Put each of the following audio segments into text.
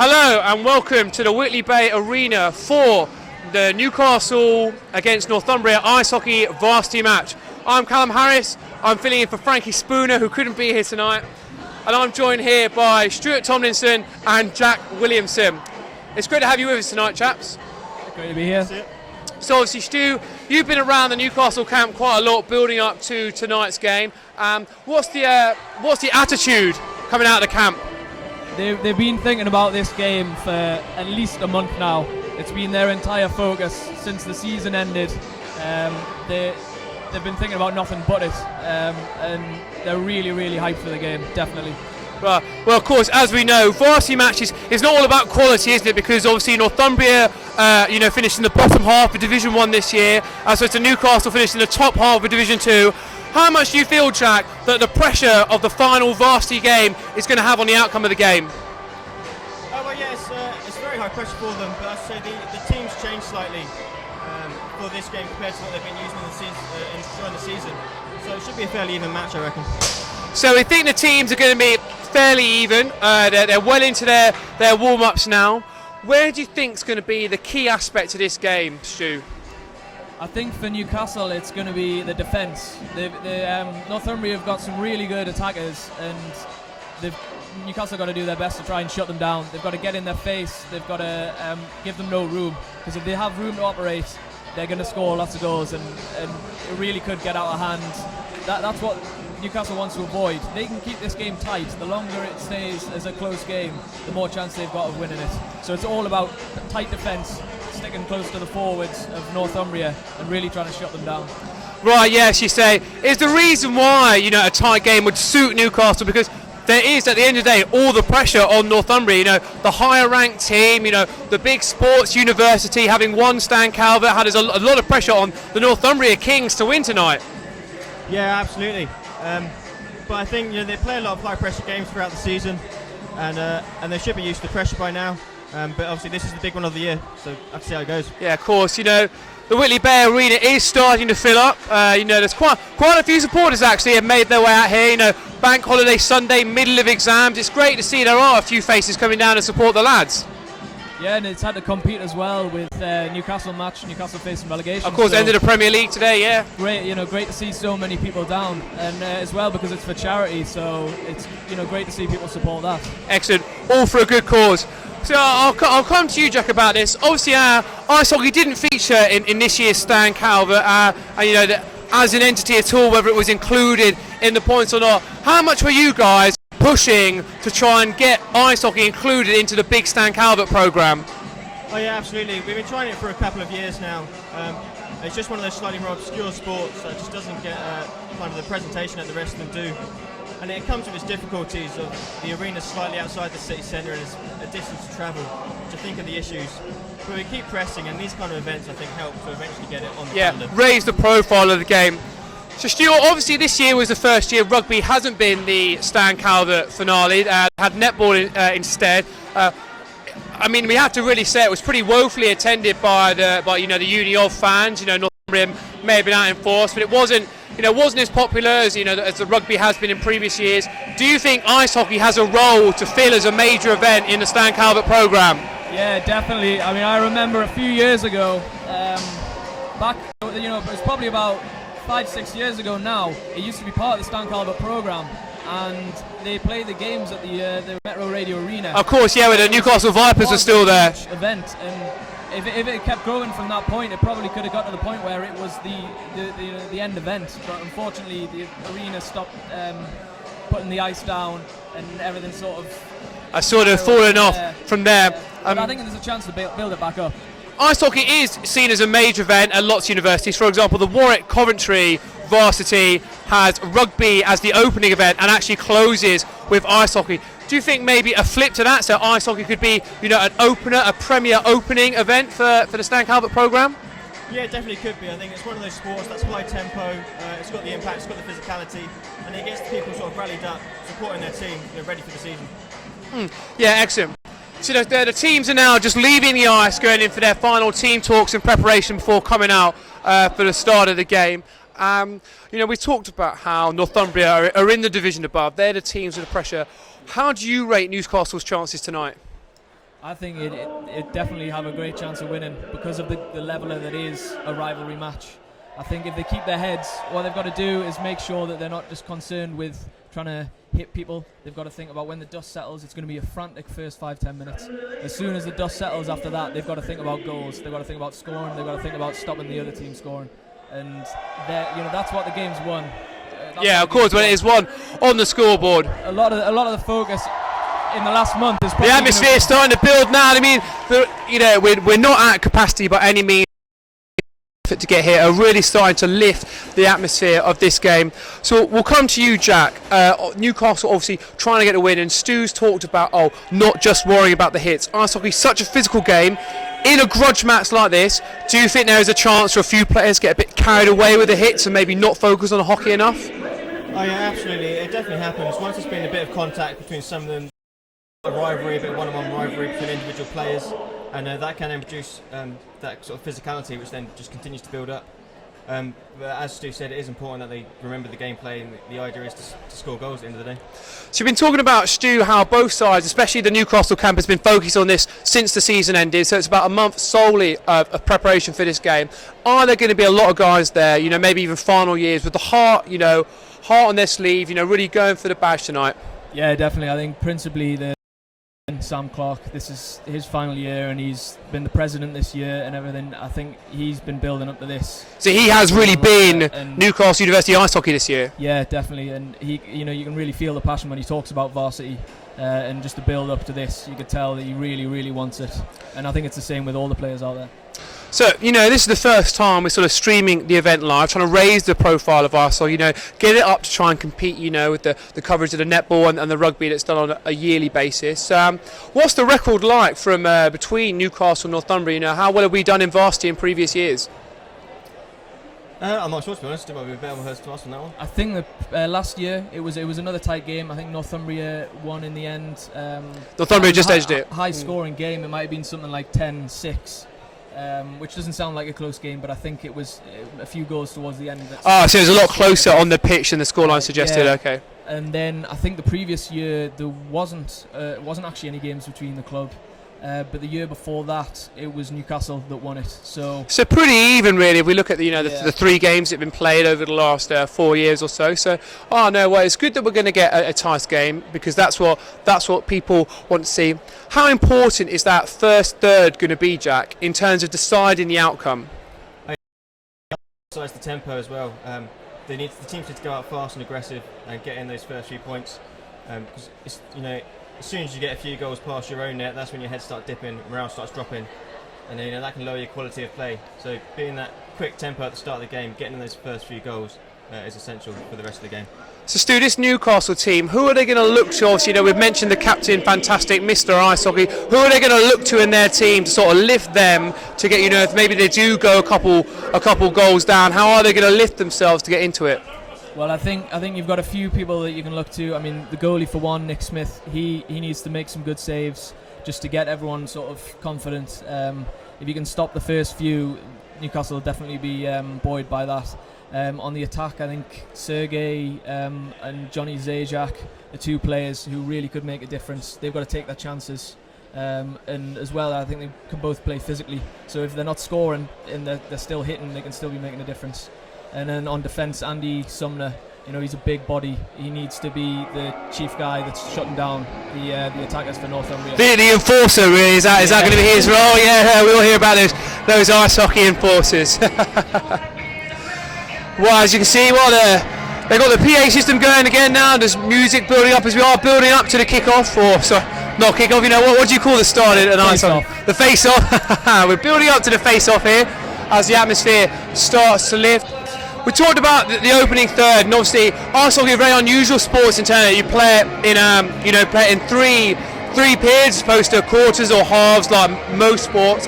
Hello and welcome to the Whitley Bay Arena for the Newcastle against Northumbria ice hockey varsity match. I'm Callum Harris, I'm filling in for Frankie Spooner, who couldn't be here tonight, and I'm joined here by Stuart Tomlinson and Jack Williamson. It's great to have you with us tonight, chaps. Great to be here. So obviously, Stu, you've been around the Newcastle camp quite a lot building up to tonight's game. What's the attitude coming out of the camp? They've been thinking about this game for at least a month now. It's been their entire focus since the season ended. They've been thinking about nothing but it, and they're really, really hyped for the game, definitely. Well, of course, as we know, varsity matches is not all about quality, isn't it? Because obviously Northumbria, finished in the bottom half of Division 1 this year, so it's a Newcastle finished in the top half of Division 2. How much do you feel, Jack, that the pressure of the final varsity game is going to have on the outcome of the game? It's very high pressure for them, but I'd say the team's changed slightly for this game compared to what they've been using during the season. So it should be a fairly even match, I reckon. So we think the teams are going to be fairly even. They're well into their warm-ups now. Where do you think is going to be the key aspect of this game, Stu? I think for Newcastle it's going to be the defence. Northumbria have got some really good attackers, and Newcastle got to do their best to try and shut them down. They've got to get in their face. They've got to give them no room, because if they have room to operate, they're going to score lots of goals, and it really could get out of hand. That's what Newcastle wants to avoid. They can keep this game tight. The longer it stays as a close game, the more chance they've got of winning it. So it's all about tight defence, sticking close to the forwards of Northumbria and really trying to shut them down. Right, yes, you say. Is the reason why, a tight game would suit Newcastle, because there is, at the end of the day, all the pressure on Northumbria, the higher ranked team, the big sports university having won Stan Calvert, there's a lot of pressure on the Northumbria Kings to win tonight. Yeah, absolutely. But I think they play a lot of high pressure games throughout the season, and they should be used to pressure by now. But obviously this is the big one of the year, so I have to see how it goes. Yeah, of course. The Whitley Bay Arena is starting to fill up. There's quite a few supporters actually have made their way out here. Bank holiday Sunday, middle of exams. It's great to see there are a few faces coming down to support the lads. Yeah, and it's had to compete as well with Newcastle facing relegation. Of course, ended the Premier League today, yeah. Great, great to see so many people down, and as well because it's for charity, so it's great to see people support that. Excellent, all for a good cause. So I'll come to you, Jack, about this. Obviously, ice hockey didn't feature in this year's Stan Calvert, as an entity at all, whether it was included in the points or not. How much were you guys pushing to try and get ice hockey included into the big Stan Calvert programme? Oh yeah, absolutely. We've been trying it for a couple of years now. It's just one of those slightly more obscure sports that just doesn't get kind of the presentation that the rest of them do. And it comes with its difficulties of the arena slightly outside the city centre and it's a distance to travel, to think of the issues. But we keep pressing, and these kind of events I think help to eventually get it on the calendar. Raise the profile of the game. So Stuart, obviously this year was the first year rugby hasn't been the Stan Calvert finale, had netball instead. We have to really say it was pretty woefully attended by the Uni of fans. Northumbria may have been out in force, but it wasn't as popular as as the rugby has been in previous years. Do you think ice hockey has a role to fill as a major event in the Stan Calvert programme? Yeah, definitely. I remember a few years ago, back it was probably about 5-6 years ago now. It used to be part of the Stan Calvert programme, and they played the games at the Metro Radio Arena. Of course, yeah, where the Newcastle Vipers are still there. Event, and if it kept growing from that point, it probably could have got to the point where it was the end event. But unfortunately, the arena stopped putting the ice down, and everything sort of fallen off from there. But I think there's a chance to build it back up. Ice hockey is seen as a major event at lots of universities. For example, the Warwick Coventry Varsity has rugby as the opening event and actually closes with ice hockey. Do you think maybe a flip to that, so ice hockey could be an opener, a premier opening event for the Stan Calvert programme? Yeah, it definitely could be. I think it's one of those sports that's high tempo, it's got the impact, it's got the physicality, and it gets the people sort of rallied up, supporting their team, ready for the season. Yeah, excellent. So the teams are now just leaving the ice, going in for their final team talks in preparation before coming out for the start of the game. We talked about how Northumbria are in the division above. They're the teams with the pressure. How do you rate Newcastle's chances tonight? I think it definitely have a great chance of winning because of the level that it is a rivalry match. I think if they keep their heads, what they've got to do is make sure that they're not just concerned with trying to hit people. They've got to think about when the dust settles, it's going to be a frantic first 5-10 minutes. As soon as the dust settles after that, they've got to think about goals. They've got to think about scoring. They've got to think about stopping the other team scoring. And that's what the game's won. Yeah, of course, when it is won on the scoreboard. A lot of the focus in the last month is the atmosphere is starting to build now. I mean, we're not at capacity by any means to get here, are really starting to lift the atmosphere of this game. So we'll come to you, Jack. Newcastle obviously trying to get a win, and Stu's talked about not just worrying about the hits. Ice hockey is such a physical game. In a grudge match like this, do you think there is a chance for a few players to get a bit carried away with the hits and maybe not focus on hockey enough? Oh yeah, absolutely. It definitely happens. Once there's been a bit of contact between some of them, a rivalry, a bit of one-on-one rivalry between individual players, and that can then produce that sort of physicality, which then just continues to build up. But as Stu said, it is important that they remember the gameplay, and the idea is to score goals at the end of the day. So you've been talking about, Stu, how both sides, especially the Newcastle camp, has been focused on this since the season ended, so it's about a month solely of preparation for this game. Are there going to be a lot of guys there, maybe even final years, with the heart on their sleeve, really going for the badge tonight? Yeah, definitely. I think principally Sam Clark, this is his final year, and he's been the president this year and everything. I think he's been building up to this. So he has really been Newcastle University ice hockey this year. Yeah, definitely, and he, you can really feel the passion when he talks about varsity, and just to build up to this, you could tell that he really, really wants it. And I think it's the same with all the players out there. So, this is the first time we're sort of streaming the event live, trying to raise the profile of us, get it up to try and compete, with the coverage of the netball and the rugby that's done on a yearly basis. What's the record like from between Newcastle and Northumbria? How well have we done in varsity in previous years? I'm not sure, to be honest. It might be a bit of a to ask on that one. I think that last year it was another tight game. I think Northumbria won in the end. Northumbria just edged it. High scoring game. It might have been something like 10-6. Which doesn't sound like a close game, but I think it was a few goals towards the end. So it was a lot closer on the pitch than the scoreline suggested. Yeah. Okay. And then I think the previous year there wasn't actually any games between the club, but the year before that it was Newcastle that won it. So pretty even, really. If we look at the 3 games that have been played over the last 4 years or so. It's good that we're going to get a tight game, because that's what people want to see. How important is that first third going to be, Jack, in terms of deciding the outcome? Besides the tempo as well, the teams need to go out fast and aggressive and get in those first few points. Because as soon as you get a few goals past your own net, that's when your head starts dipping, morale starts dropping, and then that can lower your quality of play. So being that quick tempo at the start of the game, getting in those first few goals is essential for the rest of the game. So Stu, this Newcastle team, who are they going to look to? Obviously, we've mentioned the captain, fantastic, Mr. Ice Hockey. Who are they going to look to in their team to sort of lift them to get, if maybe they do go a couple goals down, how are they going to lift themselves to get into it? Well, I think you've got a few people that you can look to. I mean, the goalie for one, Nick Smith, he needs to make some good saves just to get everyone sort of confident. If you can stop the first few, Newcastle will definitely be buoyed by that. On the attack, I think Sergei and Johnny Zajac are 2 players who really could make a difference. They've got to take their chances. And as well, I think they can both play physically. So if they're not scoring and they're still hitting, they can still be making a difference. And then on defence, Andy Sumner, he's a big body. He needs to be the chief guy that's shutting down the attackers for Northumbria. The enforcer, really, is that going to be his role? Yeah, we all hear about those ice hockey enforcers. Well, as you can see, they've got the PA system going again now. There's music building up as we are building up to the kick-off, not kick-off. What do you call the start at an ice hockey? The face-off. We're building up to the face-off here as the atmosphere starts to lift. We talked about the opening third, and obviously ice hockey is a very unusual sport in terms of you play it in three periods as opposed to quarters or halves like most sports.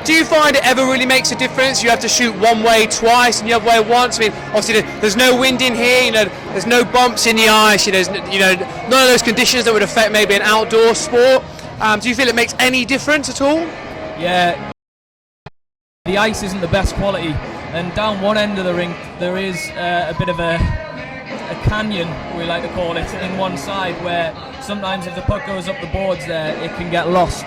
Do you find it ever really makes a difference? You have to shoot one way twice and the other way once. I mean, obviously there's no wind in here. There's no bumps in the ice. There's none of those conditions that would affect maybe an outdoor sport. Do you feel it makes any difference at all? Yeah, the ice isn't the best quality, and down one end of the rink there is a bit of a a canyon, we like to call it, in one side, where sometimes if the puck goes up the boards there, it can get lost.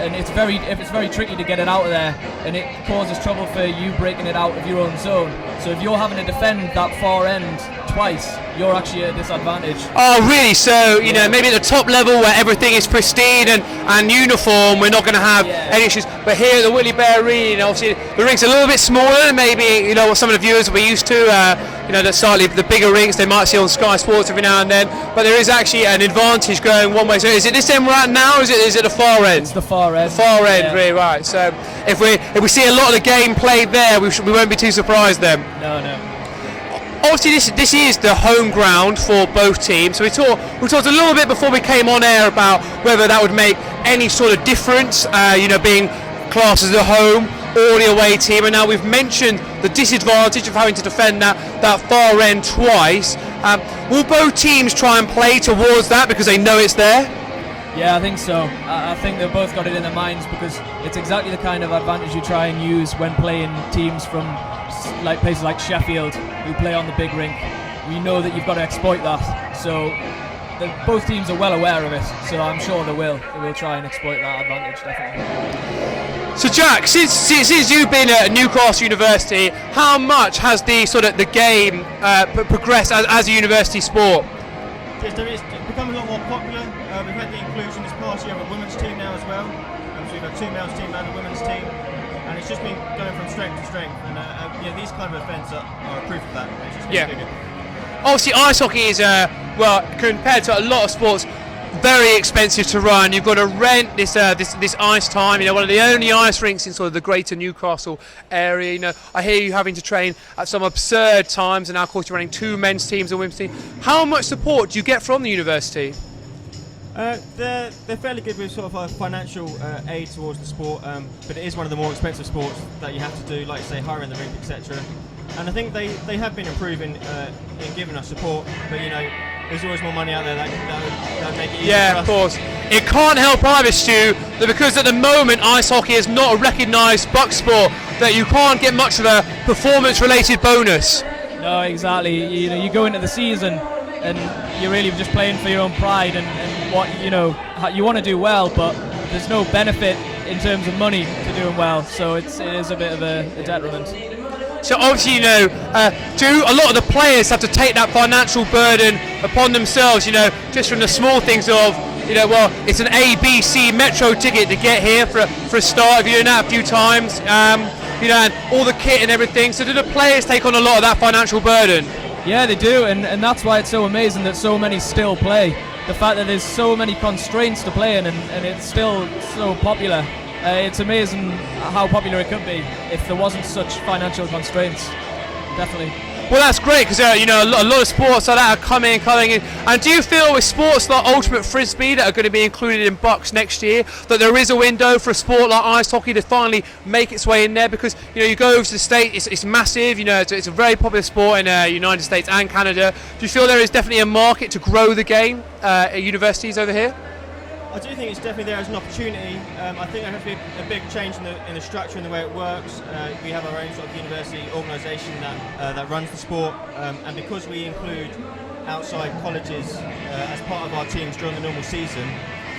And it's very tricky to get it out of there, and it causes trouble for you breaking it out of your own zone. So if you're having to defend that far end twice, you're actually at a disadvantage. Oh, really? So, you know, maybe at the top level where everything is pristine and uniform, we're not going to have any issues. But here at the Whitley Bear Arena, you know, obviously the rink's a little bit smaller than maybe, you know, what some of the viewers will be used to. You know, the slightly the bigger rinks they might see on Sky Sports every now and then. But there is actually an advantage going one way. So is it this end we're at now, or is it the far end? It's the far end. Far end, really, right. So if we see a lot of the game played there, we won't be too surprised then. No. Obviously, this is the home ground for both teams. So we talked a little bit before we came on air about whether that would make any sort of difference. You know, being classed as a home or the away team, and now we've mentioned the disadvantage of having to defend that far end twice. Will both teams try and play towards that because they know it's there? Yeah, I think so. I think they've both got it in their minds, because it's exactly the kind of advantage you try and use when playing teams from like places like Sheffield who play on the big rink. We know that you've got to exploit that. So both teams are well aware of it. So I'm sure they will try and exploit that advantage, definitely. So Jack, since you've been at Newcastle University, how much has the game progressed as a university sport? It's become a lot more popular. We've had the inclusion this past year of a women's team now as well. So we've had two men's team and a women's team, and it's just been going from strength to strength. And these kind of events are a proof of that. It's just getting bigger. Obviously, ice hockey is compared to a lot of sports, very expensive to run. You've got to rent this ice time. You know, one of the only ice rinks in sort of the greater Newcastle area. You know, I hear you having to train at some absurd times, and now of course you're running two men's teams and women's team. How much support do you get from the university? They're fairly good with sort of financial aid towards the sport, but it is one of the more expensive sports that you have to do, like say hiring the rink, etc. And I think they have been improving in giving us support, but you know, there's always more money out there that make it easier for us. Of course. It can't help either, Stu, that because at the moment ice hockey is not a recognised buck sport, that you can't get much of a performance-related bonus. No, exactly. You know, you go into the season and you're really just playing for your own pride and what you want to do well, but there's no benefit in terms of money to doing well. So it is a bit of a detriment. So obviously, you know, do a lot of the players have to take that financial burden upon themselves, you know, just from the small things of, you know, well, it's an ABC Metro ticket to get here for a start, if you're doing that a few times, you know, and all the kit and everything. So do the players take on a lot of that financial burden? Yeah, they do, and that's why it's so amazing that so many still play. The fact that there's so many constraints to playing and it's still so popular. It's amazing how popular it could be if there wasn't such financial constraints. Definitely. Well, that's great because you know, a lot of sports like that are coming in. And do you feel with sports like ultimate frisbee that are going to be included in Bucks next year that there is a window for a sport like ice hockey to finally make its way in there? Because you know, you go over to the States, it's massive. You know, it's a very popular sport in the United States and Canada. Do you feel there is definitely a market to grow the game at universities over here? I do think it's definitely there as an opportunity. I think there has to be a big change in the structure and the way it works. We have our own sort of university organisation that runs the sport, and because we include outside colleges as part of our teams during the normal season,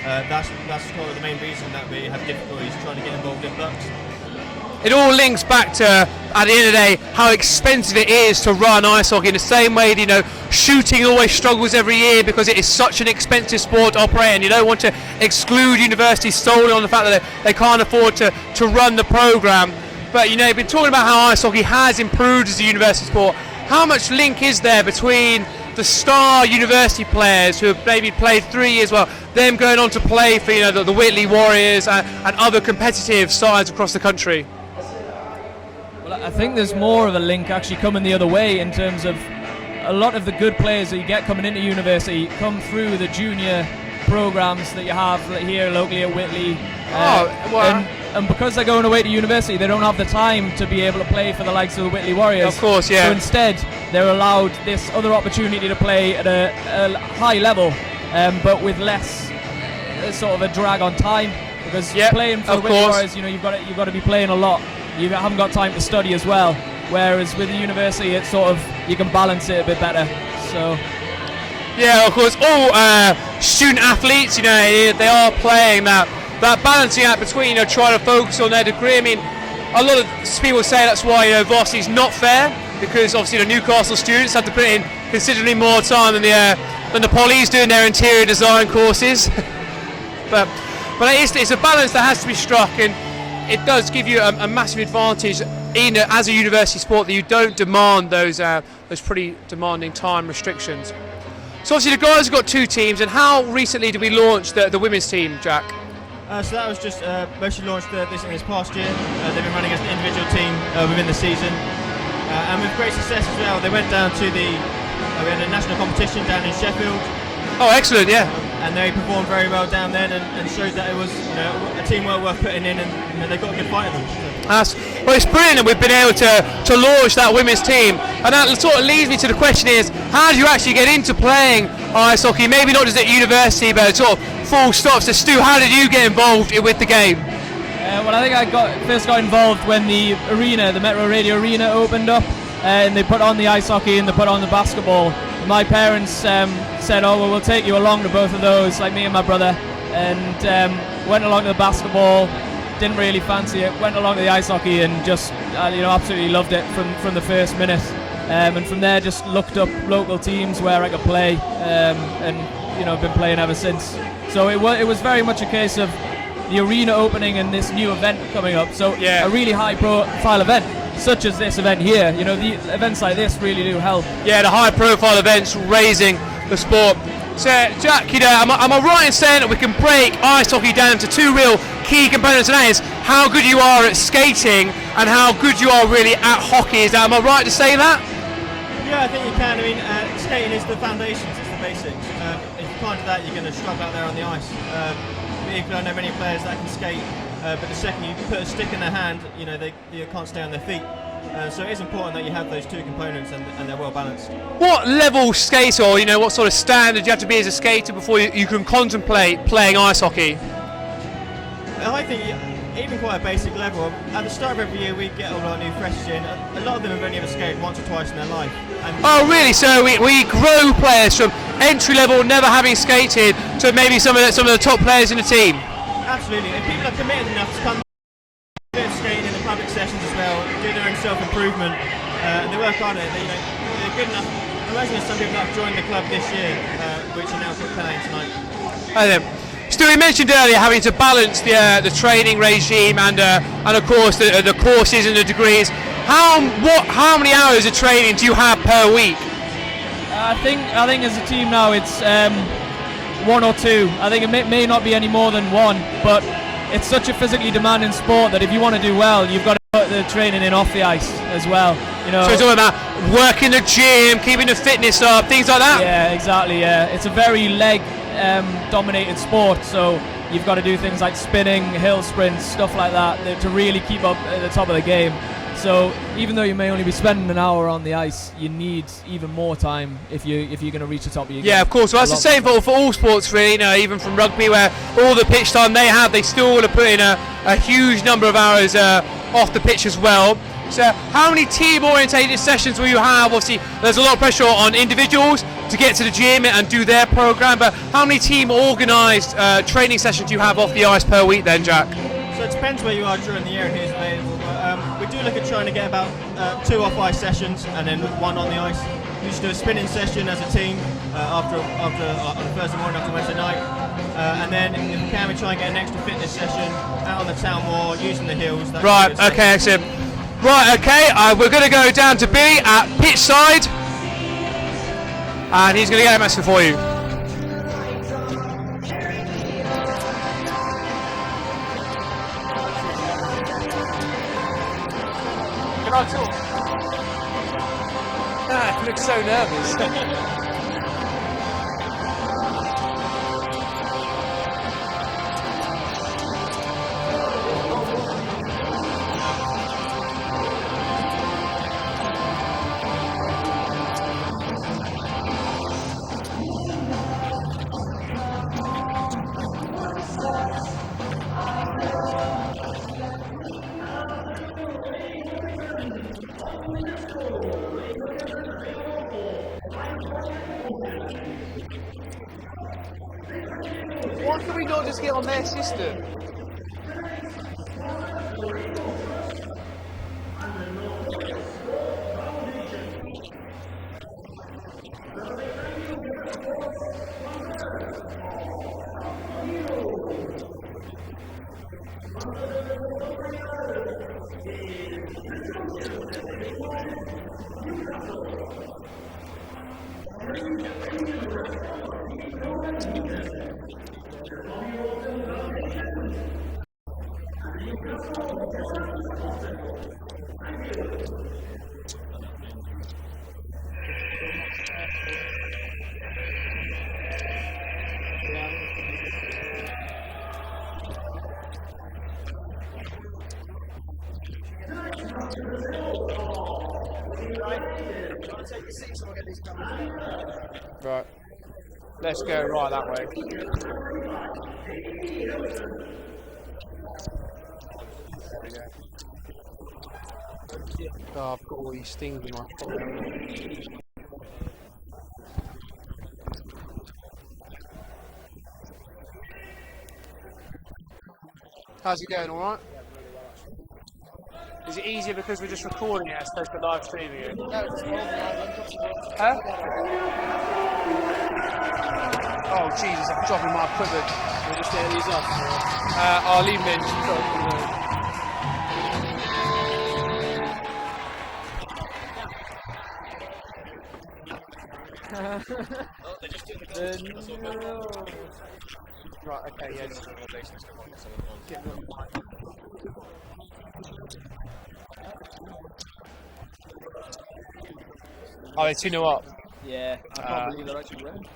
that's kind of the main reason that we have difficulties trying to get involved in Bucks. It all links back to, at the end of the day, how expensive it is to run ice hockey. In the same way, you know, shooting always struggles every year because it is such an expensive sport to operate, and you don't want to exclude universities solely on the fact that they can't afford to run the program. But you know, you've been talking about how ice hockey has improved as a university sport. How much link is there between the star university players who have maybe played 3 years, well, them going on to play for, you know, the Whitley Warriors and other competitive sides across the country? I think there's more of a link actually coming the other way in terms of a lot of the good players that you get coming into university come through the junior programs that you have here locally at Whitley. And because they're going away to university, they don't have the time to be able to play for the likes of the Whitley Warriors. Of course, yeah. So instead, they're allowed this other opportunity to play at a high level, but with less sort of a drag on time. Because playing for the Whitley Warriors, you know, you've got to be playing a lot. You haven't got time to study as well. whereas with the university, it's sort of, you can balance it a bit better. So. Yeah, of course, all student athletes, they are playing that balancing act between, trying to focus on their degree. I mean, a lot of people say that's why, varsity is not fair, because obviously the Newcastle students have to put in considerably more time than the polys doing their interior design courses. but it's a balance that has to be struck, and it does give you a massive advantage as a university sport that you don't demand those pretty demanding time restrictions. So obviously the guys have got 2 teams, and how recently did we launch the women's team, Jack? So that was just mostly launched this past year. They've been running as an individual team within the season, and with great success as well. They went down to we had a national competition down in Sheffield. Oh, excellent, yeah. And they performed very well down there, and showed that it was a team well worth putting in, and they got a good fight in them. Well, it's brilliant that we've been able to launch that women's team, and that sort of leads me to the question is, how do you actually get into playing ice hockey? Maybe not just at university, but sort of full stop. So Stu, how did you get involved with the game? Well, I think I first got involved when the Metro Radio Arena opened up, and they put on the ice hockey and they put on the basketball. And my parents said, oh well, we'll take you along to both of those, like me and my brother, and went along to the basketball. Didn't really fancy it. Went along to the ice hockey and just absolutely loved it from the first minute. And from there, just looked up local teams where I could play, and I've been playing ever since. So it was very much a case of the arena opening and this new event coming up. So a really high-profile event, such as this event here. The events like this really do help. Yeah, the high-profile events raising the sport. So, Jack, am I right in saying that we can break ice hockey down to 2 real key components, and that is how good you are at skating and how good you are really at hockey? Am I right to say that? Yeah, I think you can. I mean, skating is the foundations, it's the basics. If you can't do that, you're going to struggle out there on the ice. I know many players that can skate, but the second you put a stick in their hand, they can't stay on their feet. So it is important that you have those 2 components and they're well balanced. What level skate, or what sort of standard do you have to be as a skater before you can contemplate playing ice hockey? I think even quite a basic level. At the start of every year we get all our new freshers in. A lot of them have only ever skated once or twice in their life. Oh really? So we grow players from entry level, never having skated, to maybe some of the top players in the team? Absolutely. If people are committed enough to come a bit of skating in the public sessions as well, do their own self-improvement, and they work on it, they're good enough. I imagine there's some people that have joined the club this year, which are now playing tonight. Hi there. Stu, you mentioned earlier having to balance the training regime and of course the courses and the degrees. How many hours of training do you have per week? I think as a team now it's 1 or 2. I think it may not be any more than 1, but it's such a physically demanding sport that if you want to do well, you've got to put the training in off the ice as well. So it's all about working the gym, keeping the fitness up, things like that? Yeah, exactly, yeah. It's a very leg-dominated sport, so you've got to do things like spinning, hill sprints, stuff like that to really keep up at the top of the game. So even though you may only be spending an hour on the ice, you need even more time if you're going to reach the top of your game. Yeah, of course. Well, that's the same for all sports, really. Even from rugby, where all the pitch time they have, they still want to put in a huge number of hours off the pitch as well. So how many team-orientated sessions will you have? Obviously, there's a lot of pressure on individuals to get to the gym and do their program, but how many team-organised training sessions do you have off the ice per week then, Jack? So it depends where you are during the year and who's available. We do look at trying to get about 2 off-ice sessions and then 1 on the ice. We used to do a spinning session as a team on a Thursday morning after Wednesday night. And then if we can, we try and get an extra fitness session out on the town wall, using the hills. Right, okay, excellent. Right, okay, we're going to go down to Billy at pitch side, and he's going to get a message for you. Can I talk? You look so nervous. Why can we not just get on their system? Right. Let's go right that way. Oh, I've got all these things in my pocket. How's it going, alright? Is it easier because we're just recording it as opposed to live streaming it? No, it's huh? Oh Jesus, I'm dropping my equipment. We'll just get these off. I'll leave them in. Right, okay, yeah. Oh, they're 2-0 up. Yeah, I can't believe they're actually winning.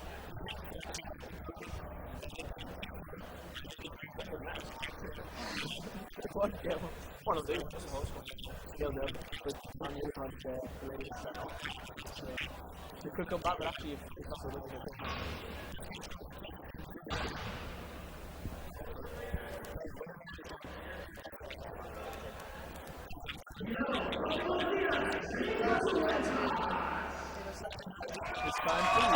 One of them, just close one. Yeah, no, but Man U had the lady set up. So they could come back, but actually, if that's a little bit. It's fine for you.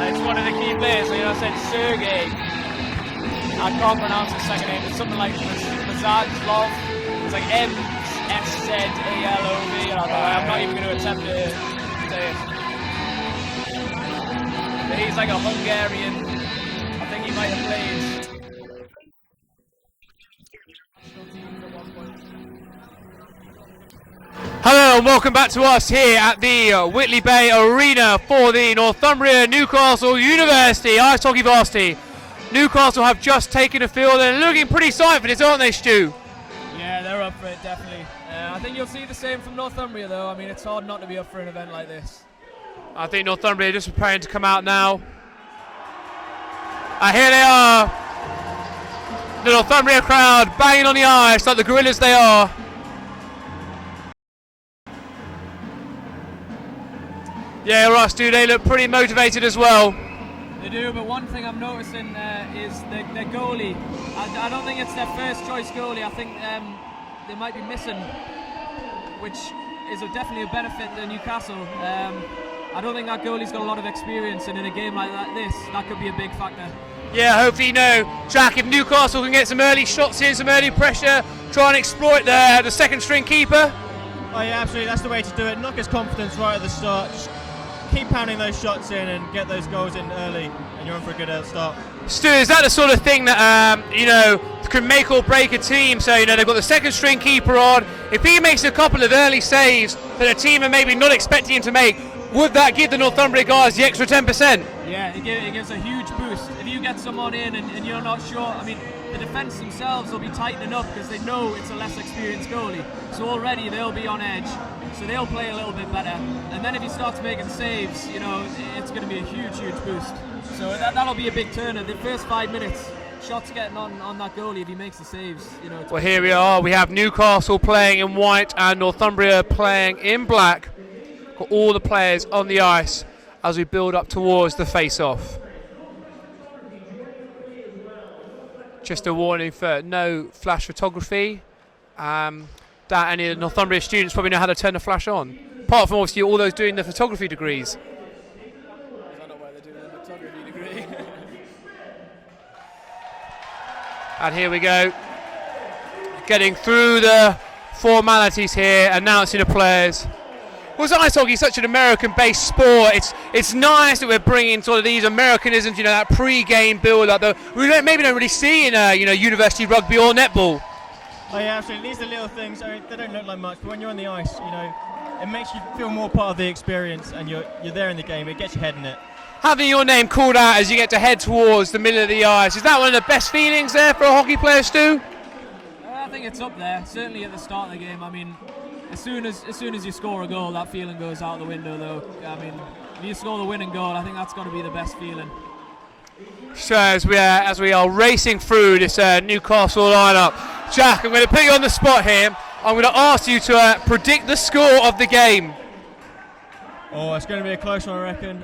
It's one of the key players, so I said Sergey. I can't pronounce his second name, it's something like Mazadlov. It's like M-S-Z-A-L-O-V, I'm not even going to attempt to say it. But he's like a Hungarian. I think he might have played. Hello and welcome back to us here at the Whitley Bay Arena for the Northumbria Newcastle University Ice Hockey Varsity. Newcastle have just taken the field and looking pretty excited for this, aren't they, Stu? Yeah, they're up for it, definitely. I think you'll see the same from Northumbria, though. I mean, it's hard not to be up for an event like this. I think Northumbria are just preparing to come out now. Here they are. The Northumbria crowd banging on the ice like the gorillas they are. Yeah, right, Stu, they look pretty motivated as well. They do, but one thing I'm noticing is their goalie. I don't think it's their first choice goalie. I think they might be missing, which is definitely a benefit to Newcastle. I don't think that goalie's got a lot of experience, and in a game like this, that could be a big factor. Yeah, hopefully, Jack, if Newcastle can get some early shots in, some early pressure, try and exploit the second string keeper. Oh yeah, absolutely, that's the way to do it. Knock his confidence right at the start. Just keep pounding those shots in and get those goals in early, and you're on for a good start. Stu, is that the sort of thing that can make or break a team? So they've got the second string keeper on. If he makes a couple of early saves that a team are maybe not expecting him to make, would that give the Northumbria guys the extra 10%? Yeah, it gives a huge boost. If you get someone in and you're not sure, I mean, the defence themselves will be tightening up because they know it's a less experienced goalie. So already they'll be on edge. So they'll play a little bit better. And then if he starts making saves, it's going to be a huge, huge boost. So that'll be a big turner. The first 5 minutes, shots getting on that goalie if he makes the saves. Well, here we are. We have Newcastle playing in white and Northumbria playing in black. Got all the players on the ice as we build up towards the face-off. Just a warning for no flash photography. That any of the Northumbria students probably know how to turn the flash on. Apart from obviously all those doing the photography degrees. I don't know why they're doing the photography degree. And here we go. Getting through the formalities here, announcing the players. Well, ice hockey is such an American-based sport. It's nice that we're bringing sort of these Americanisms, you know, that pre-game build-up that we maybe don't really see in, university rugby or netball. Oh yeah, absolutely. These are little things. I mean, they don't look like much, but when you're on the ice, you know, it makes you feel more part of the experience, and you're there in the game. It gets your head in it. Having your name called out as you get to head towards the middle of the ice, is that one of the best feelings there for a hockey player, Stu? I think it's up there. Certainly at the start of the game. I mean, as soon as you score a goal, that feeling goes out the window, though. I mean, if you score the winning goal, I think that's got to be the best feeling. So as we are racing through this Newcastle lineup, Jack, I'm going to put you on the spot here. I'm going to ask you to predict the score of the game. Oh, it's going to be a close one, I reckon.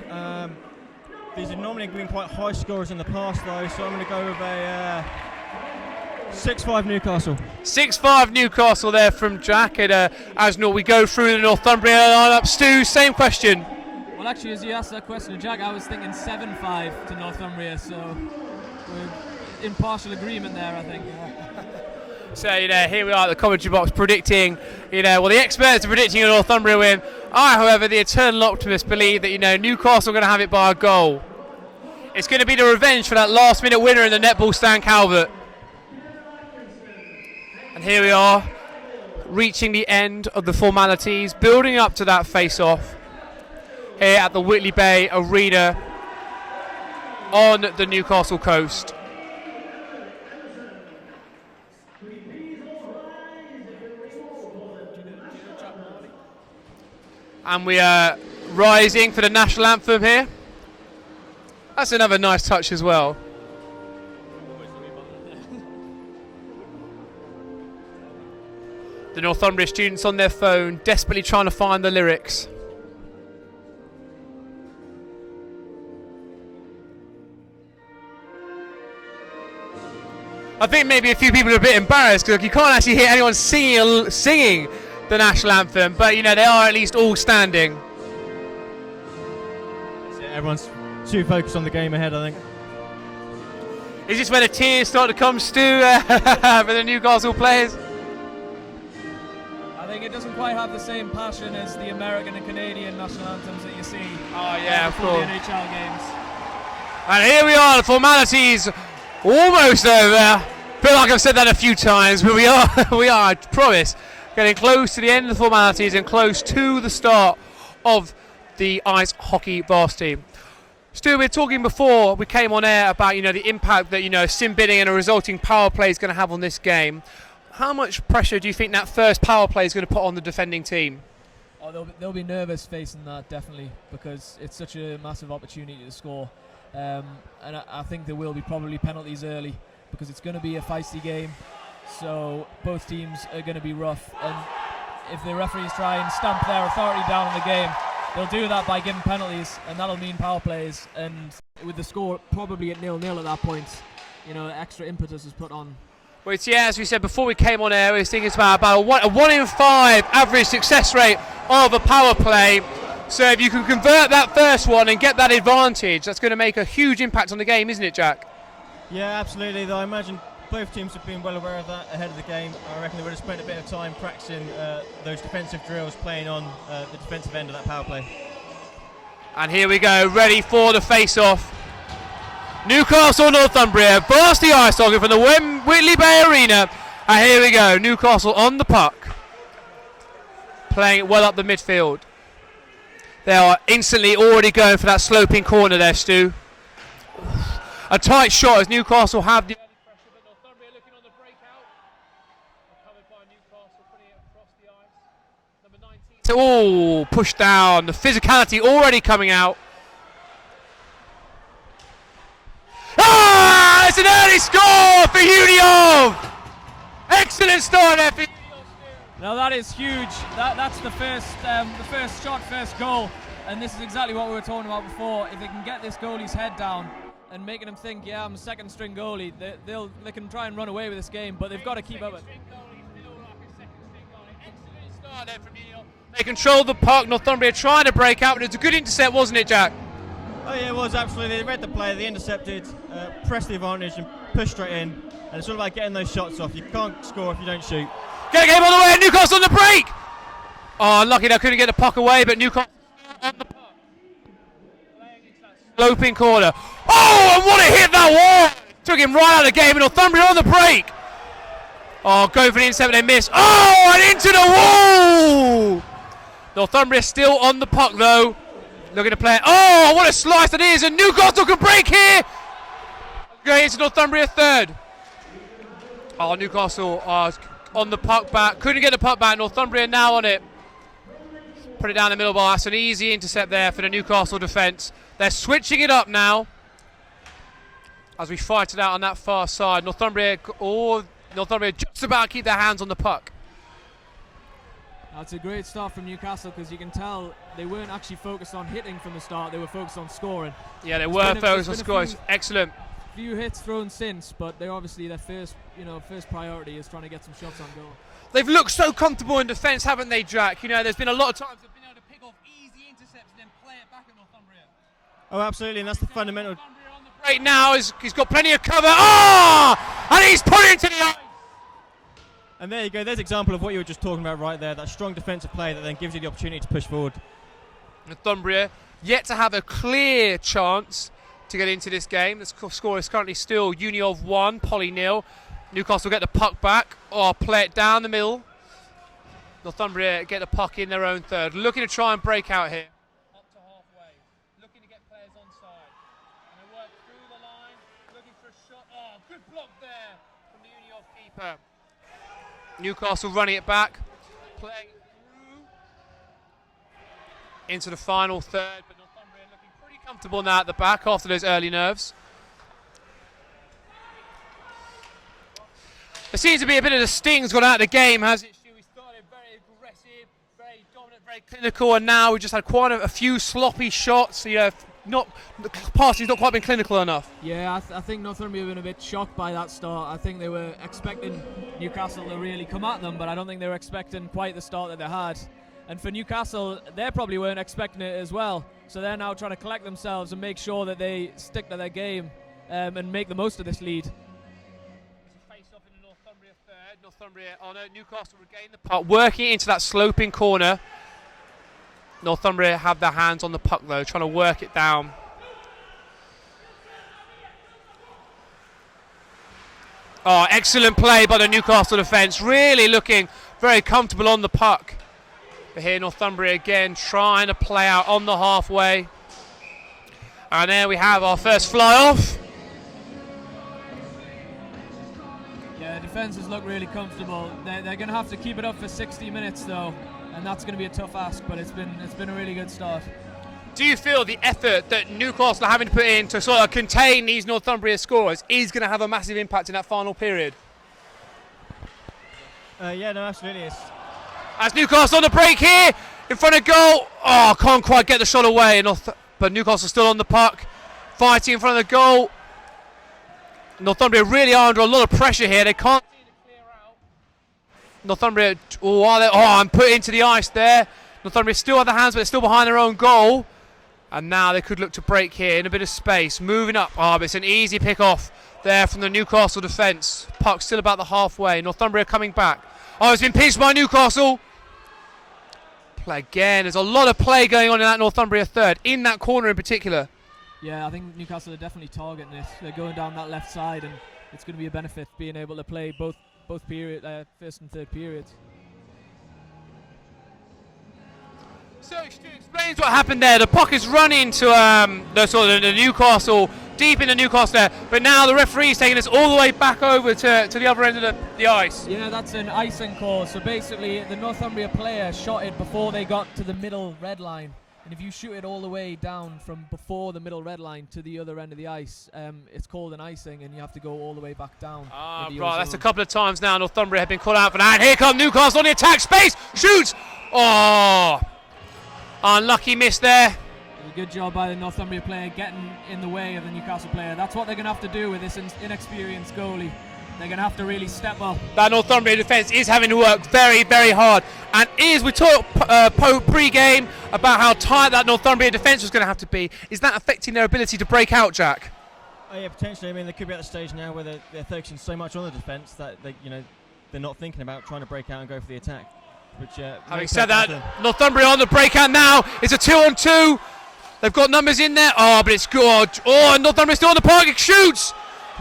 These have normally been quite high scorers in the past, though, so I'm going to go with a 6-5 Newcastle. 6-5 Newcastle there from Jack. And as we go through the Northumbria lineup, Stu, same question. Well, actually, as you asked that question, Jack, I was thinking 7-5 to Northumbria, so we're in partial agreement there, I think. So, here we are at the commentary box predicting, the experts are predicting a Northumbria win. I, however, the eternal optimist, believe that, Newcastle are going to have it by a goal. It's going to be the revenge for that last-minute winner in the netball, Stan Calvert. And here we are, reaching the end of the formalities, building up to that face-off here at the Whitley Bay Arena on the Newcastle coast. And we are rising for the national anthem here. That's another nice touch as well. The Northumbria students on their phone, desperately trying to find the lyrics. I think maybe a few people are a bit embarrassed because you can't actually hear anyone singing the national anthem, but they are at least all standing. Everyone's too focused on the game ahead, I think. Is this where the tears start to come, Stu, for the Newcastle players? I think it doesn't quite have the same passion as the American and Canadian national anthems that you see. Oh yeah, of before course. the NHL games. And here we are, the formalities almost over. I feel like I've said that a few times, but we are, I promise, getting close to the end of the formalities and close to the start of the ice hockey varsity. Stu, we were talking before we came on air about the impact that sim bidding and a resulting power play is going to have on this game. How much pressure do you think that first power play is going to put on the defending team? Oh, they'll be nervous facing that, definitely, because it's such a massive opportunity to score. And I think there will be probably penalties early because it's going to be a feisty game. So both teams are going to be rough. And if the referees try and stamp their authority down on the game, they'll do that by giving penalties, and that'll mean power plays. And with the score probably at 0-0 at that point, extra impetus is put on. Well, as we said before we came on air, we were thinking about a 1 in 5 average success rate of a power play. So if you can convert that first one and get that advantage, that's going to make a huge impact on the game, isn't it, Jack? Yeah, absolutely. Though I imagine both teams have been well aware of that ahead of the game. I reckon they would have spent a bit of time practicing those defensive drills, playing on the defensive end of that power play. And here we go, ready for the face-off. Newcastle, Northumbria, varsity ice hockey from the Whitley Bay Arena. And here we go, Newcastle on the puck, playing it well up the midfield. They are instantly already going for that sloping corner there, Stu. A tight shot as Newcastle have the early pressure, but Northumbria looking on the breakout. Covered by Newcastle, putting it across the ice. Number 19. Oh, pushed down. The physicality already coming out. Ah! It's an early score for Union! Excellent start there for Union. Now that is huge. That's the first shot, first goal, and this is exactly what we were talking about before. If they can get this goalie's head down, and making them think, yeah, I'm a second string goalie. They can try and run away with this game, but they've got to keep up with it. They controlled the puck. Northumbria trying to break out, but it was a good intercept, wasn't it, Jack? Oh yeah, it was absolutely. They read the play, they intercepted, pressed the advantage and pushed straight in. And it's all about getting those shots off. You can't score if you don't shoot. Get a game on the way, and Newcastle on the break! Oh, unlucky they couldn't get the puck away, but Newcastle on the puck. Sloping corner. Oh, and what a hit that was! Took him right out of the game, and Northumbria on the break. Oh, going for the intercept, they miss. Oh, and into the wall! Northumbria still on the puck, though. Looking to play it. Oh, what a slice that is, and Newcastle can break here! Going into Northumbria third. Oh, Newcastle on the puck back. Couldn't get the puck back. Northumbria now on it. Put it down the middle bar. That's an easy intercept there for the Newcastle defence. They're switching it up now as we fight it out on that far side. Northumbria just about to keep their hands on the puck. That's a great start from Newcastle, because you can tell they weren't actually focused on hitting from the start. They were focused on scoring. Yeah, they were focused on scoring. Excellent. Few hits thrown since, but they're obviously their first priority is trying to get some shots on goal. They've looked so comfortable in defence, haven't they, Jack? You know, there's been a lot of times they've been able to pick off easy intercepts and then play it back at Northumbria. Oh, absolutely, and that's the fundamental. Northumbria on the break now. He's got plenty of cover. Oh! And he's put it into the ice. And there you go. There's an example of what you were just talking about right there. That strong defensive play that then gives you the opportunity to push forward. Northumbria yet to have a clear chance to get into this game. The score is currently still Uniov 1, Poly 0. Newcastle get the puck back, or play it down the middle. Northumbria get the puck in their own third. Looking to try and break out here. Up to halfway. Looking to get players onside. And they work through the line. Looking for a shot. Oh, good block there from the Uniov keeper. Newcastle running it back. Playing through into the final third. But Northumbria looking pretty comfortable now at the back after those early nerves. There seems to be a bit of the sting's gone out of the game, has it, Stu? We started very aggressive, very dominant, very clinical, and now we just had quite a few sloppy shots. You know, the passing's not quite been clinical enough. Yeah, I think Northumbria have been a bit shocked by that start. I think they were expecting Newcastle to really come at them, but I don't think they were expecting quite the start that they had. And for Newcastle, they probably weren't expecting it as well. So they're now trying to collect themselves and make sure that they stick to their game and make the most of this lead. Newcastle regain the puck, working into that sloping corner. Northumbria have their hands on the puck though, trying to work it down. Oh, excellent play by the Newcastle defence, really looking very comfortable on the puck. But here Northumbria again trying to play out on the halfway. And there we have our first fly off. Defences look really comfortable. They're going to have to keep it up for 60 minutes though, and that's going to be a tough ask, but it's been a really good start. Do you feel the effort that Newcastle are having to put in to sort of contain these Northumbria scorers is going to have a massive impact in that final period? Yeah, no, absolutely is. As Newcastle on the break here, in front of goal. Oh, can't quite get the shot away, but Newcastle still on the puck, fighting in front of the goal. Northumbria really are under a lot of pressure here. They can't see to clear out. Northumbria, and put into the ice there. Northumbria still have the hands, but they're still behind their own goal. And now they could look to break here in a bit of space. Moving up. Oh, but it's an easy pick off there from the Newcastle defence. Puck still about the halfway. Northumbria coming back. Oh, it's been pinched by Newcastle. Play again. There's a lot of play going on in that Northumbria third, in that corner in particular. Yeah, I think Newcastle are definitely targeting this. They're going down that left side, and it's going to be a benefit being able to play both period, first and third periods. So, Stu explains what happened there. The puck is running to the Newcastle, deep in the Newcastle there, but now the referee's taking us all the way back over to the other end of the ice. Yeah, that's an icing call. So basically, the Northumbria player shot it before they got to the middle red line. And if you shoot it all the way down from before the middle red line to the other end of the ice, it's called an icing, and you have to go all the way back down. Ah, right, that's a couple of times now. Northumbria have been called out for that. And here come Newcastle on the attack space. Shoots! Oh! Unlucky miss there. A good job by the Northumbria player getting in the way of the Newcastle player. That's what they're going to have to do with this inexperienced goalie. They're going to have to really step up. That Northumbria defence is having to work very, very hard. And we talked pre-game about how tight that Northumbria defence was going to have to be. Is that affecting their ability to break out, Jack? Oh, yeah, potentially. I mean, they could be at the stage now where they're focusing so much on the defence that they're not thinking about trying to break out and go for the attack. Which, having said that, Northumbria on the breakout now. It's a 2-on-2. They've got numbers in there. Oh, but it's good. Oh, and Northumbria still on the park. It shoots.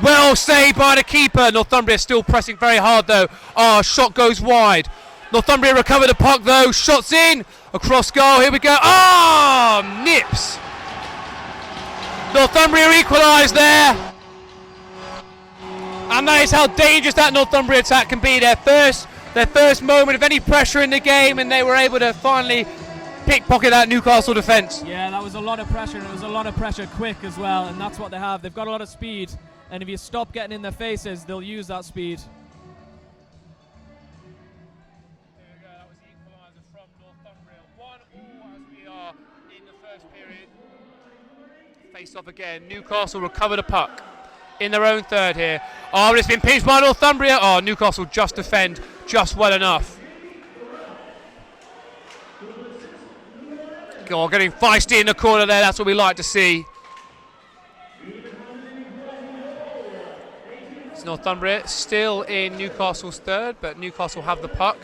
Well saved by the keeper. Northumbria still pressing very hard though. Oh, shot goes wide. Northumbria recover the puck though. Shots in. Across goal. Here we go. Oh, nips. Northumbria equalised there. And that is how dangerous that Northumbria attack can be. Their first moment of any pressure in the game, and they were able to finally pickpocket that Newcastle defence. Yeah, that was a lot of pressure, and it was a lot of pressure quick as well, and that's what they have. They've got a lot of speed, and if you stop getting in their faces, they'll use that speed. There we go, that was the equaliser from Northumbria. 1-1 as we are in the first period. Face off again. Newcastle recover the puck in their own third here. Oh, but it's been pinched by Northumbria. Oh, Newcastle just defend just well enough. Oh, getting feisty in the corner there. That's what we like to see. It's Northumbria still in Newcastle's third, but Newcastle have the puck.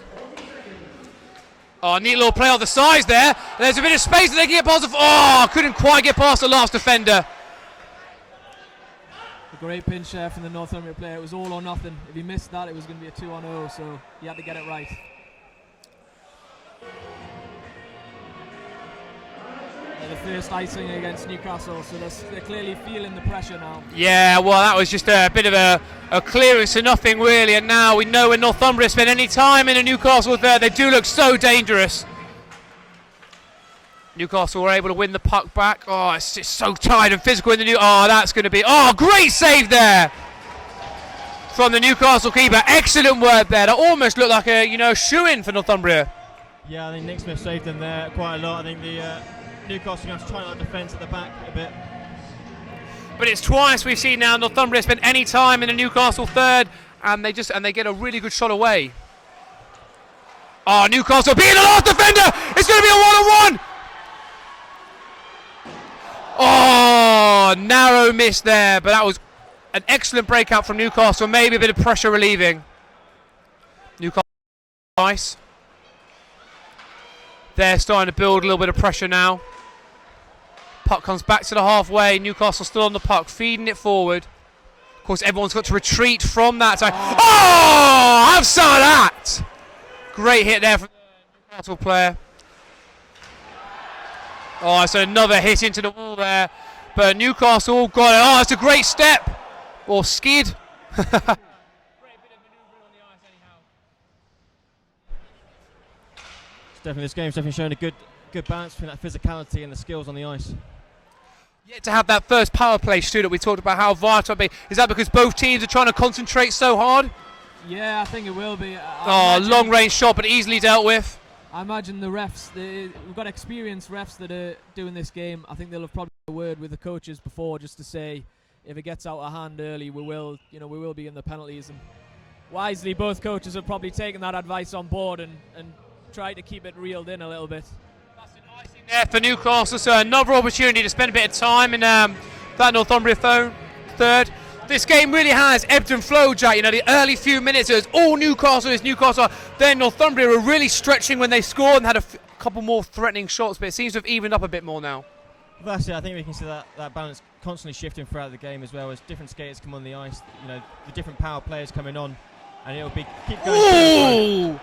Oh, neat little play off the sides there. There's a bit of space that they can get past. Oh, couldn't quite get past the last defender. A great pinch there from the Northumbria player. It was all or nothing. If he missed that, it was going to be a 2-on-0, so he had to get it right. The first icing against Newcastle, so they're clearly feeling the pressure now. Yeah, well, that was just a bit of a clearance to nothing, really. And now we know when Northumbria spend any time in a Newcastle there, they do look so dangerous. Newcastle were able to win the puck back. Oh, it's just so tight and physical in the Oh, that's going to be... Oh, great save there from the Newcastle keeper. Excellent work there. That almost looked like a, shoe-in for Northumbria. Yeah, I think Nick Smith saved them there quite a lot. I think the Newcastle going to try that defence at the back a bit. But it's twice we've seen now Northumbria spend any time in the Newcastle third, and they get a really good shot away. Oh, Newcastle being the last defender. It's going to be a 1-on-1. Oh, narrow miss there, but that was an excellent breakout from Newcastle. Maybe a bit of pressure relieving. Newcastle nice. They're starting to build a little bit of pressure now. Puck comes back to the halfway. Newcastle still on the puck, feeding it forward. Of course, everyone's got to retreat from that side. Oh, have some of that! Great hit there from the Newcastle player. Oh, it's another hit into the wall there. But Newcastle got it. Oh, it's a great step. Or skid. This game's definitely shown a good balance between that physicality and the skills on the ice. Yeah, to have that first power play, Stu, that we talked about how vital it be. Is that because both teams are trying to concentrate so hard? Yeah, I think it will be. Long range shot, but easily dealt with. I imagine the refs, we've got experienced refs that are doing this game. I think they'll have probably had a word with the coaches before just to say if it gets out of hand early, we will be in the penalties. And wisely, both coaches have probably taken that advice on board and try to keep it reeled in a little bit. That's an icing there for Newcastle, so another opportunity to spend a bit of time in that Northumbria third. This game really has ebbed and flowed, Jack. The early few minutes it was all Newcastle is Newcastle. Then Northumbria were really stretching when they scored and had a couple more threatening shots, but it seems to have evened up a bit more now. That's it. I think we can see that balance constantly shifting throughout the game as well as different skaters come on the ice. The different power players coming on, and it'll keep going. Ooh!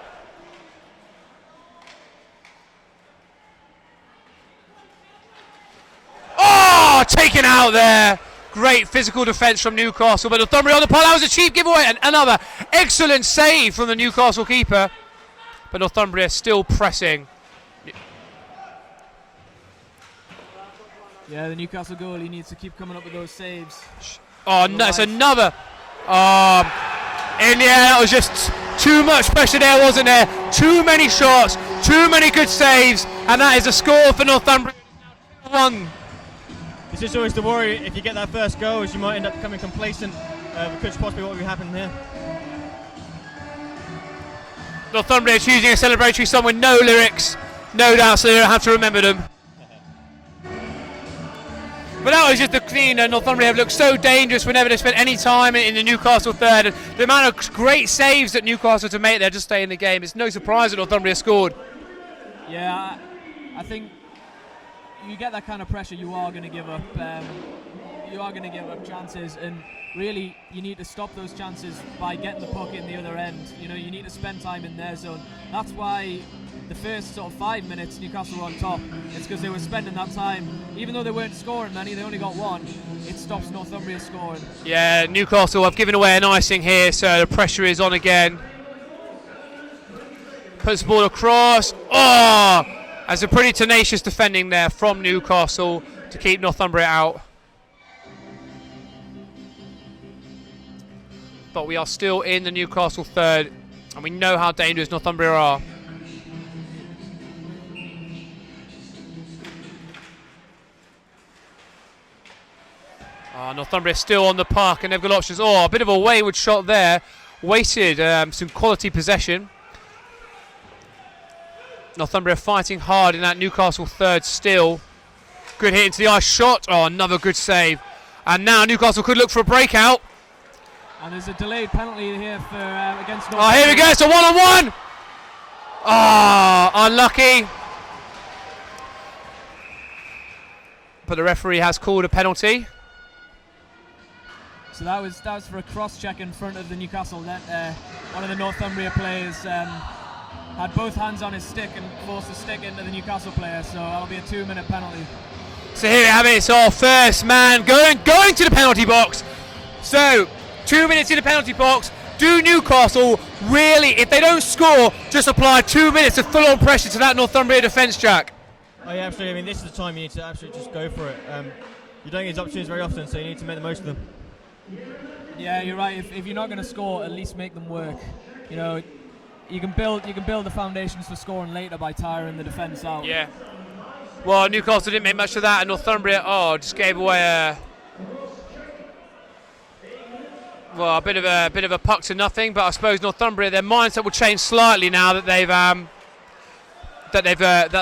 Oh, taken out there. Great physical defence from Newcastle, but Northumbria on the puck. That was a cheap giveaway, and another excellent save from the Newcastle keeper. But Northumbria still pressing. Yeah, the Newcastle goalie needs to keep coming up with those saves. Oh, no, it's another. In the air, that was just too much pressure there, wasn't there? Too many shots, too many good saves, and that is a score for Northumbria. 1. This is always the worry. If you get that first goal, is you might end up becoming complacent, which could possibly what will happen here. Northumbria choosing a celebratory song with no lyrics, no doubt, so they don't have to remember them. But that was just the clean. Northumbria have looked so dangerous whenever they spent any time in the Newcastle third. And the amount of great saves that Newcastle to make there just stay in the game. It's no surprise that Northumbria scored. Yeah, I think you get that kind of pressure, you are going to give up. You are going to give up chances, and really you need to stop those chances by getting the puck in the other end. You know, you need to spend time in their zone. That's why the first sort of 5 minutes Newcastle were on top. It's because they were spending that time, even though they weren't scoring many, they only got one. It stops Northumbria scoring. Yeah, Newcastle have given away an icing here, so the pressure is on again. Puts the ball across. Oh! That's a pretty tenacious defending there from Newcastle to keep Northumbria out. But we are still in the Newcastle third, and we know how dangerous Northumbria are. Northumbria still on the puck, and they've got options. Oh, a bit of a wayward shot there. Wasted some quality possession. Northumbria fighting hard in that Newcastle third still. Good hit into the ice shot. Oh, another good save. And now Newcastle could look for a breakout. And there's a delayed penalty here for against Northumbria. Oh, here we go. It's a one-on-one. Oh, unlucky. But the referee has called a penalty. So that was for a cross-check in front of the Newcastle net. One of the Northumbria players had both hands on his stick and forced the stick into the Newcastle player, so that'll be a 2-minute penalty. So here we have it. It's our first man going to the penalty box. So 2 minutes in the penalty box. Do Newcastle really, if they don't score, just apply 2 minutes of full-on pressure to that Northumbria defence, Jack? Oh yeah, absolutely. I mean, this is the time you need to absolutely just go for it. You don't get these opportunities very often, so you need to make the most of them. Yeah, you're right. If you're not going to score, at least make them work. You know, you can build the foundations for scoring later by tiring the defence out. Yeah. Well, Newcastle didn't make much of that, and Northumbria, just gave away a bit of a puck to nothing. But I suppose Northumbria, their mindset will change slightly now that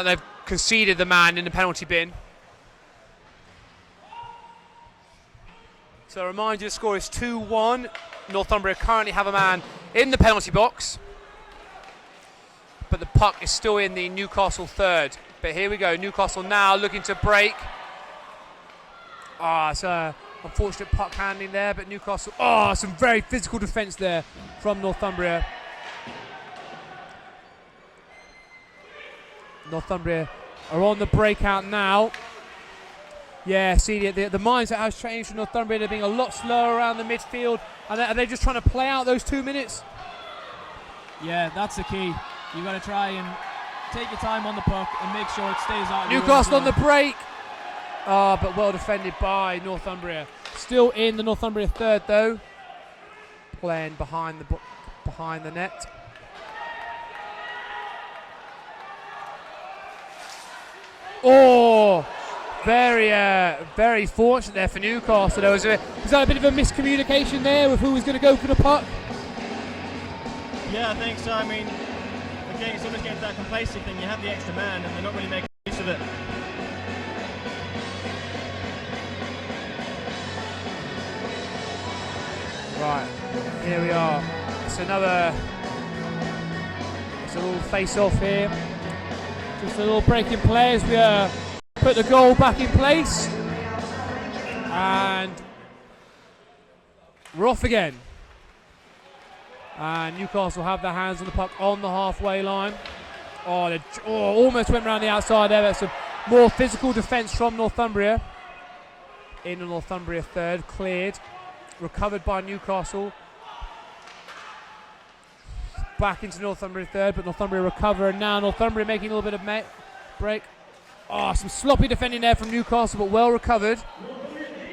they've conceded the man in the penalty bin. So, a reminder, the score is 2-1. Northumbria currently have a man in the penalty box, but the puck is still in the Newcastle third. But here we go, Newcastle now looking to break. It's a unfortunate puck handling there, but Newcastle, some very physical defence there from Northumbria. Northumbria are on the breakout now. Yeah, see, the mindset has changed from Northumbria. They're being a lot slower around the midfield. And are they just trying to play out those 2 minutes? Yeah, that's the key. You've got to try and take your time on the puck and make sure it stays out. Newcastle on the break. But well defended by Northumbria. Still in the Northumbria third, though. Playing behind the net. Oh! Very fortunate there for Newcastle. Was that a bit of a miscommunication there with who was going to go for the puck? Yeah, I think so. I mean, again, it's almost getting to that complacent thing. You have the extra man, and they're not really making use of it. Right, here we are. It's a little face-off here. Just a little break in play as we put the goal back in place, and we're off again. And Newcastle have their hands on the puck on the halfway line. Almost went around the outside there. That's some more physical defence from Northumbria. In the Northumbria third, cleared, recovered by Newcastle. Back into Northumbria third, but Northumbria recover, and now Northumbria making a little bit of break. Some sloppy defending there from Newcastle, but well recovered.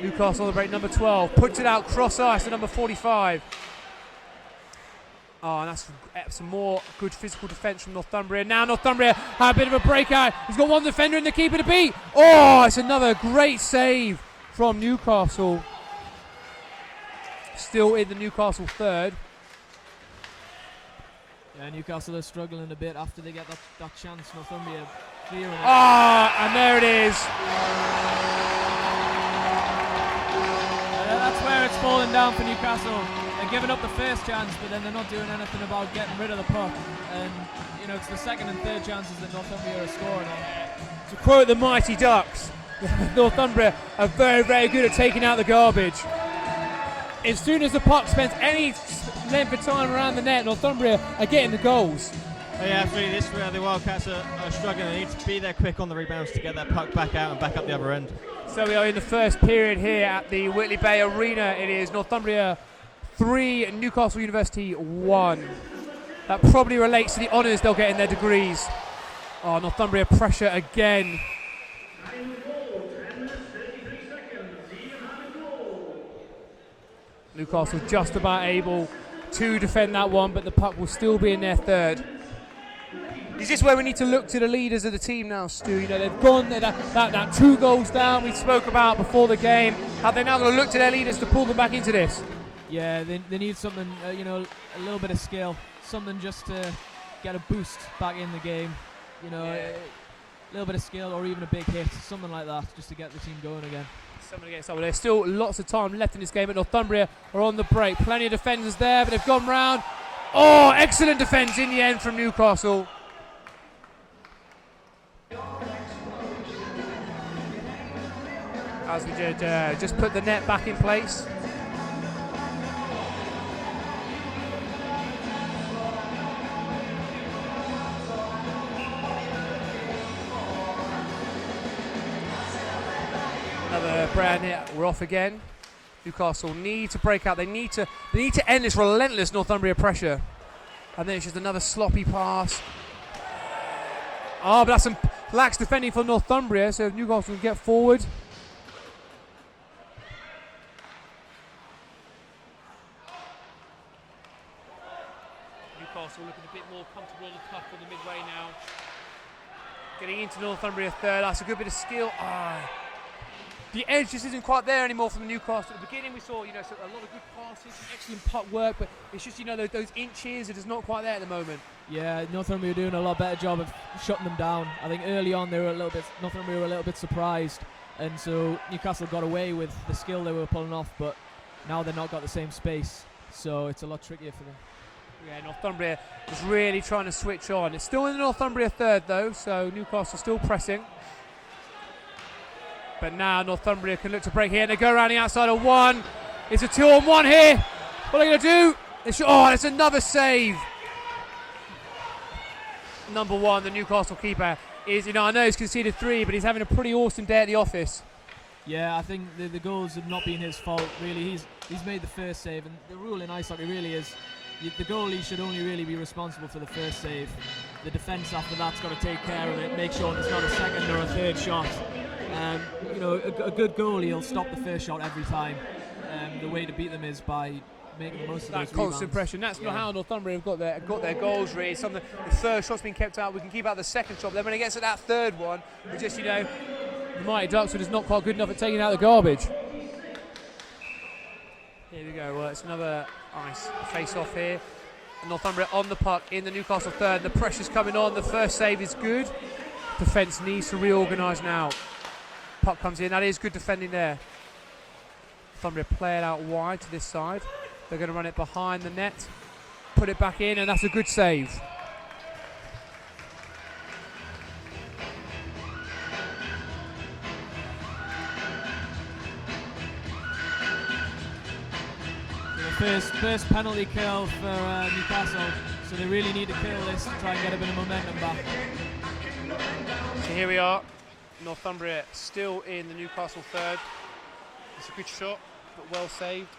Newcastle on the break, number 12. Puts it out cross ice to number 45. Oh, and that's some more good physical defence from Northumbria. Now Northumbria have a bit of a breakout. He's got one defender and the keeper to beat. Oh, it's another great save from Newcastle. Still in the Newcastle third. Yeah, Newcastle are struggling a bit after they get that chance. Northumbria clearing it. And there it is. That's where it's falling down for Newcastle. They're giving up the first chance, but then they're not doing anything about getting rid of the puck. And you know, it's the second and third chances that Northumbria are scoring on. To quote the Mighty Ducks, Northumbria are very, very good at taking out the garbage. As soon as the puck spends any length of time around the net, Northumbria are getting the goals. Oh, yeah, absolutely. This is where the Wildcats are struggling. They need to be there quick on the rebounds to get that puck back out and back up the other end. So we are in the first period here at the Whitley Bay Arena. It is Northumbria 3, Newcastle University 1. That probably relates to the honours they'll get in their degrees. Oh, Northumbria pressure again. Newcastle just about able to defend that one, but the puck will still be in their third. Is this where we need to look to the leaders of the team now, Stu? You know, they've gone that 2 goals down we spoke about before the game. Have they now got to look to their leaders to pull them back into this? Yeah, they need something, you know, a little bit of skill, something just to get a boost back in the game. You know, a little bit of skill or even a big hit, something like that, just to get the team going again. Someone against someone. There's still lots of time left in this game, but Northumbria are on the break. Plenty of defenders there, but they've gone round. Oh, excellent defence in the end from Newcastle. As we did just put the net back in place. Another brand hit. We're off again. Newcastle need to break out. They need to end this relentless Northumbria pressure. And then it's just another sloppy pass. Oh, but that's some lax defending for Northumbria. So if Newcastle can get forward. Newcastle looking a bit more comfortable on the puck on the midway now. Getting into Northumbria third. That's a good bit of skill. The edge just isn't quite there anymore from the Newcastle. At the beginning we saw, you know, a lot of good passes, excellent puck work, but it's just, you know, those inches, it is not quite there at the moment. Yeah, Northumbria are doing a lot better job of shutting them down. I think early on Northumbria were a little bit surprised, and so Newcastle got away with the skill they were pulling off, but now they've not got the same space, so it's a lot trickier for them. Yeah, Northumbria is really trying to switch on. It's still in the Northumbria third though, so Newcastle still pressing. But now Northumbria can look to break here, and they go around the outside of one. It's a 2-on-1 here. What are they going to do? It's another save. Number 1, the Newcastle keeper, is, you know, I know he's conceded 3, but he's having a pretty awesome day at the office. Yeah, I think the goals have not been his fault, really. He's made the first save, and the rule in ice hockey really is the goalie should only really be responsible for the first save. The defence after that's got to take care of it, make sure there's not a second or a third shot. You know, a good goalie will stop the first shot every time. The way to beat them is by making the most of those that constant rebounds. pressure. That's not how Northumbria have got their goals. Really, the first shot's been kept out. We can keep out the second shot. Then when it gets to that third one, we just, you know, the Mighty Ducks are just not quite good enough at taking out the garbage. Here we go. Well, it's another nice face-off here. Northumbria on the puck in the Newcastle third. The pressure's coming on. The first save is good. Defence needs to reorganise now. Puck comes in. That is good defending there. Northumbria play it out wide to this side. They're going to run it behind the net, put it back in, and that's a good save. First penalty kill for Newcastle, so they really need to kill this to try and get a bit of momentum back. So here we are, Northumbria still in the Newcastle third. It's a good shot, but well saved.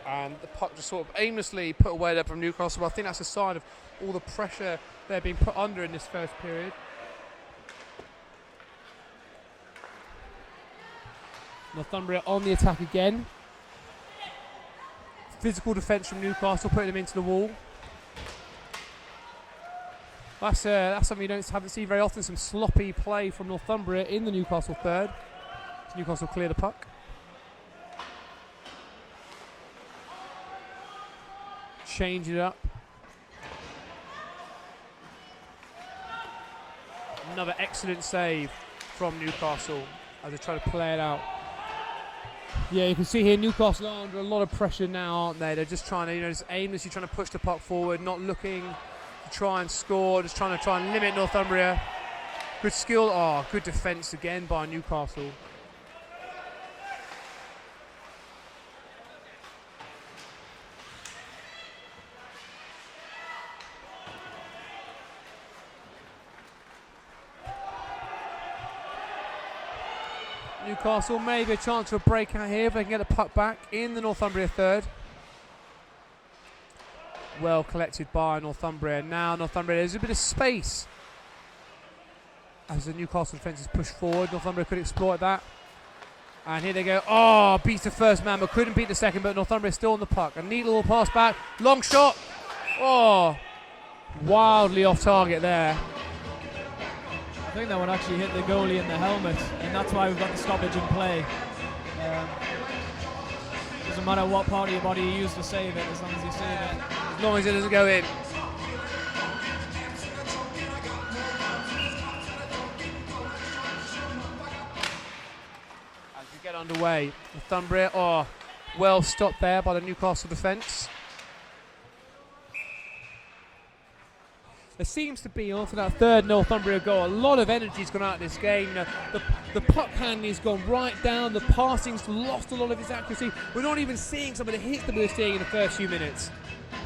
And the puck just sort of aimlessly put away there from Newcastle, but I think that's a sign of all the pressure they're being put under in this first period. Northumbria on the attack again. physical defence from Newcastle, putting them into the wall. That's something you haven't seen very often, some sloppy play from Northumbria in the Newcastle third. So Newcastle clear the puck. Change it up. Another excellent save from Newcastle as they try to play it out. Yeah, you can see here Newcastle are under a lot of pressure now, aren't they? They're just trying to, just aimlessly trying to push the puck forward, not looking to try and score, just trying to limit Northumbria. Good skill, good defence again by Newcastle. Newcastle maybe a chance for a breakout here if they can get the puck back in the Northumbria third. Well collected by Northumbria. Now Northumbria, there's a bit of space as the Newcastle defence is pushed forward. Northumbria could exploit that. And here they go. Beats the first man but couldn't beat the second, but Northumbria still on the puck. A neat little pass back. Long shot. Wildly off target there. I think that one actually hit the goalie in the helmet, and that's why we've got the stoppage in play. Doesn't matter what part of your body you use to save it, as long as you save it. As long as it doesn't go in. As we get underway, Northumbria, well stopped there by the Newcastle defence. There seems to be, after that third Northumbria goal, a lot of energy's gone out of this game. The puck handling's gone right down, the passing's lost a lot of its accuracy. We're not even seeing some of the hits that we were seeing in the first few minutes.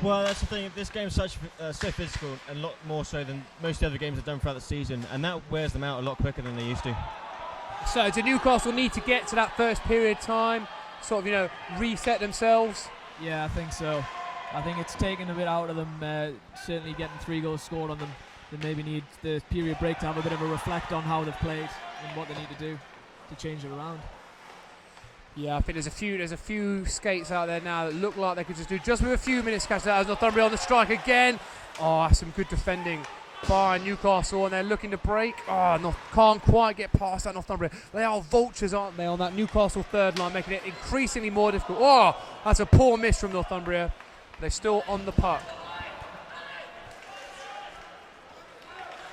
Well, that's the thing, this game's so physical, a lot more so than most of the other games have done throughout the season, and that wears them out a lot quicker than they used to. So do Newcastle need to get to that first period time, sort of, reset themselves? Yeah, I think so. I think it's taken a bit out of them, certainly getting 3 goals scored on them. They maybe need the period break to have a bit of a reflect on how they've played and what they need to do to change it around. Yeah, I think there's a few skates out there now that look like they could just do just with a few minutes catch that as Northumbria on the strike again. Some good defending by Newcastle, and they're looking to break. Can't quite get past that Northumbria. They are vultures, aren't they, on that Newcastle third line, making it increasingly more difficult. That's a poor miss from Northumbria. They're still on the puck.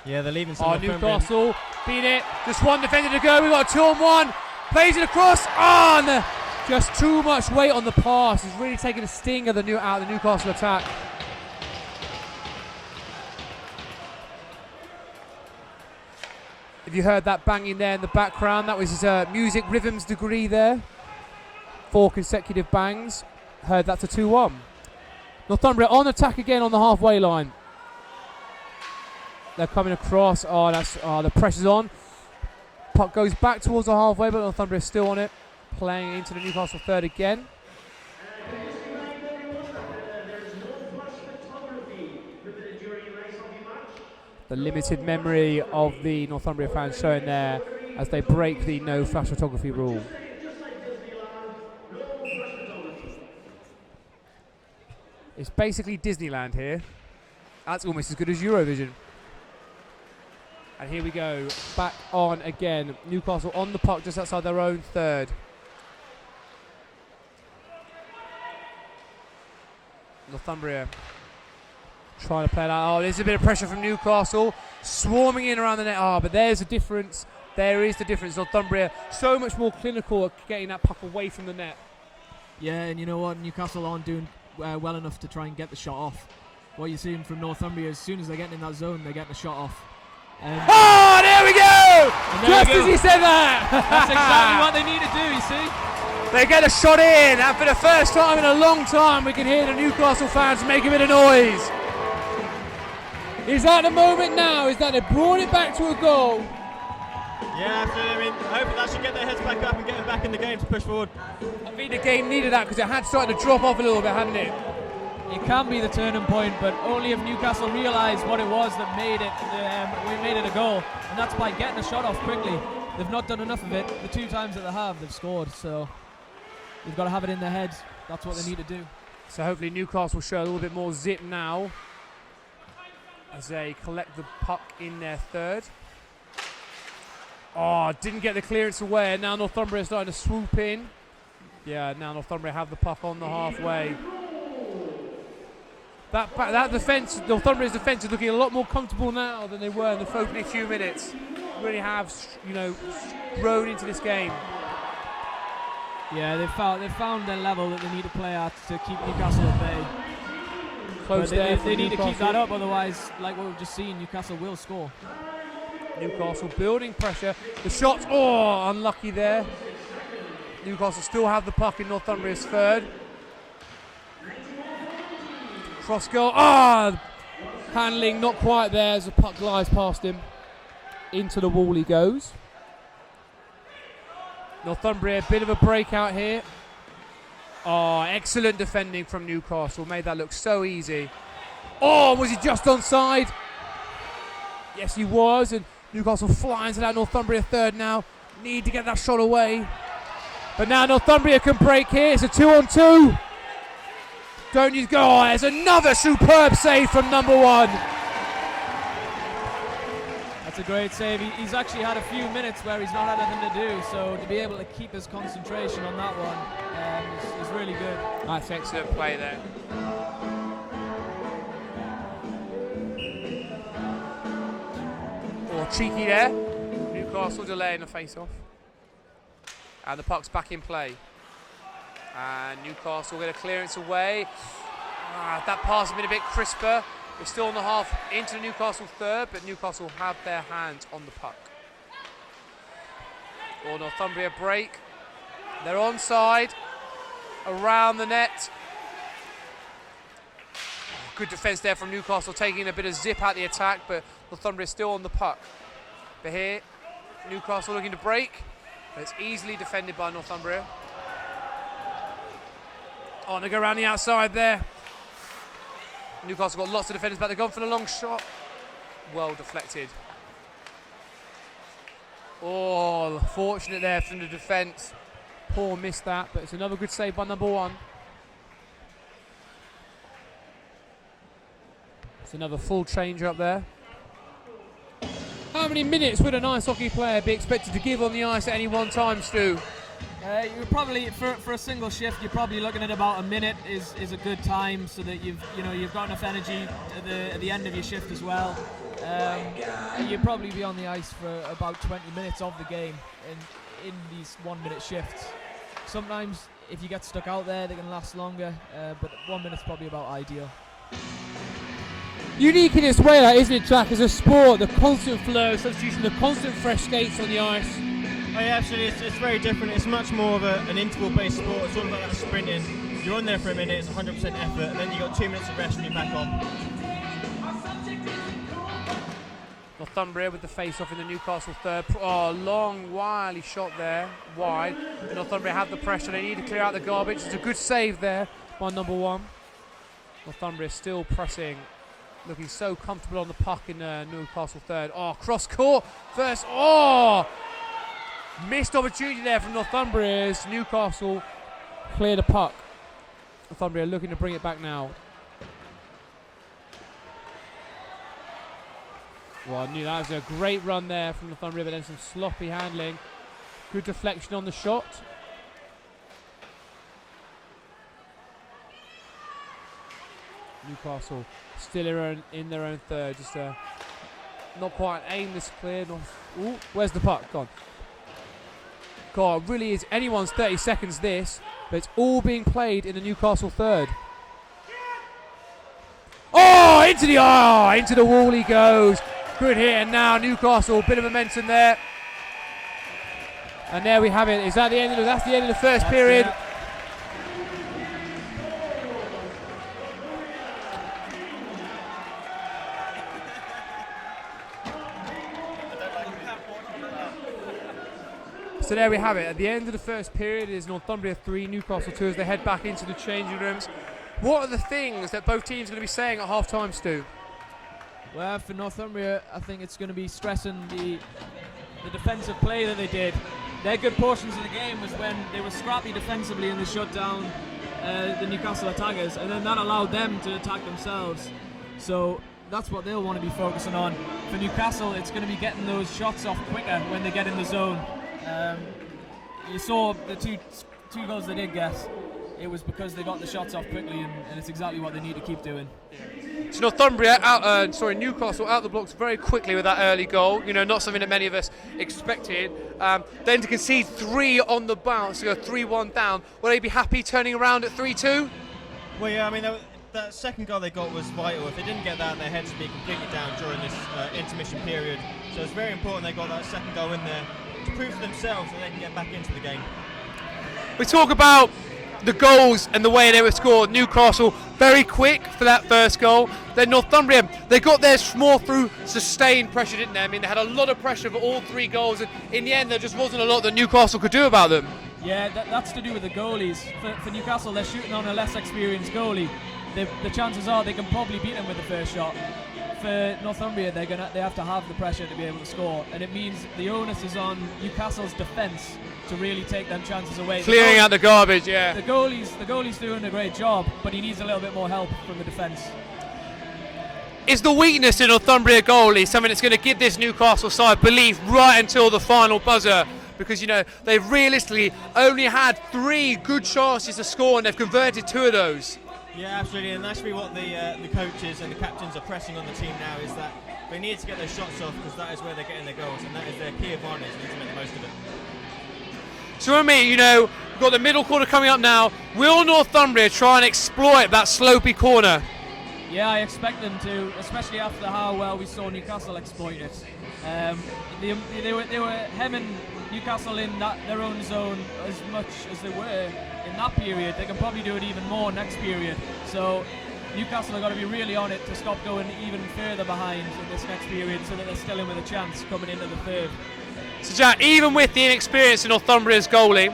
Yeah, they're leaving some. Newcastle beat it. Just one defender to go. We've got a 2-on-1. Plays it across. And just too much weight on the pass. He's really taking a sting of the Newcastle attack. If you heard that banging there in the background, that was his music rhythms degree there. 4 consecutive bangs. Heard that's a 2-1. Northumbria on attack again on the halfway line. They're coming across. The pressure's on. Puck goes back towards the halfway, but Northumbria's still on it. Playing into the Newcastle third again. The limited memory of the Northumbria fans showing there as they break the no flash photography rule. It's basically Disneyland here. That's almost as good as Eurovision. And here we go, back on again. Newcastle on the puck just outside their own third. Northumbria trying to play it out. There's a bit of pressure from Newcastle. Swarming in around the net. But there's a difference. There is the difference. Northumbria so much more clinical at getting that puck away from the net. Yeah, and you know what? Newcastle aren't doing well enough to try and get the shot off. What you're seeing from Northumbria, as soon as they're getting in that zone, they're getting the shot off. There we go! Just as he said that! That's exactly what they need to do, you see? They get a shot in, and for the first time in a long time, we can hear the Newcastle fans make a bit of noise. Is that the moment now? Is that they brought it back to a goal? Yeah, absolutely. Hopefully that should get their heads back up and get them back in the game to push forward. I think the game needed that because it had started to drop off a little bit, hadn't it? It can be the turning point, but only if Newcastle realised what it was that made it. We made it a goal, and that's by getting a shot off quickly. They've not done enough of it. The 2 times that they have, they've scored. So they've got to have it in their heads. That's what they need to do. So hopefully Newcastle show a little bit more zip now as they collect the puck in their third. Oh, didn't get the clearance away, and now Northumbria is starting to swoop in. Yeah, now Northumbria have the puck on the halfway. That defence, Northumbria's defence is looking a lot more comfortable now than they were in the opening few minutes. Really have, grown into this game. Yeah, they've found their level that they need to play at to keep Newcastle at bay. Close there. They need to keep that up, otherwise, like what we've just seen, Newcastle will score. Newcastle building pressure. The shots, unlucky there. Newcastle still have the puck in Northumbria's third. Cross goal. Handling not quite there as the puck glides past him. Into the wall he goes. Northumbria, a bit of a breakout here. Excellent defending from Newcastle. Made that look so easy. Was he just onside? Yes, he was. And Newcastle flying to that Northumbria third now. Need to get that shot away. But now Northumbria can break here. It's a 2-on-2. Don't you go? There's another superb save from number 1. That's a great save. He's actually had a few minutes where he's not had anything to do, so to be able to keep his concentration on that one is really good. That's excellent play there. Cheeky there. Newcastle delaying the face-off. And the puck's back in play. And Newcastle get a clearance away. That pass has been a bit crisper. We're still on the half into the Newcastle third, but Newcastle have their hands on the puck. Northumbria break. They're onside. Around the net. Good defence there from Newcastle, taking a bit of zip out the attack, but Northumbria still on the puck. But here, Newcastle looking to break. But it's easily defended by Northumbria. They go around the outside there. Newcastle got lots of defenders back. They've gone for the long shot. Well deflected. Fortunate there from the defence. Paul missed that, but it's another good save by number 1. It's another full change up there. How many minutes would an ice hockey player be expected to give on the ice at any one time, Stu? You're probably for a single shift. You're probably looking at about a minute is a good time, so that you've got enough energy at the end of your shift as well. You'd probably be on the ice for about 20 minutes of the game in these 1 minute shifts. Sometimes if you get stuck out there, they can last longer, but 1 minute's probably about ideal. Unique in its way, that isn't it, Jack? As a sport, the constant flow, substitution, the constant fresh skates on the ice. Yeah, absolutely. It's very different. It's much more of an interval-based sport. It's all about that sprinting. You're on there for a minute, it's 100% effort, and then you've got 2 minutes of rest and you're back on. Northumbria with the face-off in the Newcastle third. Long, wily shot there, wide. And Northumbria have the pressure. They need to clear out the garbage. It's a good save there by number 1. Northumbria still pressing. Looking so comfortable on the puck in Newcastle third. Cross court first. Missed opportunity there from Northumbria as Newcastle clear the puck. Northumbria looking to bring it back now. I knew that was a great run there from Northumbria, but then some sloppy handling. Good deflection on the shot. Newcastle still in their own third. Just not quite aimless clear. Where's the puck? Gone. God, it really is anyone's 30 seconds this, but it's all being played in the Newcastle third. Into the wall he goes. Good hit, and now Newcastle, bit of momentum there. And there we have it. Is that the end of that's the end of the first period. So there we have it. At the end of the first period, it is Northumbria 3, Newcastle 2 as they head back into the changing rooms. What are the things that both teams are going to be saying at half-time, Stu? Well, for Northumbria, I think it's going to be stressing the defensive play that they did. Their good portions of the game was when they were scrappy defensively in the shutdown. the Newcastle attackers, and then that allowed them to attack themselves. So that's what they'll want to be focusing on. For Newcastle, it's going to be getting those shots off quicker when they get in the zone. You saw the two goals they did get. It was because they got the shots off quickly, and it's exactly what they need to keep doing. So Newcastle out the blocks very quickly with that early goal. Not something that many of us expected. Then to concede 3 on the bounce, to go 3-1 down. Will they be happy turning around at 3-2? Well, yeah, I mean, that second goal they got was vital. If they didn't get that, their heads would be completely down during this intermission period. So it's very important they got that second goal in there to prove to themselves that they can get back into the game. We talk about the goals and the way they were scored. Newcastle very quick for that first goal. Then Northumbria, they got theirs more through sustained pressure, didn't they? I mean, they had a lot of pressure for all 3 goals, and in the end there just wasn't a lot that Newcastle could do about them. Yeah, that's to do with the goalies. For Newcastle, they're shooting on a less experienced goalie. The chances are they can probably beat them with the first shot. For Northumbria, they have to have the pressure to be able to score, and it means the onus is on Newcastle's defence to really take them chances away. Clearing out the garbage, yeah. The goalie's doing a great job, but he needs a little bit more help from the defence. Is the weakness in Northumbria goalie something that's going to give this Newcastle side belief right until the final buzzer? Because they've realistically only had 3 good chances to score, and they've converted 2 of those. Yeah, absolutely, and that's really what the coaches and the captains are pressing on the team now, is that they need to get those shots off, because that is where they're getting their goals, and that is their key advantage. They need to make the most of it. So for me, we've got the middle corner coming up now. Will Northumbria try and exploit that slopey corner? Yeah, I expect them to, especially after how well we saw Newcastle exploit it. They were hemming Newcastle in their own zone as much as they were in that period. They can probably do it even more next period. So Newcastle have got to be really on it to stop going even further behind in this next period, so that they're still in with a chance coming into the third. So Jack, even with the inexperience in Northumbria's goalie,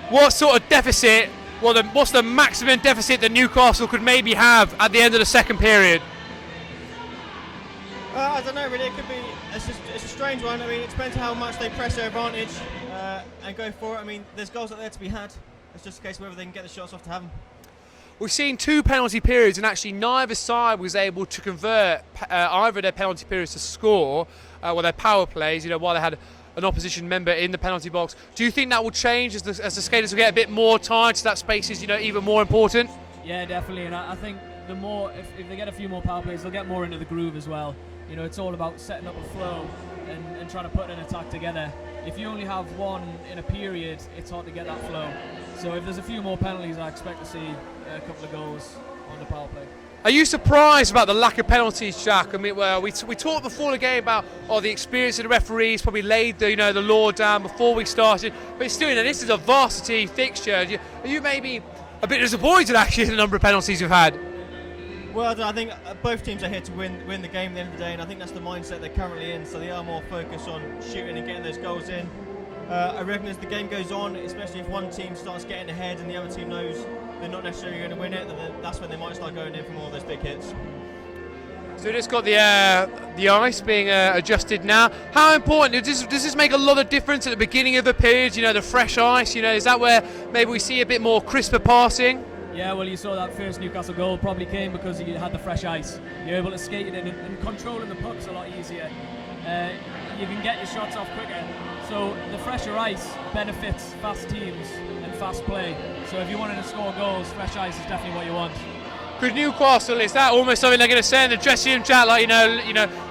what sort of deficit, what's the maximum deficit that Newcastle could maybe have at the end of the second period? I don't know, really. It could be. It's a strange one. I mean, it depends how much they press their advantage and go for it. I mean, there's goals out there to be had. It's just a case of whether they can get the shots off to have them. We've seen 2 penalty periods, and actually neither side was able to convert either of their penalty periods to score, their power plays, while they had an opposition member in the penalty box. Do you think that will change as the skaters will get a bit more tired, so that space is even more important? Yeah, definitely, and I think the more, if they get a few more power plays, they'll get more into the groove as well. It's all about setting up a flow and trying to put an attack together. If you only have one in a period, it's hard to get that flow. So if there's a few more penalties, I expect to see a couple of goals on the power play. Are you surprised about the lack of penalties, Jack? I mean, we talked before the game about the experience of the referees probably laid the law down before we started, but still, this is a varsity fixture. Are you maybe a bit disappointed actually in the number of penalties you've had? Well, I think both teams are here to win the game at the end of the day, and I think that's the mindset they're currently in, so they are more focused on shooting and getting those goals in. I reckon as the game goes on, especially if one team starts getting ahead and the other team knows they're not necessarily going to win it, then that's when they might start going in for more of those big hits. So we just got the ice being adjusted now. How important, does this make a lot of difference at the beginning of the period, the fresh ice, is that where maybe we see a bit more crisper passing? Yeah, well, you saw that first Newcastle goal probably came because you had the fresh ice. You're able to skate it in, and controlling the puck's a lot easier. You can get your shots off quicker. So the fresher ice benefits fast teams and fast play. So if you wanted to score goals, fresh ice is definitely what you want. Could Newcastle, is that almost something they're going to say in the dressing room chat? Like,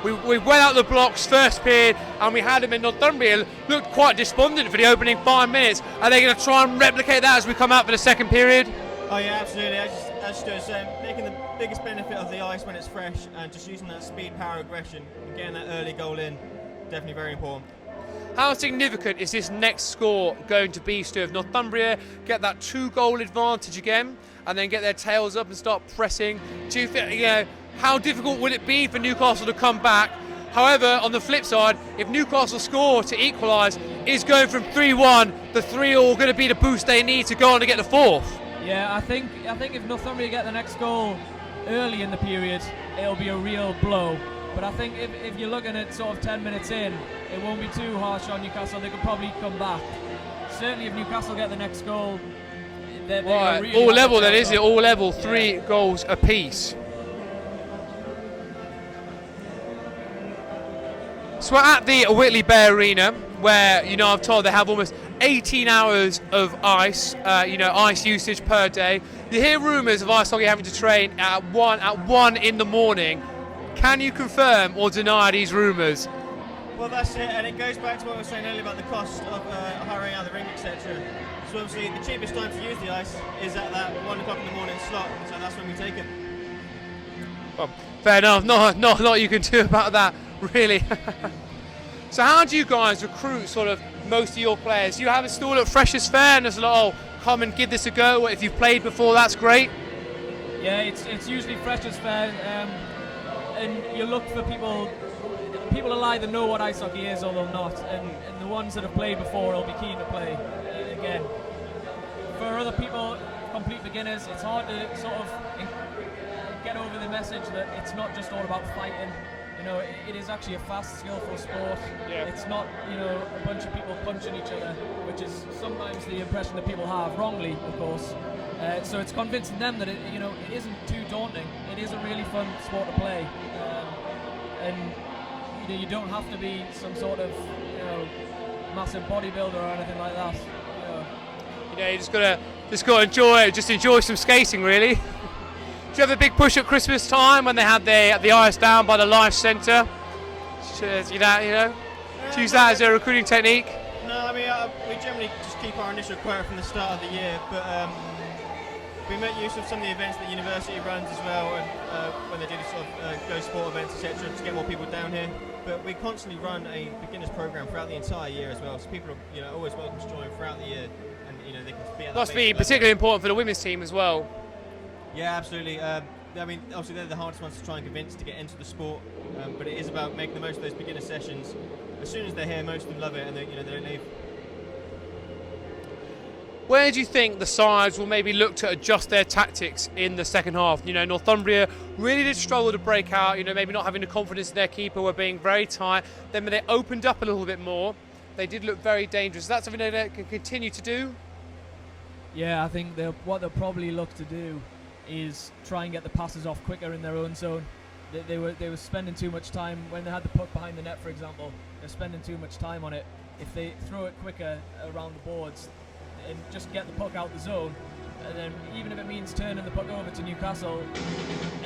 we went out the blocks first period and we had them in Northumbria, looked quite despondent for the opening 5 minutes. Are they going to try and replicate that as we come out for the second period? Oh yeah, absolutely. As Stuart said, making the biggest benefit of the ice when it's fresh and just using that speed, power, aggression and getting that early goal in, definitely very important. How significant is this next score going to be, Stu? If Northumbria get that 2-goal advantage again and then get their tails up and start pressing, do you think, how difficult will it be for Newcastle to come back? However, on the flip side, if Newcastle score to equalise, is going from 3-1, the 3-all going to be the boost they need to go on to get the 4th? Yeah, I think if Northumbria get the next goal early in the period, it'll be a real blow. But I think if you're looking at sort of 10 minutes in, it won't be too harsh on Newcastle. They could probably come back. Certainly if Newcastle get the next goal, Right, really all like level the then, is it? top. All level, Yeah. 3 goals apiece. So we're at the Whitley Bay Arena, where, you know, I'm told they have almost 18 hours of ice, ice usage per day. You hear rumours of ice hockey having to train at 1 in the morning. Can you confirm or deny these rumours? Well, that's it, and it goes back to what I was saying earlier about the cost of hiring out the ring, etc. So obviously the cheapest time to use the ice is at that 1 o'clock in the morning slot, so that's when we take it. Well, fair enough, not a lot you can do about that, really. So how do you guys recruit sort of most of your players? You have a stall at Freshers Fair and there's a lot of, come and give this a go. If you've played before, that's great. Yeah, it's usually Freshers Fair, and you look for people will either know what ice hockey is or they'll not, and the ones that have played before will be keen to play again. For other people, complete beginners, it's hard to sort of get over the message that it's not just all about fighting. You know, it is actually a fast, skillful sport. Yeah. It's not, a bunch of people punching each other, which is sometimes the impression that people have, wrongly, of course. So it's convincing them that it isn't too daunting. It is a really fun sport to play, and you don't have to be some sort of massive bodybuilder or anything like that. You just gotta enjoy it. Just enjoy some skating, really. Do you have a big push at Christmas time when they had the ice down by the Life Centre? Use that as a recruiting technique? No, I mean, we generally just keep our initial quota from the start of the year, but we make use of some of the events that the university runs as well, and when they do the sort of Go Sport events, etc., to get more people down here. But we constantly run a beginners program throughout the entire year as well, so people are always welcome to join throughout the year, and they can be at that Must be basic particularly important for the women's team as well. Yeah, absolutely. I mean, obviously they're the hardest ones to try and convince to get into the sport, but it is about making the most of those beginner sessions. As soon as they're here, most of them love it, and they don't leave. Where do you think the sides will maybe look to adjust their tactics in the second half? Northumbria really did struggle to break out, maybe not having the confidence in their keeper, were being very tight. Then when they opened up a little bit more, they did look very dangerous. Is that something they can continue to do? Yeah, I think what they'll probably look to do is try and get the passes off quicker in their own zone. They were spending too much time when they had the puck behind the net, for example. They're spending too much time on it. If they throw it quicker around the boards and just get the puck out the zone, and then even if it means turning the puck over to Newcastle,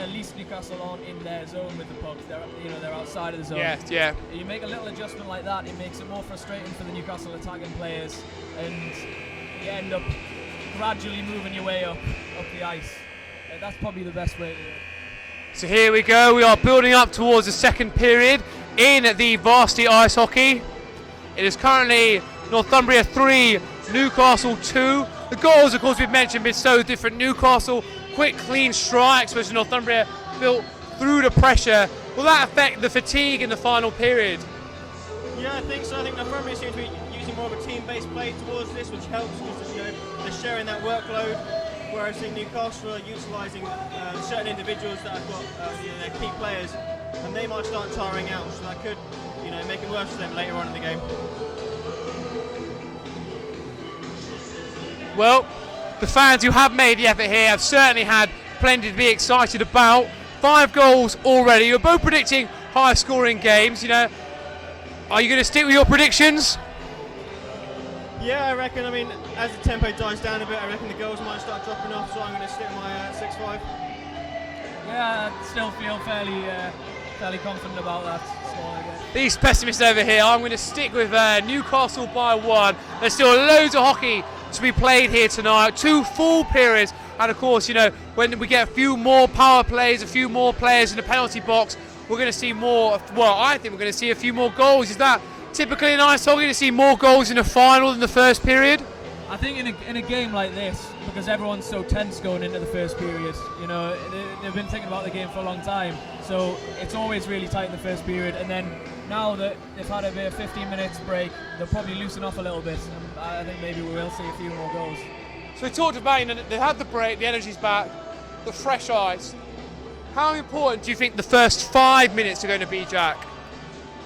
at least Newcastle aren't in their zone with the puck. They're outside of the zone. Yeah. You make a little adjustment like that, it makes it more frustrating for the Newcastle attacking players, and you end up gradually moving your way up the ice. That's probably the best way to do it. So here we go, we are building up towards the second period in the varsity ice hockey. It is currently Northumbria 3, Newcastle 2. The goals, of course, we've mentioned, been so different. Newcastle, quick, clean strikes, whereas Northumbria built through the pressure. Will that affect the fatigue in the final period? Yeah, I think so. I think Northumbria seem to be using more of a team-based play towards this, which helps because they're sharing that workload. Whereas in Newcastle are utilising certain individuals that have got their key players, and they might start tiring out, so that could make it worse for them later on in the game. Well, the fans who have made the effort here have certainly had plenty to be excited about. 5 goals already. You're both predicting high-scoring games. Are you going to stick with your predictions? Yeah, I reckon. I mean, as the tempo dies down a bit, I reckon the goals might start dropping off, so I'm going to stick with my 6-5. Yeah, I still feel fairly confident about that score, I guess. These pessimists over here, I'm going to stick with Newcastle by 1. There's still loads of hockey to be played here tonight. 2 full periods, and of course, when we get a few more power plays, a few more players in the penalty box, we're going to see more. Well, I think we're going to see a few more goals. Is that typically in ice hockey to see more goals in the final than the first period? I think in a game like this, because everyone's so tense going into the first period, they've been thinking about the game for a long time, so it's always really tight in the first period, and then now that they've had a bit of 15 minutes break, they'll probably loosen off a little bit, and I think maybe we will see a few more goals. So we talked about, they had the break, the energy's back, the fresh ice. How important do you think the first 5 minutes are going to be, Jack?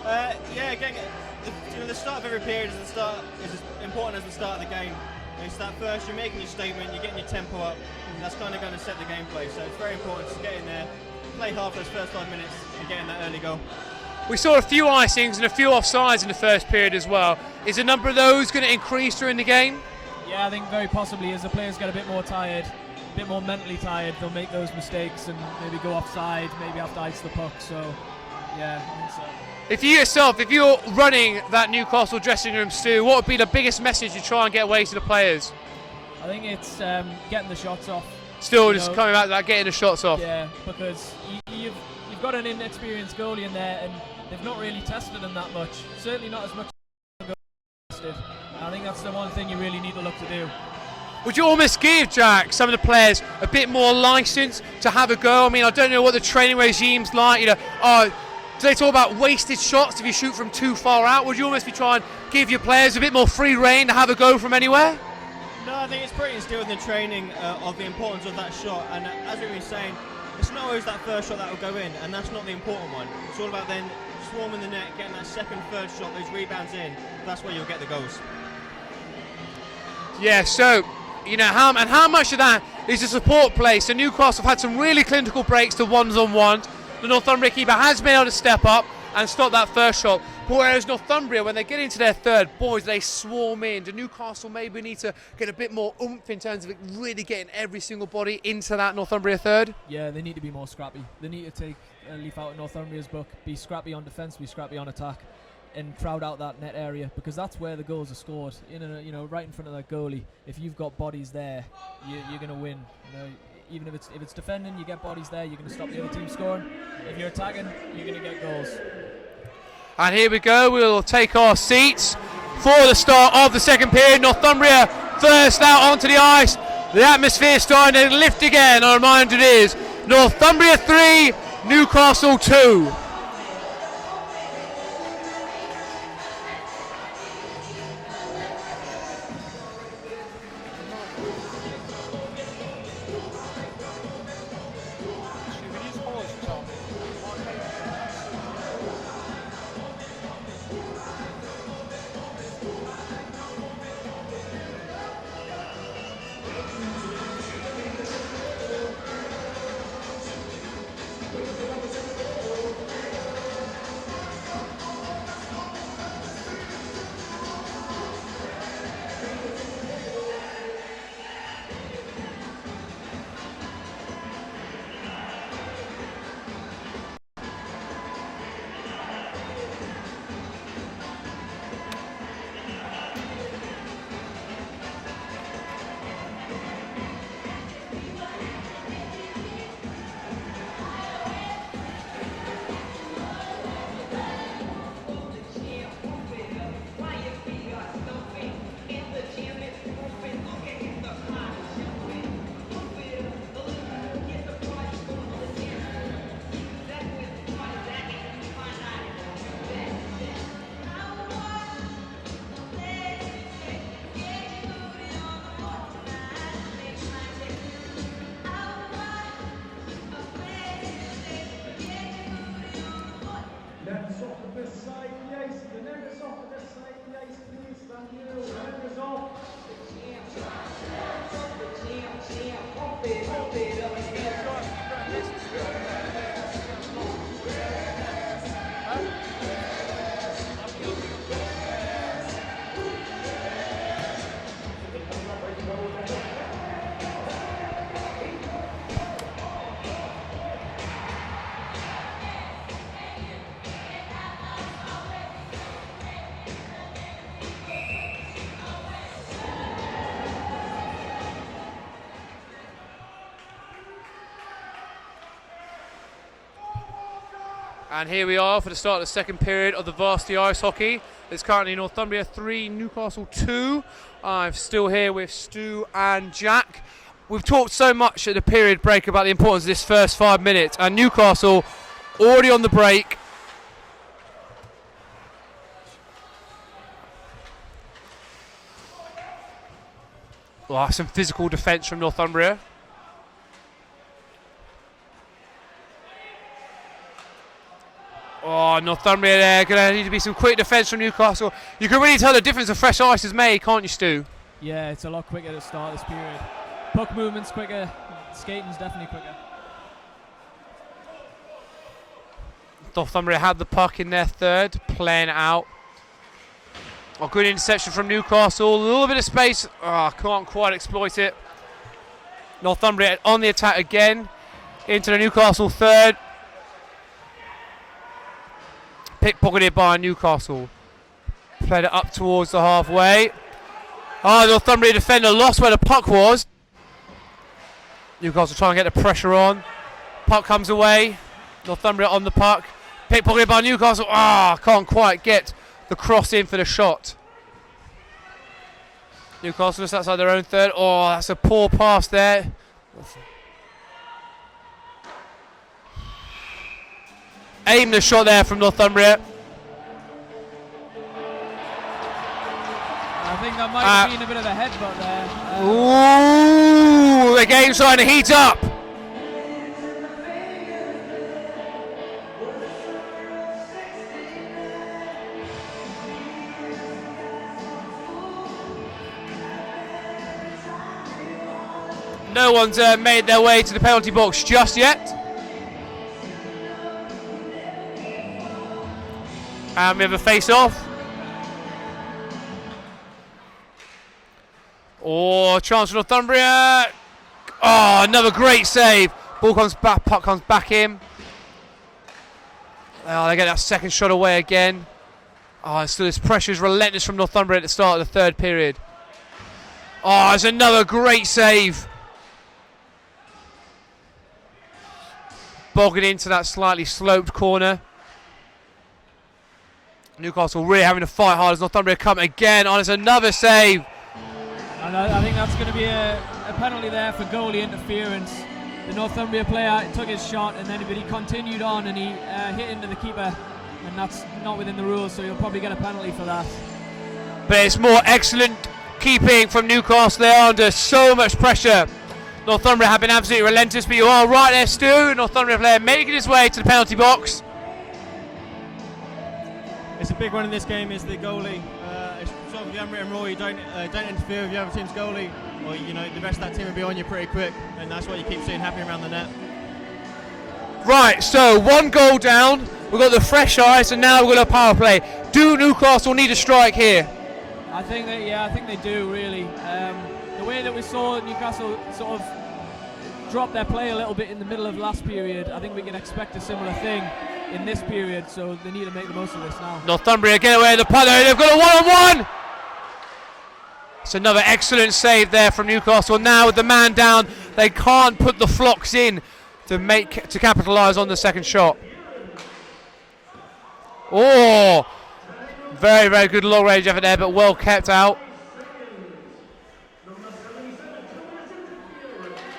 Yeah, again, the start of every period is as important as the start of the game. It's that first, you're making your statement, you're getting your tempo up, and that's kind of going to set the gameplay. So it's very important to get in there, play hard for those first 5 minutes, and get in that early goal. We saw a few icings and a few offsides in the first period as well. Is the number of those going to increase during the game? Yeah, I think very possibly as the players get a bit more tired, a bit more mentally tired, they'll make those mistakes and maybe go offside, maybe have to ice the puck. So, yeah, I think so. If you're running that Newcastle dressing room, Stu, what would be the biggest message you try and get away to the players? I think it's getting the shots off. Still just coming back to that, getting the shots off. Yeah, because you've got an inexperienced goalie in there and they've not really tested him that much. Certainly not as much as the goalie tested. I think that's the one thing you really need to look to do. Would you almost give, Jack, some of the players a bit more license to have a go? I mean, I don't know what the training regime's like. You know, do they talk about wasted shots if you shoot from too far out? Would you almost be trying to give your players a bit more free rein to have a go from anywhere? No, I think it's pretty instilled in the training of the importance of that shot. And as we were saying, it's not always that first shot that will go in, and that's not the important one. It's all about then swarming the net, getting that second, third shot, those rebounds in. That's where you'll get the goals. Yeah, so, you know, how much of that is the support play? So Newcastle have had some really clinical breaks to ones-on-ones. The Northumbria keeper has been able to step up and stop that first shot. But whereas Northumbria, when they get into their third, boys, they swarm in. Do Newcastle maybe need to get a bit more oomph in terms of really getting every single body into that Northumbria third? Yeah, they need to be more scrappy. They need to take a leaf out of Northumbria's book, be scrappy on defence, be scrappy on attack, and crowd out that net area, because that's where the goals are scored. Right in front of that goalie. If you've got bodies there, you're going to win. You know, even if it's defending, you get bodies there, you're going to stop the other team scoring. If you're attacking, you're going to get goals. And here we go, we'll take our seats for the start of the second period. Northumbria first out onto the ice. The atmosphere starting to lift again. I remind it is Northumbria 3, Newcastle 2. And here we are for the start of the second period of the varsity ice hockey. It's currently Northumbria 3, Newcastle 2. I'm still here with Stu and Jack. We've talked so much at the period break about the importance of this first 5 minutes, and Newcastle already on the break. Oh, some physical defence from Northumbria. Oh, Northumbria there. Going to need to be some quick defence from Newcastle. You can really tell the difference of fresh ice has made, can't you, Stu? Yeah, it's a lot quicker to start this period. Puck movement's quicker, skating's definitely quicker. Northumbria had the puck in their third, playing it out. A good interception from Newcastle, a little bit of space, can't quite exploit it. Northumbria on the attack again, into the Newcastle third. Pickpocketed by Newcastle. Played it up towards the halfway. Northumbria defender lost where the puck was. Newcastle trying to get the pressure on. Puck comes away. Northumbria on the puck. Pickpocketed by Newcastle. Can't quite get the cross in for the shot. Newcastle just outside their own third. That's a poor pass there. Aim the shot there from Northumbria. I think that might have been a bit of a headbutt there. Ooh, the game's starting to heat up. No one's made their way to the penalty box just yet. And we have a face-off. Chance for Northumbria. Another great save. Ball comes back, puck comes back in. They get that second shot away again. Still this pressure is relentless from Northumbria at the start of the third period. It's another great save. Bogging into that slightly sloped corner. Newcastle really having to fight hard as Northumbria come again. There's another save. And I think that's going to be a penalty there for goalie interference. The Northumbria player took his shot but he continued on and he hit into the keeper, and that's not within the rules, so you'll probably get a penalty for that. But it's more excellent keeping from Newcastle. They're under so much pressure. Northumbria have been absolutely relentless, but you are right there, Stu. Northumbria player making his way to the penalty box. It's a big one in this game is the goalie. It's sort of the unwritten rule, you don't interfere with the other team's goalie, or the rest of that team will be on you pretty quick, and that's what you keep seeing happening around the net. Right, so 1 goal down, we've got the fresh ice, and now we've got a power play. Do Newcastle need a strike here? I think they do really. The way that we saw Newcastle sort of drop their play a little bit in the middle of last period, I think we can expect a similar thing in this period, so they need to make the most of this now. Northumbria get away with the puck, they've got a one-on-one! It's another excellent save there from Newcastle. Now with the man down, they can't put the flocks in to capitalise on the second shot. Very, very good long range effort there, but well kept out.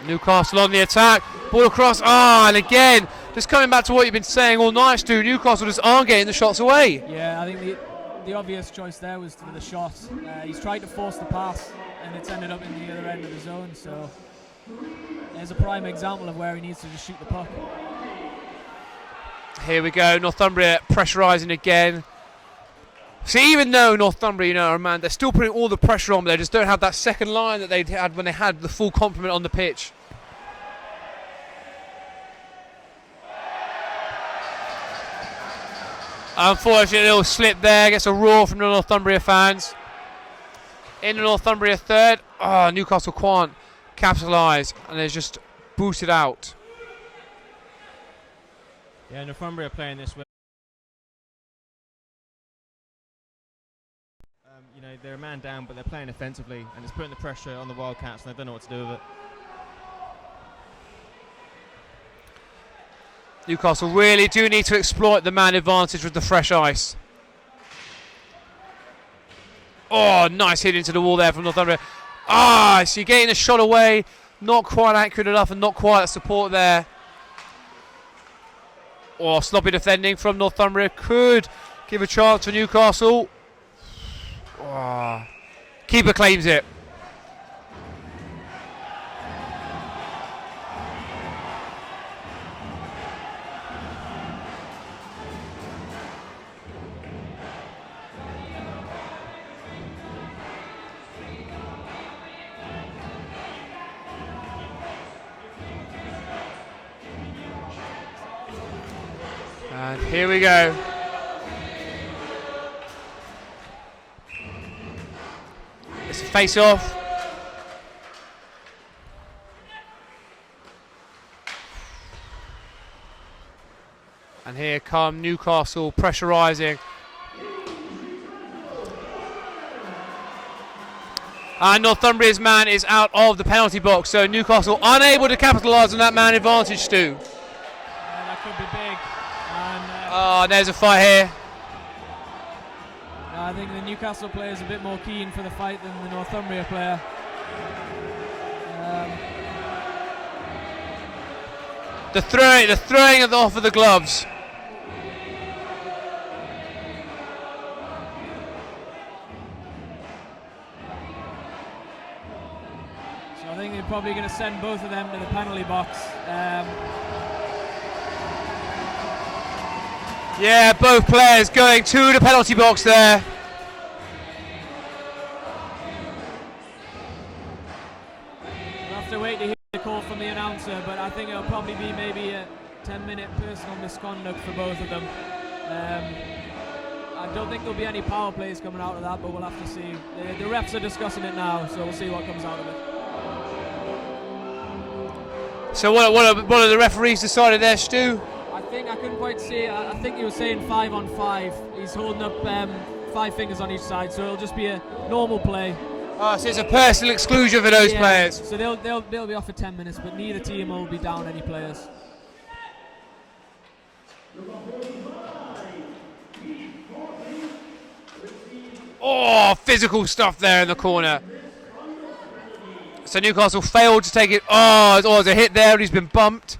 Newcastle on the attack, ball across, and again, just coming back to what you've been saying all night, Stu, Newcastle just aren't getting the shots away. Yeah, I think the obvious choice there was for the shot. He's tried to force the pass, and it's ended up in the other end of the zone, so there's a prime example of where he needs to just shoot the puck. Here we go, Northumbria pressurising again. See, even though Northumbria, they're still putting all the pressure on, but they just don't have that second line that they had when they had the full complement on the pitch. Unfortunately, a little slip there, gets a roar from the Northumbria fans. In the Northumbria third, Newcastle can't capitalise, and they're just boosted out. Yeah, Northumbria playing this way. They're a man down, but they're playing offensively, and it's putting the pressure on the Wildcats, and they don't know what to do with it. Newcastle really do need to exploit the man advantage with the fresh ice. Nice hit into the wall there from Northumbria. So you're getting a shot away, not quite accurate enough, and not quite a support there. Sloppy defending from Northumbria could give a chance for Newcastle. Keeper claims it. And here we go. It's a face-off. And here come Newcastle pressurising. And Northumbria's man is out of the penalty box, so Newcastle unable to capitalise on that man advantage, Stu. Yeah, that could be big. And, oh, there's a fight here. I think the Newcastle player is a bit more keen for the fight than the Northumbria player. The throwing off of the gloves. So I think they're probably going to send both of them to the penalty box. Yeah, both players going to the penalty box there. We'll have to wait to hear the call from the announcer, but I think it'll probably be maybe a 10-minute personal misconduct for both of them. I don't think there'll be any power plays coming out of that, but we'll have to see. The refs are discussing it now, so we'll see what comes out of it. So what have the referees decided there, Stu? I couldn't quite see. I think he was saying 5 on 5. He's holding up 5 fingers on each side, so it'll just be a normal play. Oh, so it's a personal exclusion for those players. So they'll be off for 10 minutes, but neither team will be down any players. Oh, physical stuff there in the corner. So Newcastle failed to take it. Oh, there's a hit there, and he's been bumped.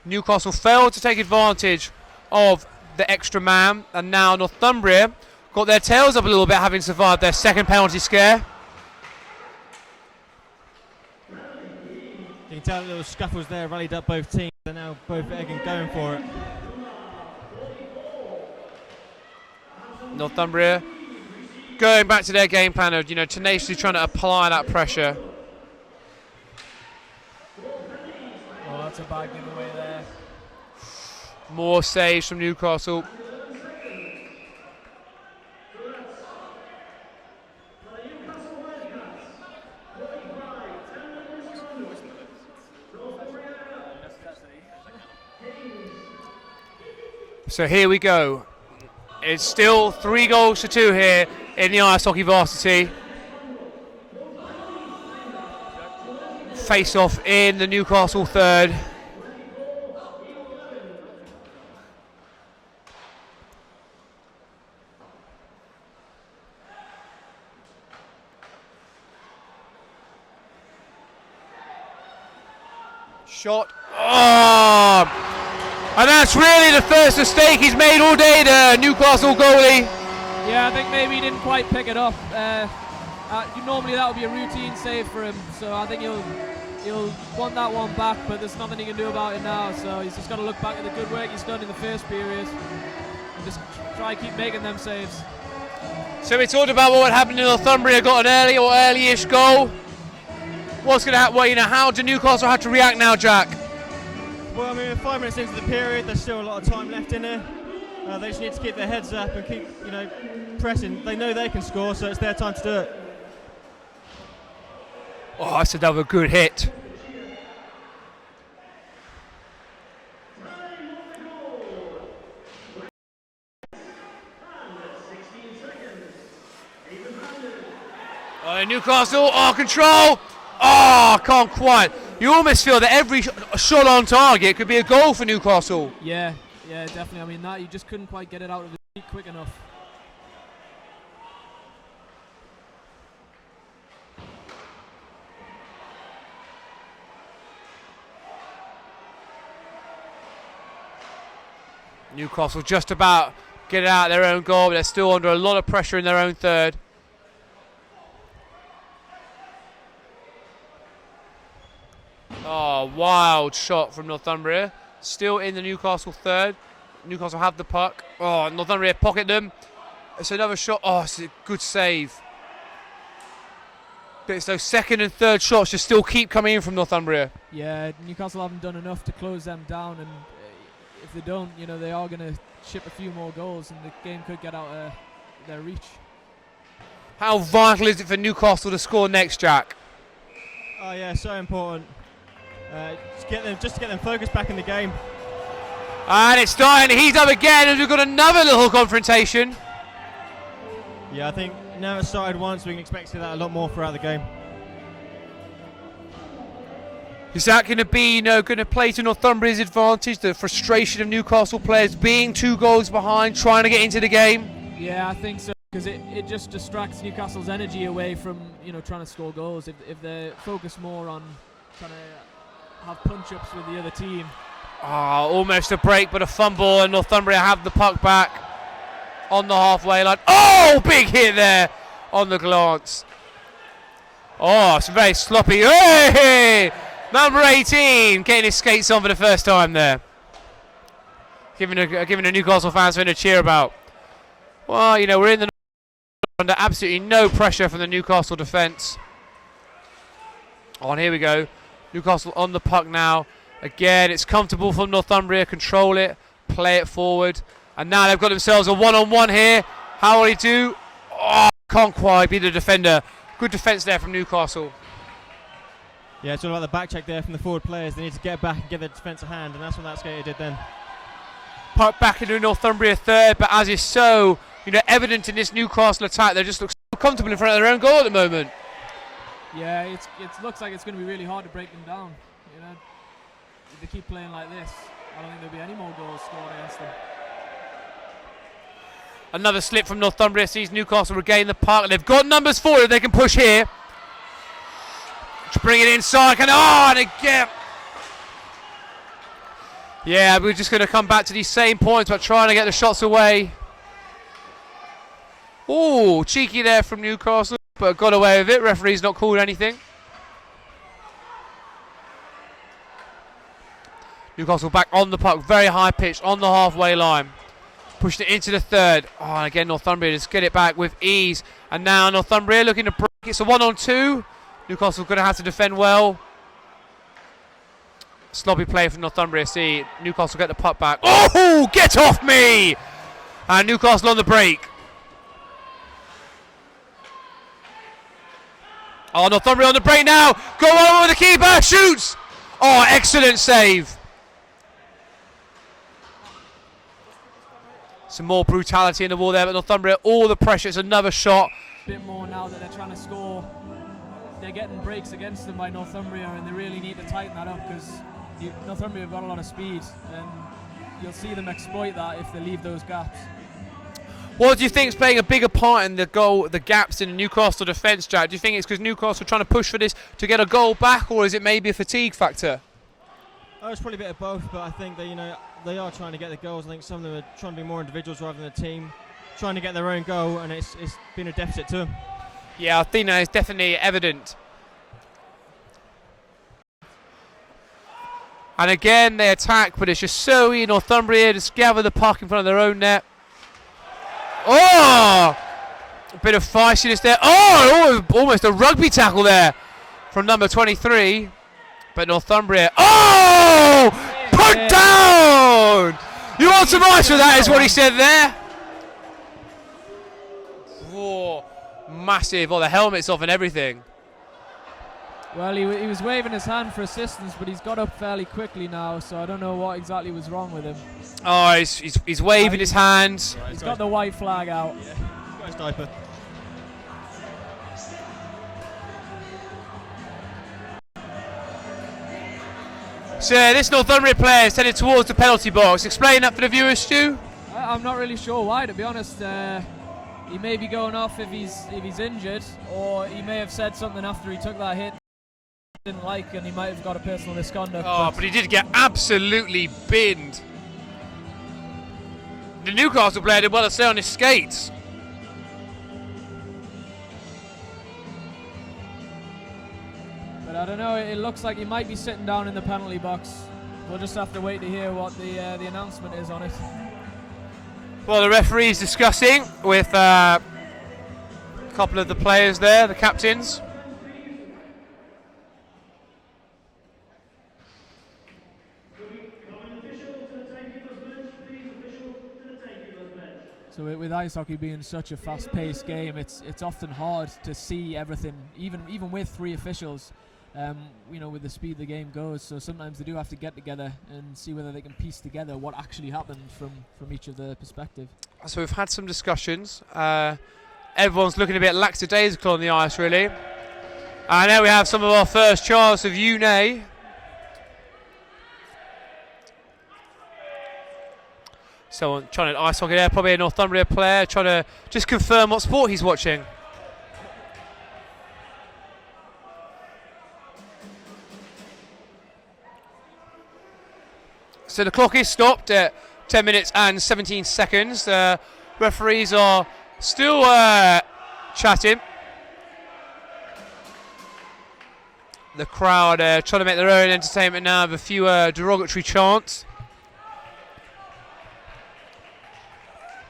Newcastle failed to take advantage of the extra man, and now Northumbria got their tails up a little bit, having survived their second penalty scare. You can tell little scuffles there rallied up both teams. They're now both egging going for it. Northumbria going back to their game plan of, tenaciously trying to apply that pressure. Oh, that's a bad giveaway there. More saves from Newcastle. So here we go. It's still 3-2 here in the ice hockey varsity. Face off in the Newcastle third. Shot. Oh! And that's really the first mistake he's made all day, the Newcastle goalie. Yeah, I think maybe he didn't quite pick it up. Normally that would be a routine save for him, so I think he'll want that one back, but there's nothing he can do about it now, so he's just got to look back at the good work he's done in the first period and just try to keep making them saves. So we talked about what happened in Northumbria, got an early or early-ish goal. What's going to happen? Well, how do Newcastle have to react now, Jack? Well, I mean, we're 5 minutes into the period. There's still a lot of time left in there. They just need to keep their heads up and keep, pressing. They know they can score, so it's their time to do it. Oh, that's another good hit. Newcastle, control. Oh, can't quite. You almost feel that every shot on target could be a goal for Newcastle. Yeah, definitely. I mean, that you just couldn't quite get it out of the feet quick enough. Newcastle just about get it out of their own goal, but they're still under a lot of pressure in their own third. Oh, wild shot from Northumbria. Still in the Newcastle third. Newcastle have the puck. Oh, Northumbria pocket them. It's another shot. Oh, it's a good save. But it's those second and third shots just still keep coming in from Northumbria. Yeah, Newcastle haven't done enough to close them down, and if they don't, you know, they are going to chip a few more goals, and the game could get out of their reach. How vital is it for Newcastle to score next, Jack? Oh yeah, so important. Just to get them focused back in the game. And it's starting to heat up again, and we've got another little confrontation. Yeah, I think now it's started once, we can expect to see that a lot more throughout the game. Is that going to be, going to play to Northumbria's advantage? The frustration of Newcastle players being 2 goals behind, trying to get into the game? Yeah, I think so, because it just distracts Newcastle's energy away from, trying to score goals. If they focus more on trying to have punch-ups with the other team. Almost a break, but a fumble, and Northumbria have the puck back on the halfway line. Oh, big hit there on the glance. Oh, it's very sloppy. Hey! Number 18 getting his skates on for the first time there. Giving the Newcastle fans something to cheer about. Well, we're in the under absolutely no pressure from the Newcastle defence. And here we go. Newcastle on the puck now. Again, it's comfortable from Northumbria. Control it, play it forward. And now they've got themselves a one-on-one here. How will he do? Oh, can't quite be the defender. Good defence there from Newcastle. Yeah, it's all about the back check there from the forward players. They need to get back and give the defence a hand, and that's what that skater did then. Puck back into Northumbria third, but as is so, evident in this Newcastle attack, they just look so comfortable in front of their own goal at the moment. Yeah, it looks like it's going to be really hard to break them down. If they keep playing like this, I don't think there'll be any more goals scored against them. Another slip from Northumbria sees Newcastle regain the puck. They've got numbers forward, they can push here. To bring it inside, and again. Yeah, we're just going to come back to these same points, but trying to get the shots away. Oh, cheeky there from Newcastle, but got away with it. Referee's not called anything. Newcastle back on the puck, very high pitch on the halfway line. Pushed it into the third. Oh, and again, Northumbria just get it back with ease. And now Northumbria looking to break. It's a 1-on-2. Newcastle going to have to defend well. Sloppy play from Northumbria. See, Newcastle get the puck back. Oh, get off me! And Newcastle on the break. Oh, Northumbria on the break now. Go over with the keeper. Shoots. Oh, excellent save. Some more brutality in the wall there, but Northumbria, all the pressure. It's another shot. A bit more now that they're trying to score. They're getting breaks against them by Northumbria, and they really need to tighten that up, because Northumbria have got a lot of speed, and you'll see them exploit that if they leave those gaps. What do you think is playing a bigger part in the gaps in the Newcastle defence, Jack? Do you think it's because Newcastle are trying to push for this to get a goal back, or is it maybe a fatigue factor? Oh, it's probably a bit of both, but I think that they are trying to get the goals. I think some of them are trying to be more individuals rather than a team, trying to get their own goal, and it's been a deficit to them. Yeah, I think that is definitely evident. And again, they attack, but it's just so easy. Northumbria just gather the puck in front of their own net. Oh! A bit of feistiness there. Oh! Almost a rugby tackle there from number 23. But Northumbria. Oh! Put down! You want some ice for that, is what he said there. Oh, massive. Oh, the helmet's off and everything. Well, he was waving his hand for assistance, but he's got up fairly quickly now, so I don't know what exactly was wrong with him. Oh, he's waving his hands. He's got the white flag out. Yeah, he's got his diaper. So this Northumbria player is headed towards the penalty box. Explain that for the viewers, Stu. I'm not really sure why, to be honest. He may be going off if he's injured, or he may have said something after he took that hit didn't like, and he might have got a personal misconduct. Oh, but he did get absolutely binned. The Newcastle player did well to stay on his skates. But I don't know, it looks like he might be sitting down in the penalty box. We'll just have to wait to hear what the announcement is on it. Well, the referee's discussing with a couple of the players there, the captains. So with ice hockey being such a fast-paced game, it's often hard to see everything, even with 3 officials. With the speed the game goes. So sometimes they do have to get together and see whether they can piece together what actually happened from each of their perspective. So we've had some discussions. Everyone's looking a bit lackadaisical on the ice, really. And now we have some of our first chance of Une. Someone trying to ice hockey there, probably a Northumbria player, trying to just confirm what sport he's watching. So the clock is stopped at 10 minutes and 17 seconds. Referees are still chatting. The crowd trying to make their own entertainment now with a few derogatory chants.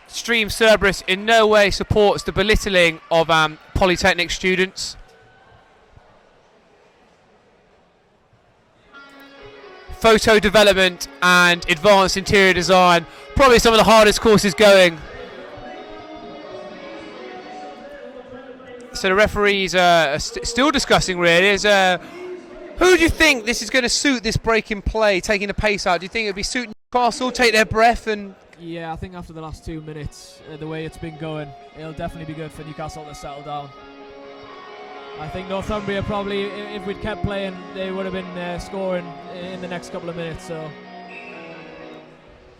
Stream Cerberus in no way supports the belittling of Polytechnic students. Photo development and advanced interior design, probably some of the hardest courses going. So the referees are still discussing really is who do you think this is going to suit, this break in play, taking the pace out? Do you think it'll be suiting Newcastle, take their breath? And yeah, I think after the last 2 minutes, the way it's been going, it'll definitely be good for Newcastle to settle down. I think Northumbria probably, if we'd kept playing, they would have been scoring in the next couple of minutes.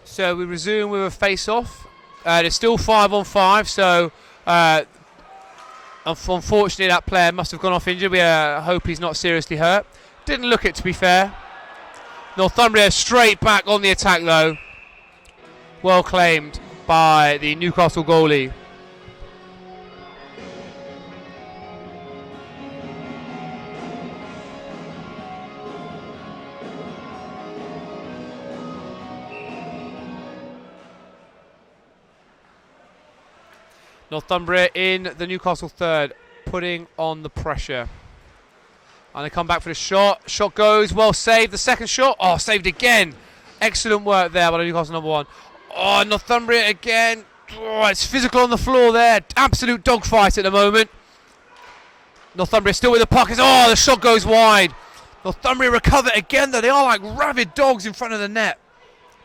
So we resume with a face-off. There's still 5-on-5, so unfortunately that player must have gone off injured. We hope he's not seriously hurt. Didn't look it, to be fair. Northumbria straight back on the attack though. Well claimed by the Newcastle goalie. Northumbria in the Newcastle third, putting on the pressure. And they come back for the shot. Shot goes, well saved. The second shot, oh, saved again. Excellent work there by the Newcastle number 1. Oh, Northumbria again. Oh, it's physical on the floor there. Absolute dogfight at the moment. Northumbria still with the puck. Oh, the shot goes wide. Northumbria recover again, though. They are like rabid dogs in front of the net.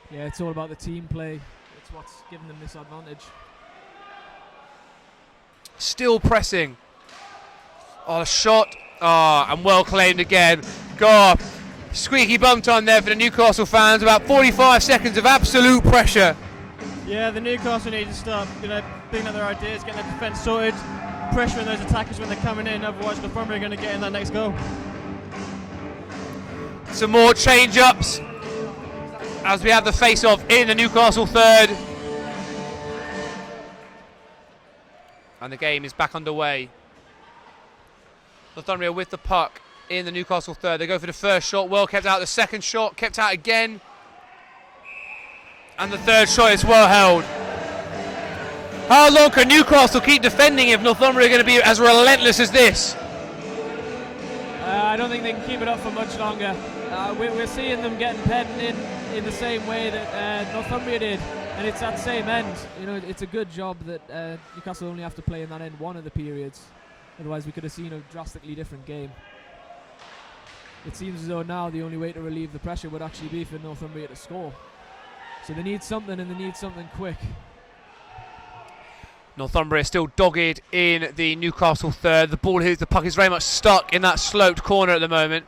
Yeah, it's all about the team play. It's what's given them this advantage. Still pressing. Oh, the shot. Oh, and well claimed again. God, squeaky bum time there for the Newcastle fans. About 45 seconds of absolute pressure. Yeah, the Newcastle need to start, picking up their ideas, getting their defence sorted, pressuring those attackers when they're coming in. Otherwise, the Northumbria are going to get in that next goal. Some more change-ups as we have the face-off in the Newcastle third. And the game is back underway. Northumbria with the puck in the Newcastle third. They go for the first shot, well kept out. The second shot, kept out again. And the third shot is well held. How long can Newcastle keep defending if Northumbria are going to be as relentless as this? I don't think they can keep it up for much longer. We're seeing them getting penned in the same way that Northumbria did. And it's that same end. It's a good job that Newcastle only have to play in that end one of the periods. Otherwise, we could have seen a drastically different game. It seems as though now the only way to relieve the pressure would actually be for Northumbria to score. So they need something, and they need something quick. Northumbria still dogged in the Newcastle third. The puck is very much stuck in that sloped corner at the moment.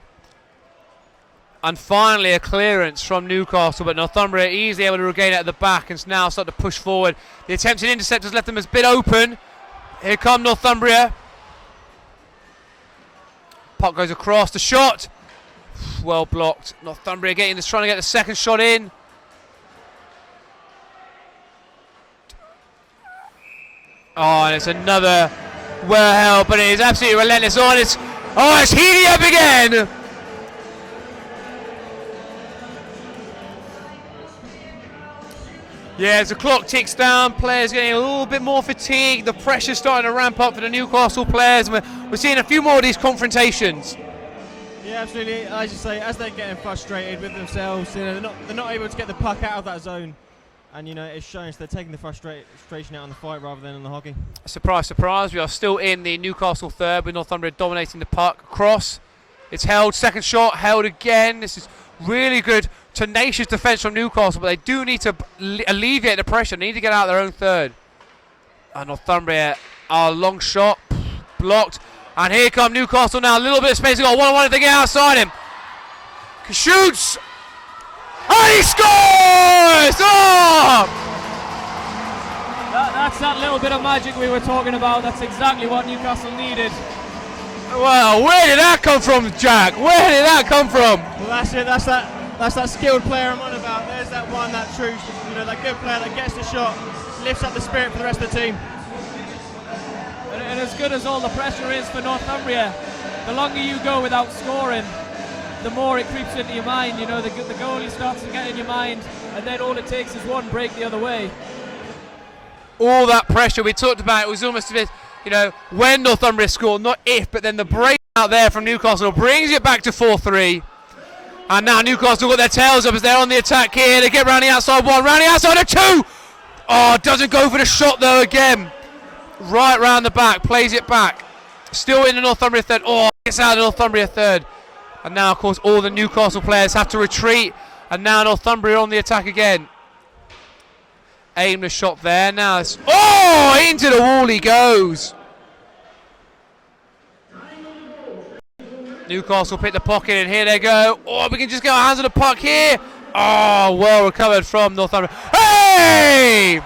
And finally a clearance from Newcastle, but Northumbria easily able to regain it at the back and now start to push forward. The attempted intercept has left them a bit open. Here come Northumbria. Puck goes across, the shot. Well blocked. Northumbria trying to get the second shot in. Oh, and it's another well held, but it is absolutely relentless. It's heating up again. Yeah, as the clock ticks down, players getting a little bit more fatigued. The pressure's starting to ramp up for the Newcastle players. And we're seeing a few more of these confrontations. Yeah, absolutely. As you say, as they're getting frustrated with themselves, they're not able to get the puck out of that zone. and you know it's showing. So they're taking the frustration out on the fight rather than on the hockey. Surprise, surprise. We are still in the Newcastle third with Northumbria dominating the puck. Cross. It's held. Second shot. Held again. This is really good, tenacious defence from Newcastle, but they do need to alleviate the pressure. They need to get out their own third. And Northumbria, a long shot. Blocked. And here come Newcastle now. A little bit of space. They've got 1-on-1 if they get outside him. Shoots. And he scores! Oh! That's that little bit of magic we were talking about. That's exactly what Newcastle needed. Well, where did that come from, Jack? Where did that come from? Well, that's it. That's that skilled player I'm on about. There's that one, that true, you know, that good player that gets the shot, lifts up the spirit for the rest of the team. And as good as all the pressure is for Northumbria, the longer you go without scoring, the more it creeps into your mind. You know, the goalie starts to get in your mind, and then all it takes is one break the other way. All that pressure we talked about, it was almost a bit, you know, when Northumbria scored, not if, but then the break out there from Newcastle brings it back to 4-3. And now Newcastle got their tails up as they're on the attack here. They get round the outside one, round the outside of two. Oh, doesn't go for the shot though again. Right round the back, plays it back. Still in the Northumbria third. Oh, gets out of the Northumbria third. And now, of course, all the Newcastle players have to retreat. And now Northumbria on the attack again. Aimless shot there. Now it's... Oh! Into the wall he goes. Newcastle pick the pocket and here they go. Oh, we can just get our hands on the puck here. Oh, well recovered from Northumbria. Hey!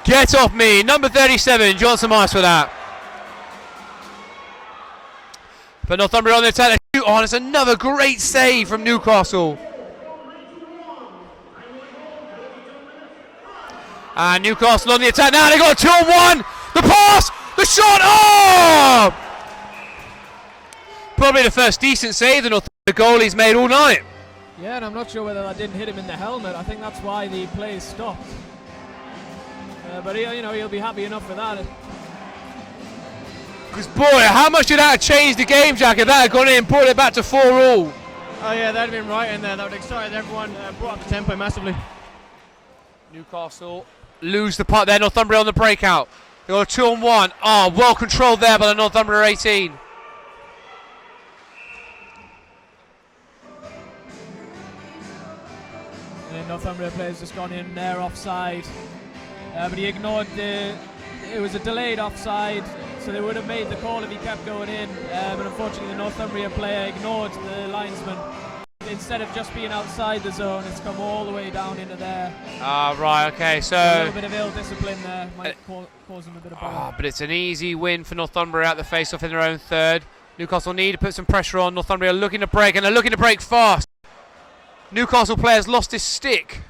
Get off me. Number 37, Johnson Mice for that. But Northumbria on the attack. Oh, and it's another great save from Newcastle. And Newcastle on the attack now. They got a 2-on-1. The pass, the shot. Oh! Probably the first decent save the goalie's made all night. Yeah, and I'm not sure whether that didn't hit him in the helmet. I think that's why the play stopped. But he'll be happy enough with that. Because boy, how much did that have changed the game, Jack, if that had gone in and brought it back to 4-all? Oh yeah, that'd have been right in there. That would have excited everyone, brought up the tempo massively. Newcastle lose the puck there. Northumbria on the breakout. They got a 2-on-1. Oh, well controlled there by the Northumbria 18. And Northumbria players just gone in there offside. But he ignored it was a delayed offside, so they would have made the call if he kept going in. But unfortunately, the Northumbria player ignored the linesman. Instead of just being outside the zone, it's come all the way down into there. Ah, right, okay, so... A little bit of ill discipline there might cause him a bit of bother. But it's an easy win for Northumbria at the face-off in their own third. Newcastle need to put some pressure on. Northumbria looking to break, and they're looking to break fast. Newcastle players lost his stick.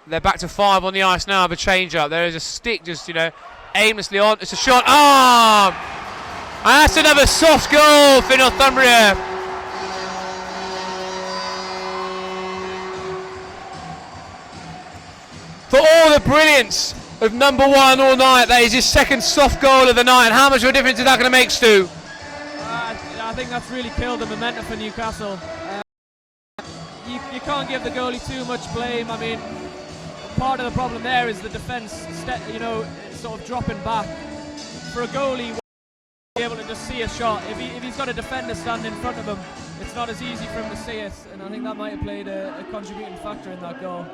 They're back to 5 on the ice now of a change-up. There is a stick just, aimlessly on. It's a shot. Oh! And that's another soft goal for Northumbria. For all the brilliance of number 1 all night, that is his second soft goal of the night. And how much of a difference is that going to make, Stu? I think that's really killed the momentum for Newcastle. You can't give the goalie too much blame. I mean, part of the problem there is the defence, sort of dropping back. For a goalie, be able to just see a shot. If he's got a defender standing in front of him, it's not as easy for him to see it. And I think that might have played a contributing factor in that goal.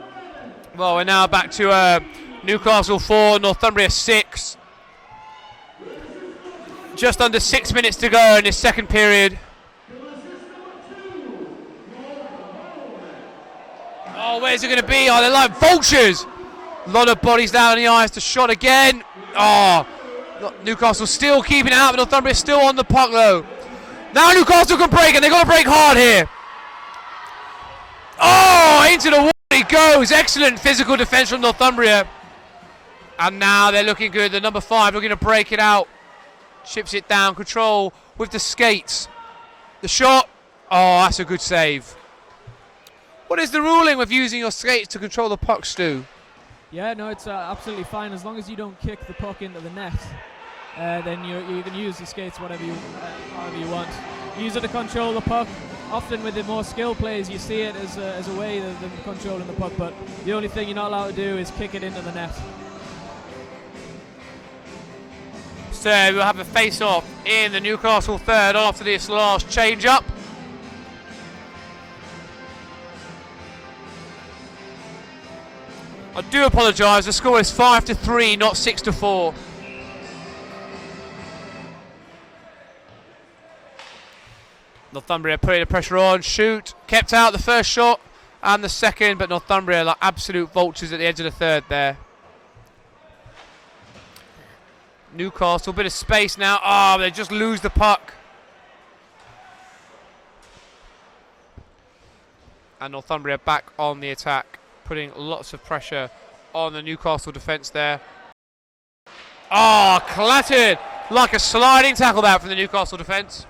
Well, we're now back to Newcastle 4, Northumbria 6. Just under 6 minutes to go in this second period. Oh, where's it going to be? Oh, they're like vultures. A lot of bodies down on the ice. The shot again. Oh, Newcastle still keeping it out, but Northumbria still on the puck though. Now Newcastle can break, and they've got to break hard here. Oh, into the wall he goes. Excellent physical defence from Northumbria. And now they're looking good. The number 5 looking to break it out. Chips it down. Control with the skates. The shot. Oh, that's a good save. What is the ruling with using your skates to control the puck, Stu? Yeah, no, it's absolutely fine as long as you don't kick the puck into the net. Then you can use the skates however you want. Use it to control the puck. often with the more skill plays, you see it as a way of them controlling the puck, but the only thing you're not allowed to do is kick it into the net. So we'll have a face-off in the Newcastle third after this last change-up. I do apologise, the score is 5-3, not 6-4. Northumbria putting the pressure on, shoot, kept out the first shot and the second, but Northumbria like absolute vultures at the edge of the third there. Newcastle, bit of space now. Oh, they just lose the puck. And Northumbria back on the attack, putting lots of pressure on the Newcastle defence there. Oh, clattered like a sliding tackle that from the Newcastle defence.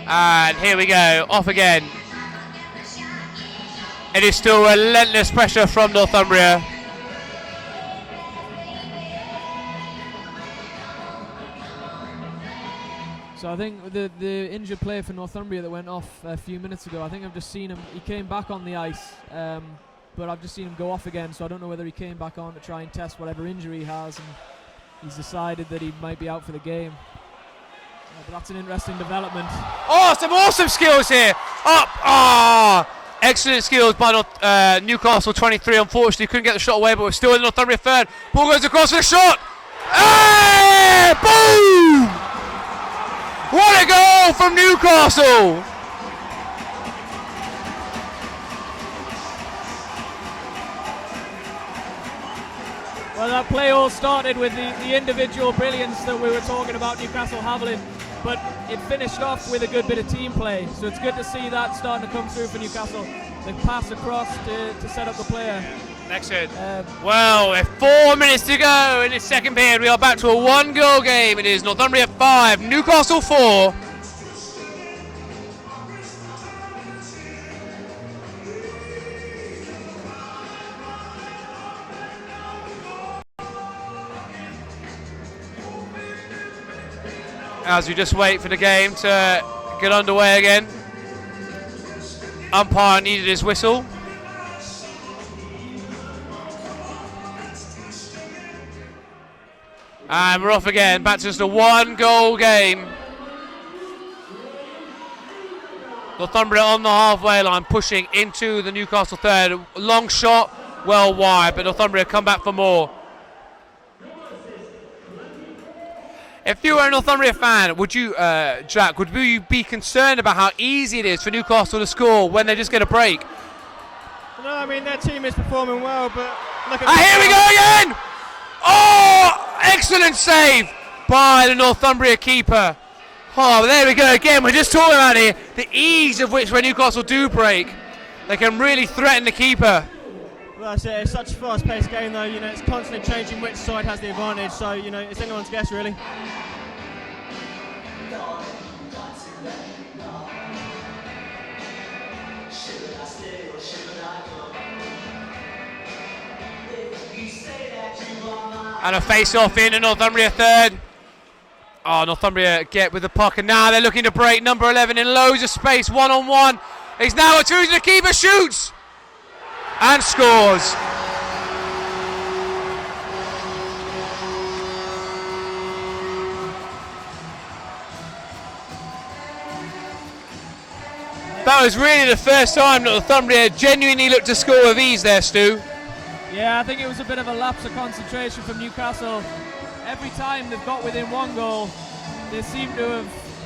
And here we go, off again. It is still relentless pressure from Northumbria. So I think the injured player for Northumbria that went off a few minutes ago, I think I've just seen him, he came back on the ice, but I've just seen him go off again, so I don't know whether he came back on to try and test whatever injury he has, and he's decided that he might be out for the game. But that's an interesting development. Oh, some awesome skills here. Up. Ah, excellent skills by Newcastle 23. Unfortunately, couldn't get the shot away, but we're still in the Northumbria third. Ball goes across for the shot. Hey! Boom! What a goal from Newcastle! Well, that play all started with the individual brilliance that we were talking about Newcastle having, but it finished off with a good bit of team play. So it's good to see that starting to come through for Newcastle. The pass across to set up the player. Excellent. Well, with 4 minutes to go in this second period, we are back to a one-goal game. It is Northumbria 5, Newcastle 4. As we just wait for the game to get underway again. Umpire needed his whistle. And we're off again, back to just a one-goal game. Northumbria on the halfway line, pushing into the Newcastle third. Long shot, well wide, but Northumbria come back for more. If you were a Northumbria fan, would you, Jack, would you be concerned about how easy it is for Newcastle to score when they just get a break? No, I mean, their team is performing well, but look at here we go again! Oh, excellent save by the Northumbria keeper. Oh, there we go again. We're just talking about here the ease of which when Newcastle do break, they can really threaten the keeper. Well, that's it. It's such a fast-paced game, though. You know, it's constantly changing which side has the advantage. So, you know, it's anyone's guess, really. And a face-off in the Northumbria third. Oh, Northumbria get with the puck, and now they're looking to break. Number 11 in loads of space, one-on-one. He's now a two to the keeper, shoots and scores. That was really the first time that Northumbria genuinely looked to score with ease there, Stu. Yeah, I think it was a bit of a lapse of concentration from Newcastle. Every time they've got within one goal, they seem to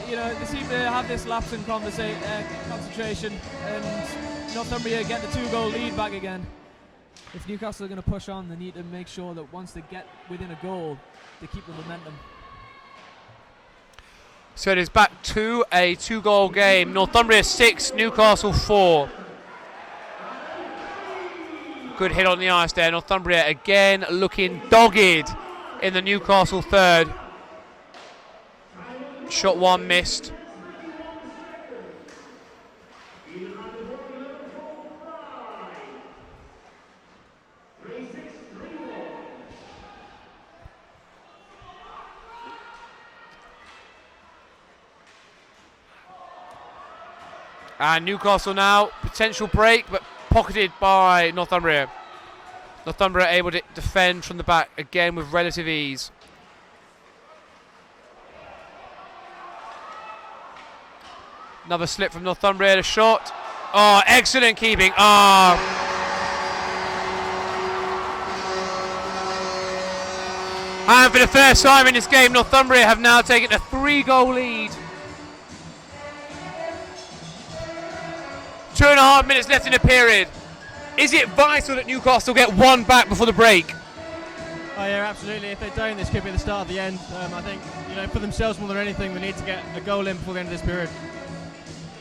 have this lapse in concentration, and Northumbria get the 2-goal lead back again. If Newcastle are going to push on, they need to make sure that once they get within a goal, they keep the momentum. So it is back to a 2-goal game. Northumbria 6, Newcastle 4. Good hit on the ice there. Northumbria again looking dogged in the Newcastle third. Shot one missed. And Newcastle now, potential break, but pocketed by Northumbria. Northumbria able to defend from the back again with relative ease. Another slip from Northumbria, the shot. Oh, excellent keeping. Oh. And for the first time in this game, Northumbria have now taken a 3-goal lead. 2.5 minutes left in the period. Is it vital that Newcastle get one back before the break? Oh yeah, absolutely. If they don't, this could be the start of the end. I think, for themselves more than anything, they need to get a goal in before the end of this period.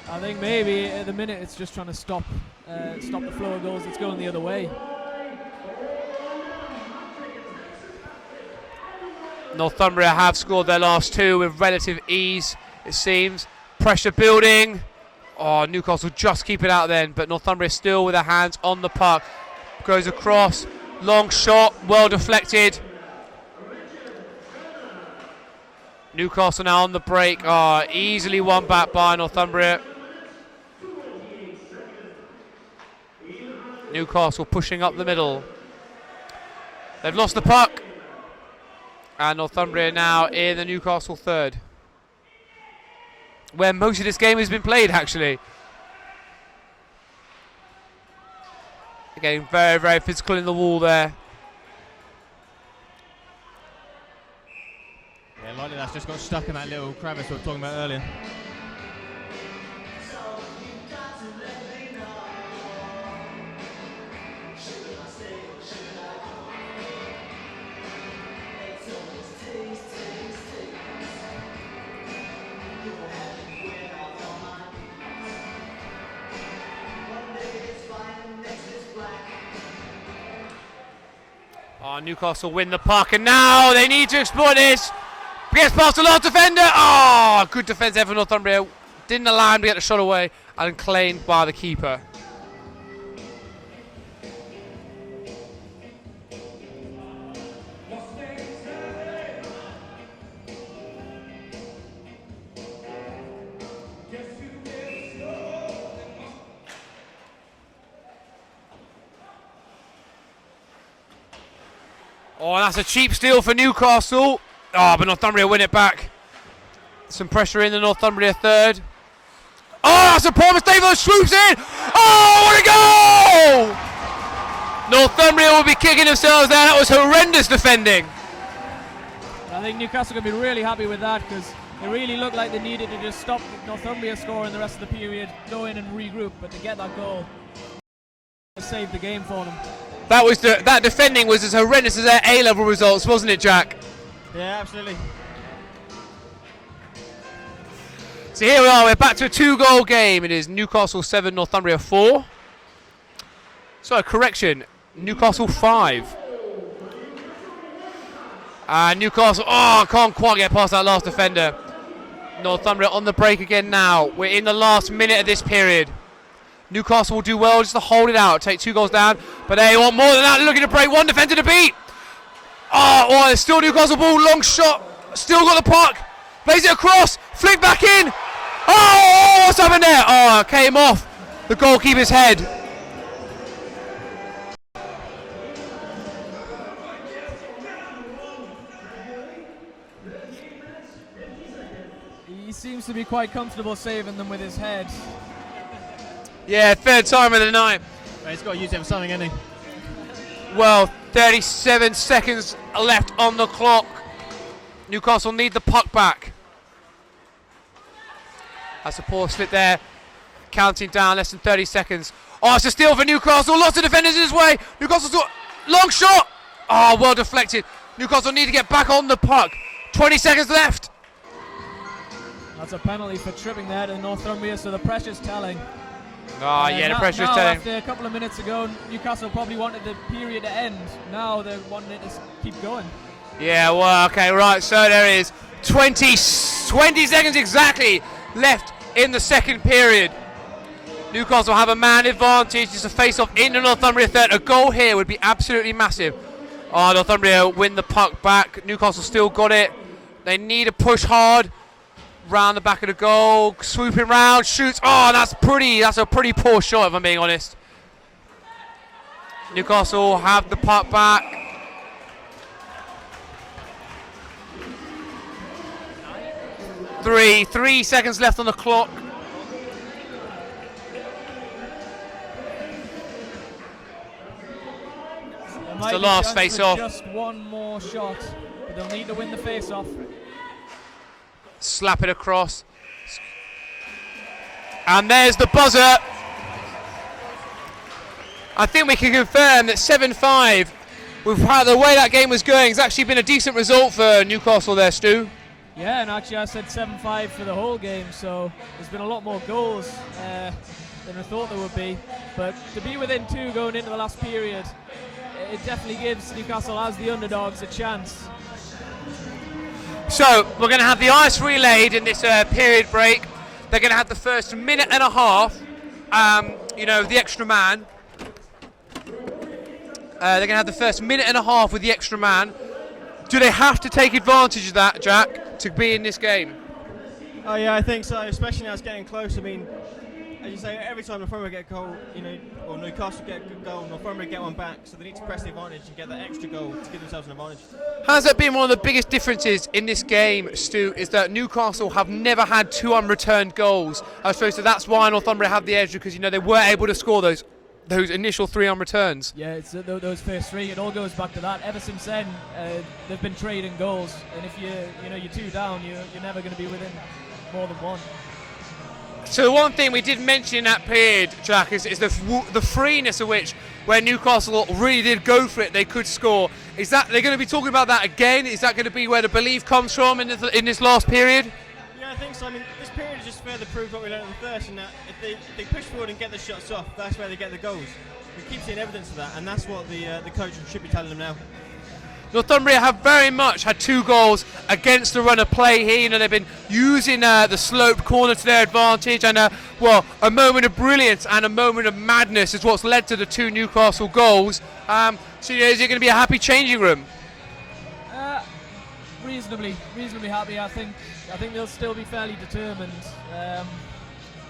I think maybe at the minute it's just trying to stop the flow of goals that's going the other way. Northumbria have scored their last 2 with relative ease, it seems. Pressure building. Oh, Newcastle just keep it out then, but Northumbria still with their hands on the puck. Goes across, long shot, well deflected. Newcastle now on the break. Oh, easily won back by Northumbria. Newcastle pushing up the middle. They've lost the puck. And Northumbria now in the Newcastle third, where most of this game has been played, actually. Getting very, very physical in the wall there. Yeah, likely that's just got stuck in that little crevice we were talking about earlier. Oh, Newcastle win the puck, and now they need to exploit this. Gets past the last defender. Oh, good defence there for Northumbria. Didn't allow him to get the shot away, and claimed by the keeper. Oh, that's a cheap steal for Newcastle. Oh, but Northumbria win it back. Some pressure in the Northumbria third. Oh, that's a poor mistake. Swoops in. Oh, what a goal! Northumbria will be kicking themselves there. That was horrendous defending. I think Newcastle could be really happy with that, because it really looked like they needed to just stop Northumbria scoring the rest of the period, go in and regroup, but to get that goal, it saved the game for them. That defending was as horrendous as their A-level results, wasn't it, Jack? Yeah, absolutely. So here we are, we're back to a 2-goal game. It is Newcastle 7, Northumbria 4. So, correction, Newcastle 5. Newcastle, can't quite get past that last defender. Northumbria on the break again now. We're in the last minute of this period. Newcastle will do well just to hold it out, take 2 goals down, but they want more than that. Looking to break, one defender to beat. Oh, it's still Newcastle ball, long shot, still got the puck, plays it across, flick back in. Oh, what's happened there? Oh, came off the goalkeeper's head. He seems to be quite comfortable saving them with his head. Yeah, third time of the night. Well, he's got to use it for something, hasn't he? Well, 37 seconds left on the clock. Newcastle need the puck back. That's a poor slip there. Counting down, less than 30 seconds. Oh, it's a steal for Newcastle. Lots of defenders in his way. Newcastle's got long shot. Oh, well deflected. Newcastle need to get back on the puck. 20 seconds left. That's a penalty for tripping there to Northumbria, so the pressure's telling. Oh, yeah, the pressure is telling. After a couple of minutes ago, Newcastle probably wanted the period to end. Now they're wanting it to keep going. Yeah, well, okay, right. So there is 20 seconds exactly left in the second period. Newcastle have a man advantage. It's a face-off in the Northumbria third. A goal here would be absolutely massive. Oh, Northumbria win the puck back. Newcastle still got it. They need to push hard. Round the back of the goal. Swooping round. Shoots. Oh, that's a pretty poor shot, if I'm being honest. Newcastle have the puck back. Three seconds left on the clock. It's the last face-off. Just one more shot, but they'll need to win the face-off. Slap it across. And there's the buzzer. I think we can confirm that 7-5, with how the way that game was going, has actually been a decent result for Newcastle there, Stu. Yeah, and actually I said 7-5 for the whole game, so there's been a lot more goals than I thought there would be. But to be within 2 going into the last period, it definitely gives Newcastle as the underdogs a chance. So we're going to have the ice relayed in this period break. They're going to have the first minute and a half, the extra man. They're going to have the first minute and a half with the extra man. Do they have to take advantage of that, Jack, to be in this game? Oh yeah, I think so, especially now it's getting close. I mean, as you say, every time Northumbria get a goal, or Newcastle get a good goal, Northumbria get one back, so they need to press the advantage and get that extra goal to give themselves an advantage. Has that been one of the biggest differences in this game, Stu, is that Newcastle have never had 2 unreturned goals? I suppose that's why Northumbria have the edge, because they were able to score those initial 3 unreturns. Yeah, it's those first 3. It all goes back to that. Ever since then, they've been trading goals, and if you're 2 down, you're never going to be within more than 1. So the one thing we did mention in that period, Jack, is the freeness of which, where Newcastle really did go for it, they could score. Is that they're going to be talking about that again? Is that going to be where the belief comes from in this last period? Yeah, I think so. I mean, this period just further proved what we learned in the first, and that if they push forward and get the shots off, that's where they get the goals. We keep seeing evidence of that, and that's what the coach should be telling them now. Northumbria have very much had 2 goals against the run of play here. They've been using the sloped corner to their advantage, and a moment of brilliance and a moment of madness is what's led to the 2 Newcastle goals. So is it going to be a happy changing room? Reasonably happy. I think they'll still be fairly determined.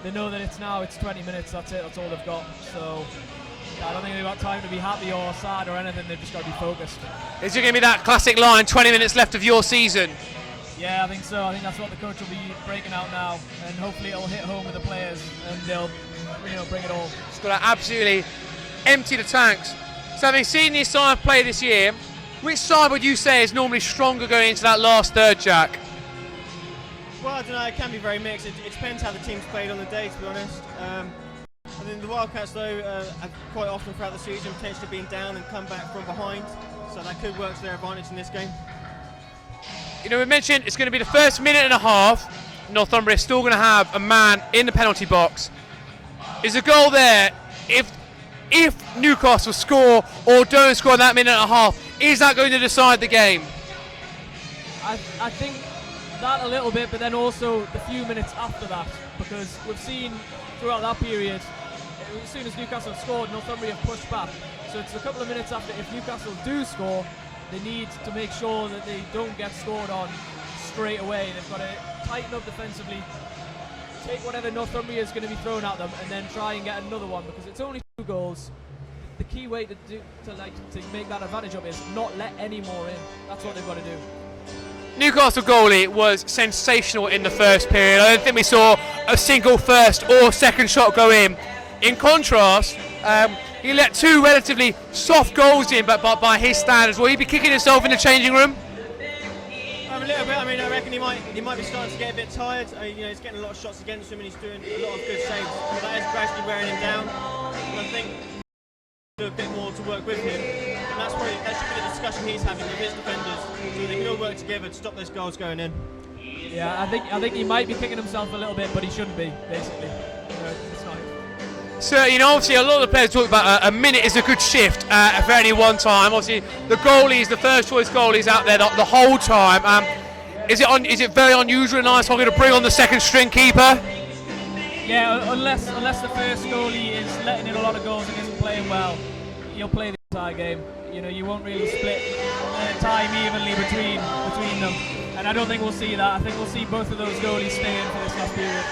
They know that it's 20 minutes. That's it. That's all they've got. So. I don't think they've got time to be happy or sad or anything. They've just got to be focused. Is it going to be that classic line, 20 minutes left of your season? Yeah, I think so. I think that's what the coach will be breaking out now, and hopefully it'll hit home with the players, and they'll bring it all. It's got to absolutely empty the tanks. So having seen these sides play this year, which side would you say is normally stronger going into that last third, Jack? Well, I don't know. It can be very mixed. It depends how the team's played on the day, to be honest. I think the Wildcats, though, have quite often throughout the season potentially been down and come back from behind, so that could work to their advantage in this game. We mentioned it's going to be the first minute and a half. Northumbria is still going to have a man in the penalty box. Is a goal there? If Newcastle score or don't score in that minute and a half, is that going to decide the game? I think that a little bit, but then also the few minutes after that, because we've seen throughout that period, as soon as Newcastle have scored, Northumbria have pushed back. So it's a couple of minutes after. If Newcastle do score, they need to make sure that they don't get scored on straight away. They've got to tighten up defensively, take whatever Northumbria is going to be thrown at them, and then try and get another one, because it's only 2 goals. The key way to make that advantage up is not let any more in. That's what they've got to do. Newcastle goalie was sensational in the first period. I don't think we saw a single first or second shot go in. In contrast, he let 2 relatively soft goals in, but by his standards. Will he be kicking himself in the changing room? A little bit. I mean, I reckon he might be starting to get a bit tired. He's getting a lot of shots against him, and he's doing a lot of good saves. But that is gradually wearing him down. And I think do a bit more to work with him, and that should be the discussion he's having with his defenders, so they can all work together to stop those goals going in. Yeah, I think he might be kicking himself a little bit, but he shouldn't be, basically. It's not. So, obviously a lot of the players talk about a minute is a good shift for any one time. Obviously, the goalies, the first choice goalies out there the whole time. Is it very unusual in ice hockey to bring on the second string keeper? Yeah, unless the first goalie is letting in a lot of goals and isn't playing well, you'll play the entire game. You know, you won't really split time evenly between them, and I don't think we'll see that. I think we'll see both of those goalies stay in for this last period.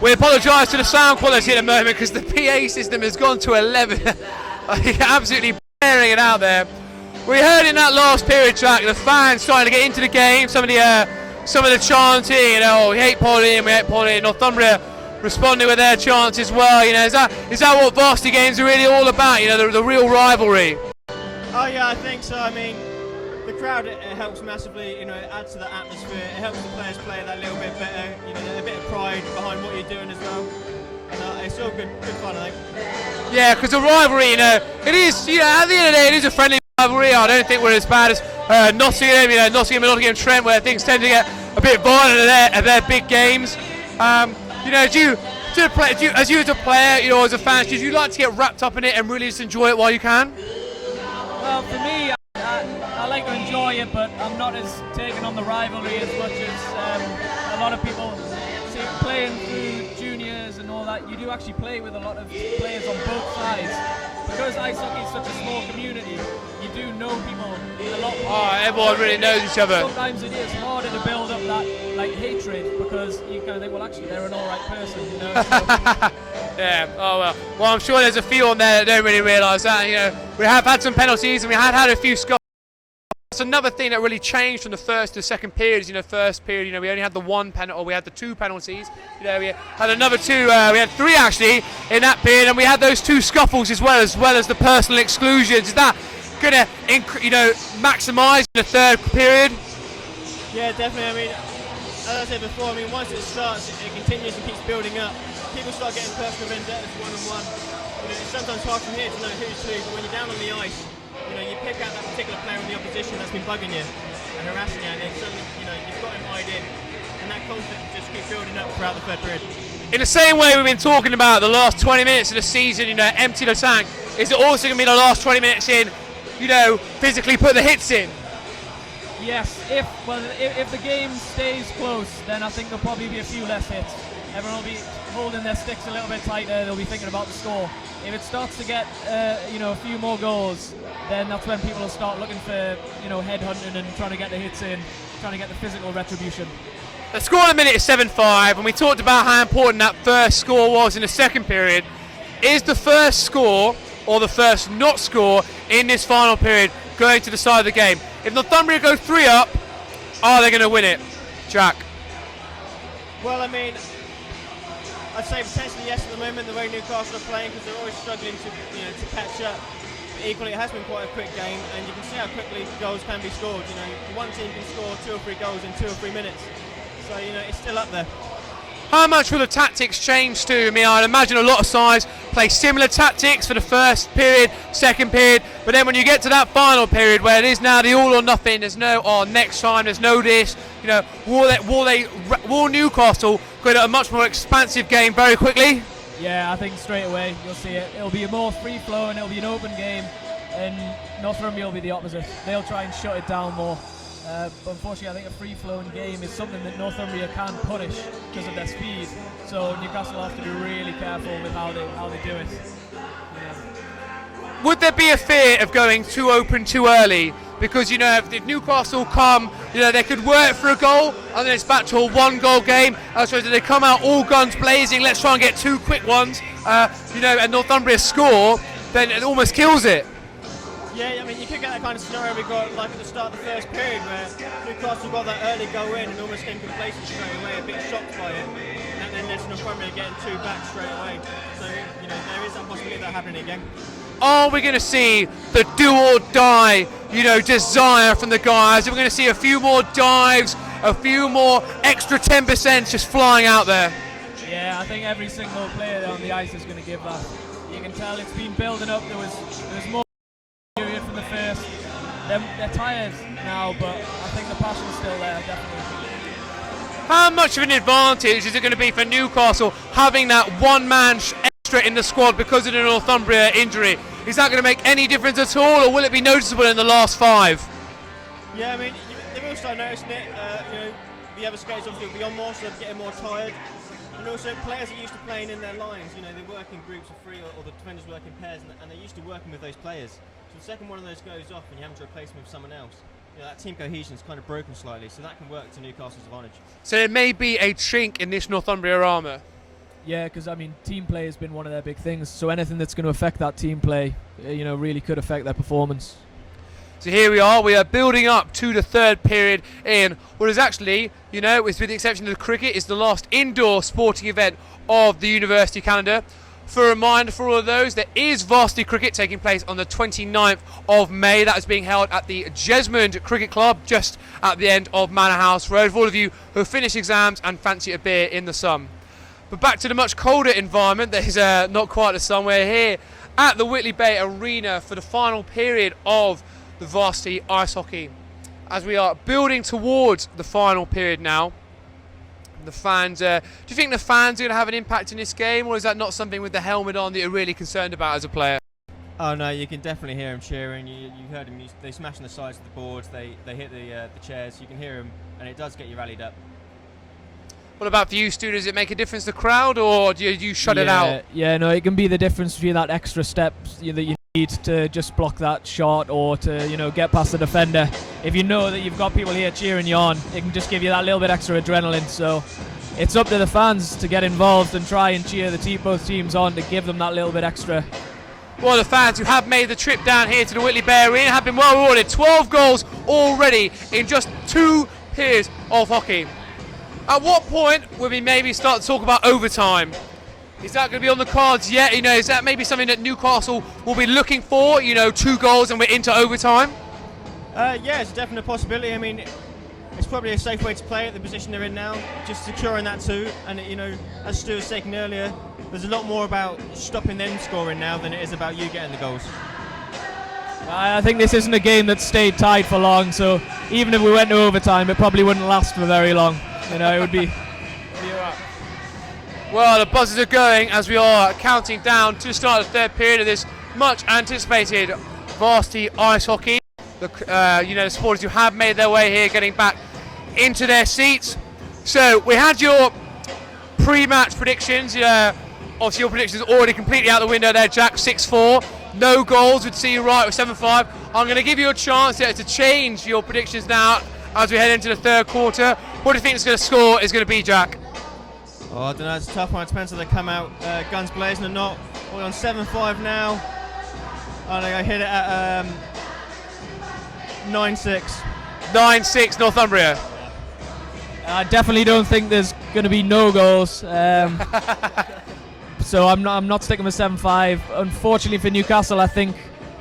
We apologise to the sound quality in a moment because the PA system has gone to 11. Absolutely blaring it out there. We heard in that last period track the fans starting to get into the game. Some of the chanting, you know, we hate Pauline, we hate Pauline. Northumbria responding with their chants as well. You know, is that what varsity games are really all about? You know, the real rivalry. Oh yeah, I think so. I mean, the crowd it helps massively. You know, it adds to the atmosphere. It helps the players play that little bit better. You know, a bit of pride behind what you're doing as well. And it's all good fun, I think. Yeah, because the rivalry, you know, it is. You know, at the end of the day, it is a friendly rivalry. I don't think we're as bad as Nottingham. You know, Nottingham and Nottingham Trent, where things tend to get a bit violent at their big games. You know, as you as a player, you know, as a fan, did you like to get wrapped up in it and really just enjoy it while you can? Well, for me, I like to enjoy it, but I'm not as taken on the rivalry as much as a lot of people. See, playing through juniors and all that, you do actually play with a lot of players on both sides. Because ice hockey is such a small community, you do know people a lot more. Oh, everyone really knows each other. Sometimes it is harder to build up that like hatred because you kind of think, well, actually, they're an all right person, you know. So, yeah. Oh well. Well, I'm sure there's a few on there that don't really realise that. You know, we have had some penalties and we had a few scores. That's another thing that really changed from the first to the second periods. You know, first period, you know, we only had the one penalty, or we had the two penalties. You know, we had another two. We had three actually in that period, and we had those two scuffles as well as the personal exclusions. Is that going to, maximise the third period? Yeah, definitely. I mean, as I said before, I mean, once it starts, it continues and keeps building up. People start getting personal vendettas one-on-one. You know, it's sometimes hard from here to know who's who, but when you're down on the ice, you know, you pick out that particular player in the opposition that's been bugging you and harassing you, and then suddenly, you know, you've got him eyed in, and that confidence just keeps building up throughout the third period. In the same way we've been talking about the last 20 minutes of the season, you know, empty the tank, is it also going to be the last 20 minutes in, you know, physically put the hits in? yes, if the game stays close, then I think there'll probably be a few less hits. Everyone will be holding their sticks a little bit tighter. They'll be thinking about the score. If it starts to get, a few more goals, then that's when people will start looking for, headhunting and trying to get the hits in, trying to get the physical retribution. The score in a minute is 7-5, and we talked about how important that first score was in the second period. Is the first score, or the first not score, in this final period going to decide the game? If Northumbria go 3 up, are they going to win it? Jack? Well, I mean, I'd say potentially yes at the moment, the way Newcastle are playing, because they're always struggling to catch up. But equally, it has been quite a quick game, and you can see how quickly goals can be scored. You know, one team can score 2 or 3 goals in 2 or 3 minutes. So, you know, it's still up there. How much will the tactics change too? I mean, I'd imagine a lot of sides play similar tactics for the first period, second period, but then when you get to that final period where it is now the all or nothing, there's no next time, there's no this, you know, will Newcastle go to a much more expansive game very quickly? Yeah, I think straight away you'll see it. It'll be a more free flow and it'll be an open game, and Northumbria will be the opposite. They'll try and shut it down more. But unfortunately, I think a free-flowing game is something that Northumbria can punish because of their speed. So Newcastle have to be really careful with how they do it. Yeah. Would there be a fear of going too open too early? Because, you know, if Newcastle come, you know, they could work for a goal and then it's back to a 1-goal game. So they come out all guns blazing, let's try and get 2 quick ones, and Northumbria score, then it almost kills it. Yeah, I mean, you could get that kind of scenario we got like at the start of the first period where Newcastle got that early go in and almost came complacent straight away, a bit shocked by it. And then there's Northumbria getting 2 back straight away. So, you know, there is that possibility of that happening again. Are we going to see the do or die, desire from the guys? Are we going to see a few more dives, a few more extra 10% just flying out there? Yeah, I think every single player on the ice is going to give that. You can tell it's been building up. There was more period from the first. They're tired now, but I think the passion's still there, definitely. How much of an advantage is it going to be for Newcastle having that one man extra in the squad because of the Northumbria injury? Is that going to make any difference at all, or will it be noticeable in the last 5? Yeah, I mean, they will start noticing it. The other skaters obviously will be on more, so they're getting more tired. And also players are used to playing in their lines. You know, they work in groups of three, or the defenders work in pairs, and they're used to working with those players. So the second one of those goes off and you have to replace them with someone else, you know, that team cohesion is kind of broken slightly, so that can work to Newcastle's advantage. So there may be a chink in this Northumbria armour. Yeah, because I mean, team play has been one of their big things. So anything that's going to affect that team play, you know, really could affect their performance. So here we are building up to the third period in what is actually, you know, with the exception of the cricket, is the last indoor sporting event of the university calendar. For a reminder for all of those, there is varsity cricket taking place on the 29th of May. That is being held at the Jesmond Cricket Club, just at the end of Manor House Road, for all of you who have finished exams and fancy a beer in the sun. But back to the much colder environment, there's not quite the sun. We're here at the Whitley Bay Arena for the final period of the varsity ice hockey. As we are building towards the final period now, the fans, do you think the fans are going to have an impact in this game, or is that not something with the helmet on that you're really concerned about as a player? Oh no, you can definitely hear them cheering. You heard them, they smash on the sides of the boards, they hit the chairs, you can hear them, and it does get you rallied up. What about for you, Stu? Does it make a difference to the crowd, or do you shut it out? Yeah, no, it can be the difference between that extra step that you need to just block that shot, or to, you know, get past the defender. If you know that you've got people here cheering you on, it can just give you that little bit extra adrenaline. So it's up to the fans to get involved and try and cheer both teams on to give them that little bit extra. Well, the fans who have made the trip down here to the Whitley Bay Arena have been well rewarded. 12 goals already in just 2 periods of hockey. At what point will we maybe start to talk about overtime? Is that going to be on the cards yet? You know, is that maybe something that Newcastle will be looking for? You know, 2 goals and we're into overtime? Yeah, it's a definite possibility. I mean, it's probably a safe way to play at the position they're in now, just securing that 2. And, you know, as Stu was saying earlier, there's a lot more about stopping them scoring now than it is about you getting the goals. I think this isn't a game that stayed tied for long, so even if we went to overtime, it probably wouldn't last for very long. You know, it would be. Well, the buzzers are going as we are counting down to the start of the third period of this much anticipated varsity ice hockey. The supporters who have made their way here getting back into their seats. So we had your pre-match predictions. Obviously your predictions are already completely out the window there, Jack. 6-4. No goals would see you right with 7-5. I'm going to give you a chance to change your predictions now as we head into the third quarter. What do you think is going to score is going to be, Jack? Oh, I don't know, it's a tough one. It depends if they come out guns blazing or not. We're on 7-5 now. I think I hit it at 9-6. 9-6 Northumbria. I definitely don't think there's going to be no goals. So I'm not sticking with 7-5. Unfortunately for Newcastle, I think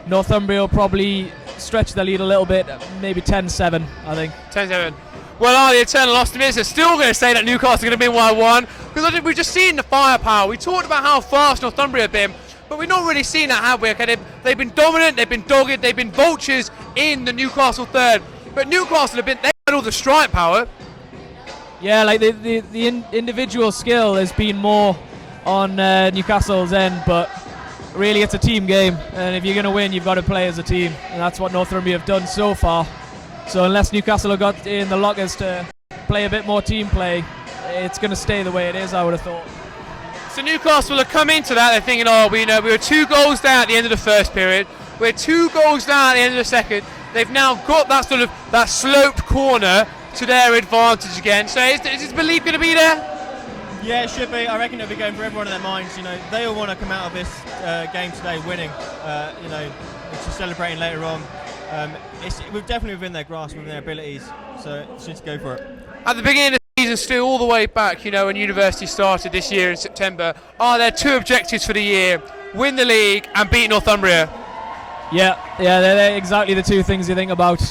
Northumbria will probably stretch their lead a little bit, maybe 10-7, I think. 10-7. Well, are the eternal optimists are still going to say that Newcastle are going to be 1-1, because I think we've just seen the firepower. We talked about how fast Northumbria have been, but we've not really seen that, have we? Okay, they've been dominant, they've been dogged, they've been vultures in the Newcastle third, but Newcastle they've had all the strike power. Yeah, like the individual skill has been more on Newcastle's end, but really it's a team game, and if you're going to win, you've got to play as a team, and that's what Northumbria have done so far. So unless Newcastle have got in the lockers to play a bit more team play, it's going to stay the way it is, I would have thought. So Newcastle have come into that, they're thinking, we were 2 goals down at the end of the first period, we're 2 goals down at the end of the second. They've now got that sloped corner to their advantage again. So is this belief going to be there? Yeah, it should be. I reckon it'll be going for everyone in their minds. You know, they all want to come out of this game today winning. It's celebrating later on. We're definitely within their grasp, within their abilities. So it's just go for it. At the beginning of the season, still all the way back, when university started this year in September, are there 2 objectives for the year: win the league and beat Northumbria? Yeah, they're exactly the 2 things you think about.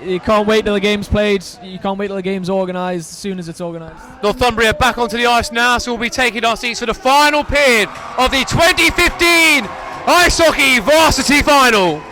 You can't wait till the game's played. You can't wait till the game's organised as soon as it's organised. Northumbria back onto the ice now, so we'll be taking our seats for the final period of the 2015 Ice Hockey Varsity Final.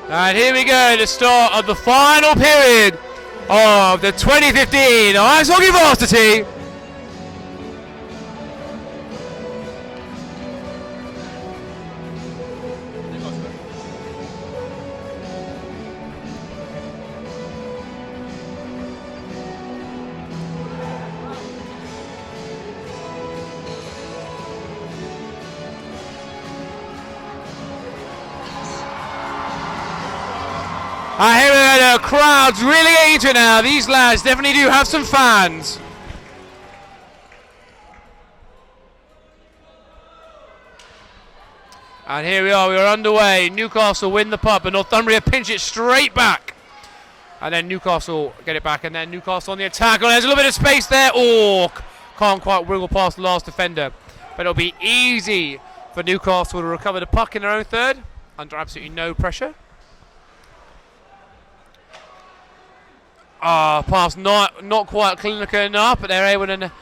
And here we go, the start of the final period of the 2015 Ice Hockey Varsity. I hear the crowd's really getting into it now. These lads definitely do have some fans. And here we are underway. Newcastle win the puck, but Northumbria pinch it straight back. And then Newcastle get it back, and then Newcastle on the attack. Oh, there's a little bit of space there. Oh, can't quite wiggle past the last defender. But it'll be easy for Newcastle to recover the puck in their own third, under absolutely no pressure. Pass not quite clinical enough, but they're able to.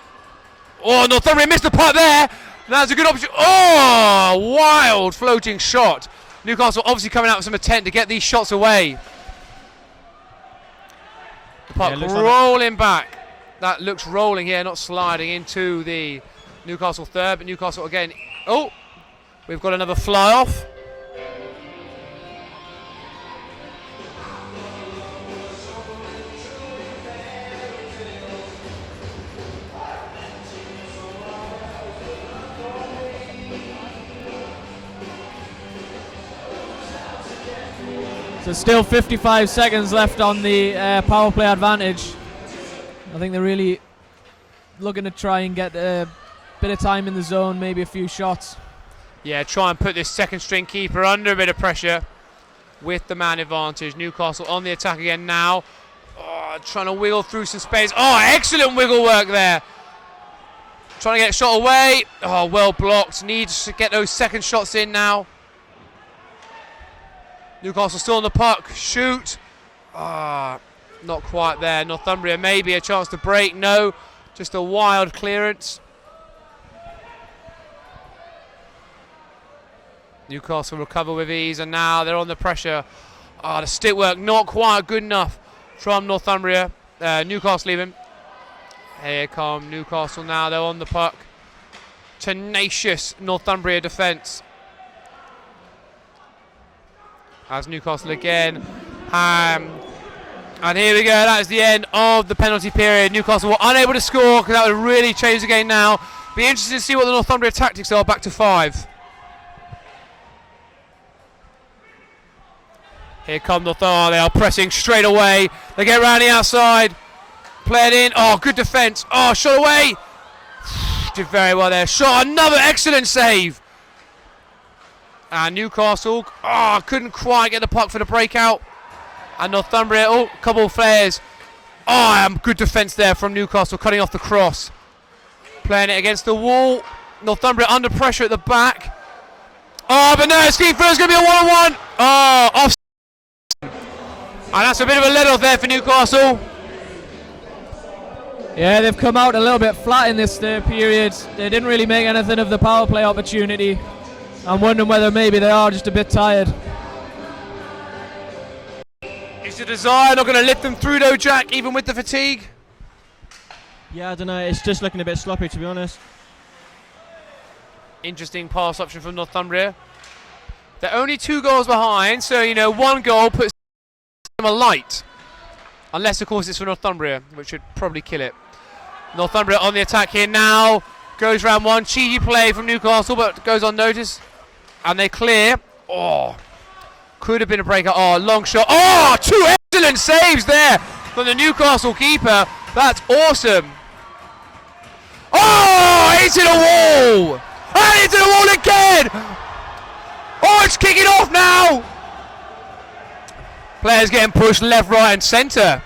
Oh, Northumbria missed the puck there. That's a good option. Oh, wild floating shot. Newcastle obviously coming out with some intent to get these shots away. The puck rolling back. That looks rolling here, not sliding into the Newcastle third, but Newcastle again. Oh, we've got another fly off. So still 55 seconds left on the power play advantage. I think they're really looking to try and get a bit of time in the zone, maybe a few shots. Yeah, try and put this second string keeper under a bit of pressure with the man advantage. Newcastle on the attack again now. Oh, trying to wiggle through some space. Oh, excellent wiggle work there. Trying to get a shot away. Oh, well blocked. Needs to get those second shots in now. Newcastle still on the puck. Shoot. Not quite there. Northumbria maybe a chance to break. No, just a wild clearance. Newcastle recover with ease, and now they're on the pressure. The stick work not quite good enough from Northumbria. Newcastle even. Here come Newcastle now. They're on the puck. Tenacious Northumbria defence. As Newcastle again. And here we go. That is the end of the penalty period. Newcastle were unable to score because that would really change the game now. Be interested to see what the Northumbria tactics are. Back to 5. Here come Northumbria. They are pressing straight away. They get around the outside. Play it in. Oh, good defence. Oh, shot away. Did very well there. Shot. Another excellent save. And Newcastle couldn't quite get the puck for the breakout. And Northumbria, couple of flares. Good defence there from Newcastle, cutting off the cross. Playing it against the wall. Northumbria under pressure at the back. But no, Ski First going to be a 1-on-1. Off. And that's a bit of a let-off there for Newcastle. Yeah, they've come out a little bit flat in this period. They didn't really make anything of the power play opportunity. I'm wondering whether maybe they are just a bit tired. Is the desire not going to lift them through though, Jack, even with the fatigue? Yeah, I don't know. It's just looking a bit sloppy, to be honest. Interesting pass option from Northumbria. They're only 2 goals behind, so, one goal puts them alight. Unless, of course, it's for Northumbria, which would probably kill it. Northumbria on the attack here now. Goes round one. Cheeky play from Newcastle, but goes unnoticed. And they clear. Could have been a breakout. Long shot. 2 excellent saves there from the Newcastle keeper. That's awesome. Into the wall. And into the wall again. It's kicking off now. Players getting pushed left, right, and centre.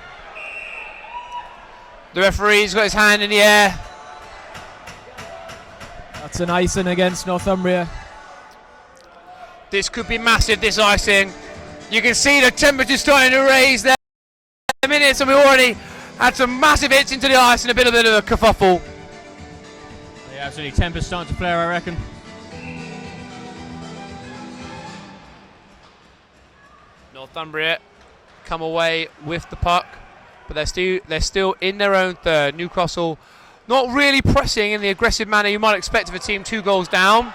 The referee's got his hand in the air. That's an icing against Northumbria. This could be massive, this icing. You can see the temperature starting to raise there. Minutes, and we already had some massive hits into the ice and a bit of a kerfuffle. Yeah, absolutely. Temper's starting to flare, I reckon. Northumbria come away with the puck, but they're still in their own third. Newcastle not really pressing in the aggressive manner you might expect of a team 2 goals down,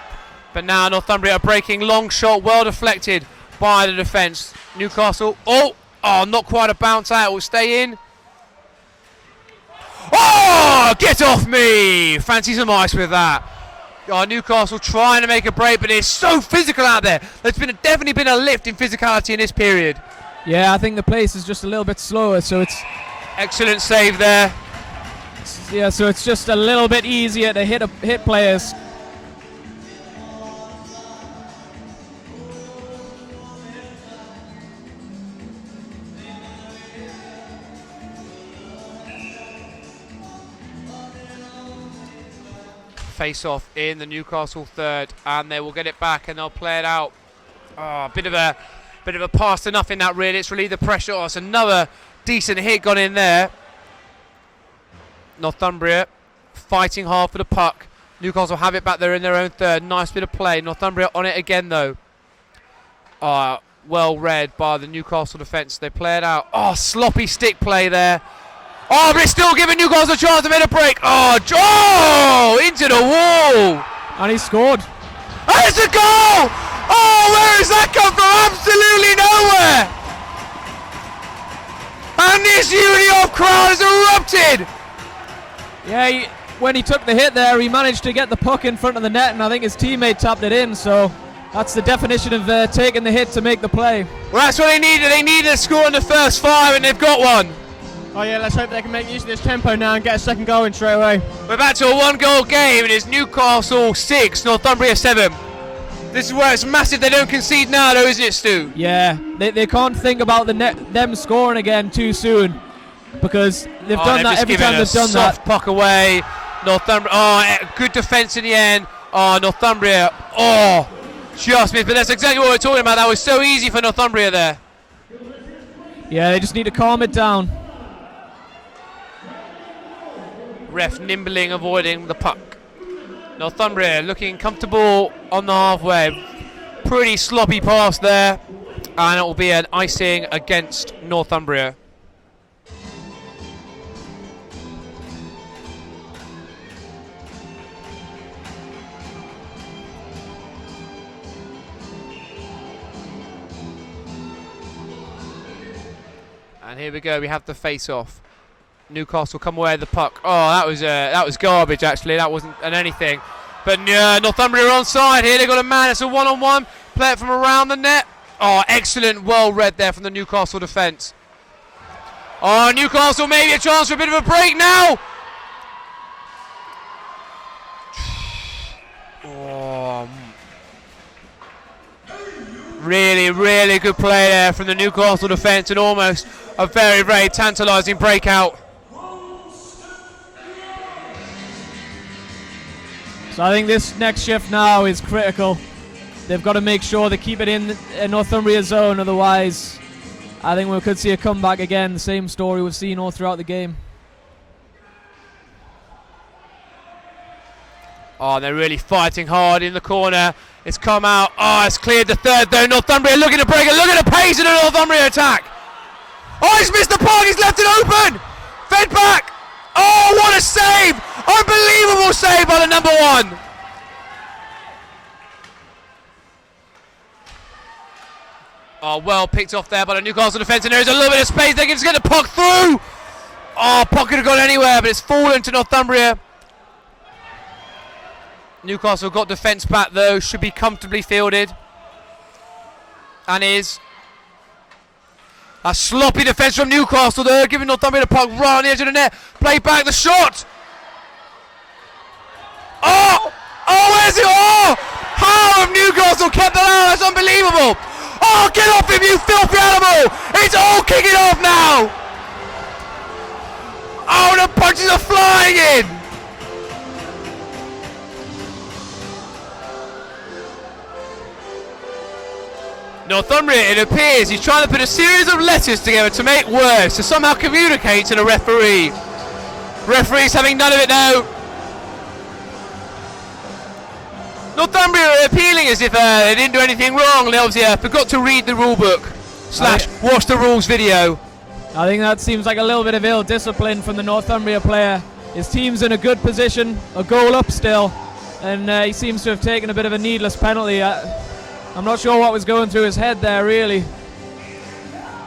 but now Northumbria are breaking. Long shot, well deflected by the defence. Newcastle, oh, not quite a bounce out, will stay in. Oh, get off me! Fancy some ice with that. Newcastle trying to make a break, but it's so physical out there. There's definitely been a lift in physicality in this period. Yeah, I think the pace is just a little bit slower, so it's... Excellent save there. Yeah, so it's just a little bit easier to hit players. Face off in the Newcastle third, and they will get it back and they'll play it out. A bit of a pass to nothing that really. It's relieved the pressure. It's another decent hit gone in there. Northumbria fighting hard for the puck. Newcastle have it back there in their own third. Nice bit of play. Northumbria on it again though. Well read by the Newcastle defence. They play it out. Sloppy stick play there. But it's still giving Newcastle a chance to make a break. Into the wall. And he scored. And it's a goal! Where has that come from? Absolutely nowhere! And this Union crowd has erupted! Yeah, when he took the hit there, he managed to get the puck in front of the net, and I think his teammate tapped it in, so that's the definition of taking the hit to make the play. Well, that's what they needed. They needed a score in the first 5, and they've got one. Oh yeah, let's hope they can make use of this tempo now and get a second goal in straight away. We're back to a 1-goal game. It is Newcastle 6, Northumbria 7. This is where it's massive they don't concede now though, isn't it, Stu? Yeah, they can't think about them scoring again too soon, because they've done that every time they've done that. Soft puck away. Northumbria, good defence in the end. Northumbria, just missed, but that's exactly what we're talking about. That was so easy for Northumbria there. Yeah, they just need to calm it down. Ref nimbling, avoiding the puck. Northumbria looking comfortable on the halfway. Pretty sloppy pass there, and it will be an icing against Northumbria. And here we go, we have the face-off. Newcastle come away with the puck. That was garbage actually. That wasn't an anything. But Northumbria are onside here. They got a man. It's a one-on-one. Play it from around the net. Excellent. Well read there from the Newcastle defence. Newcastle maybe a chance for a bit of a break now. Really, really good play there from the Newcastle defence, and almost a very, very tantalising breakout. So I think this next shift now is critical. They've got to make sure they keep it in Northumbria zone, otherwise I think we could see a comeback again. The same story we've seen all throughout the game. They're really fighting hard in the corner. It's come out. It's cleared the third though. Northumbria looking to break it. Look at the pace of the Northumbria attack. He's missed the puck. He's left it open. Fed back. What a save. Unbelievable save by the number 1. Well picked off there by the Newcastle defence, and there's a little bit of space. They can just get the puck through. Puck could have gone anywhere, but it's fallen to Northumbria. Newcastle got defence back though, should be comfortably fielded. And is. A sloppy defence from Newcastle there, giving Northumbria the puck right on the edge of the net. Play back the shot. Where's it? How have Newcastle kept that out? That's unbelievable. Get off him, you filthy animal. It's all kicking off now. The punches are flying in. Northumbria, it appears he's trying to put a series of letters together to make words, to somehow communicate to the referee. Referee's having none of it now. Northumbria are appealing as if they didn't do anything wrong. They obviously forgot to read the rule book. / watch the rules video. I think that seems like a little bit of ill discipline from the Northumbria player. His team's in a good position, a goal up still, and he seems to have taken a bit of a needless penalty. I'm not sure what was going through his head there, really.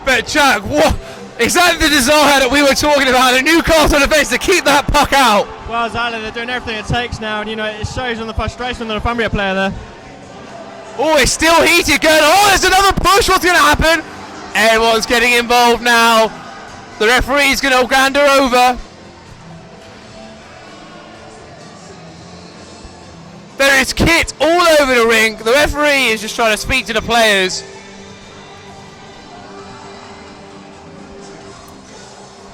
But Jack, what? Is that the desire that we were talking about? The Newcastle defence to keep that puck out. Well, exactly. They're doing everything it takes now, and it shows on the frustration of the Northumbria player there. Oh, it's still heated going. Oh, there's another push. What's going to happen? Everyone's getting involved now. The referee's going to gander over. There is kit all over the rink. The referee is just trying to speak to the players.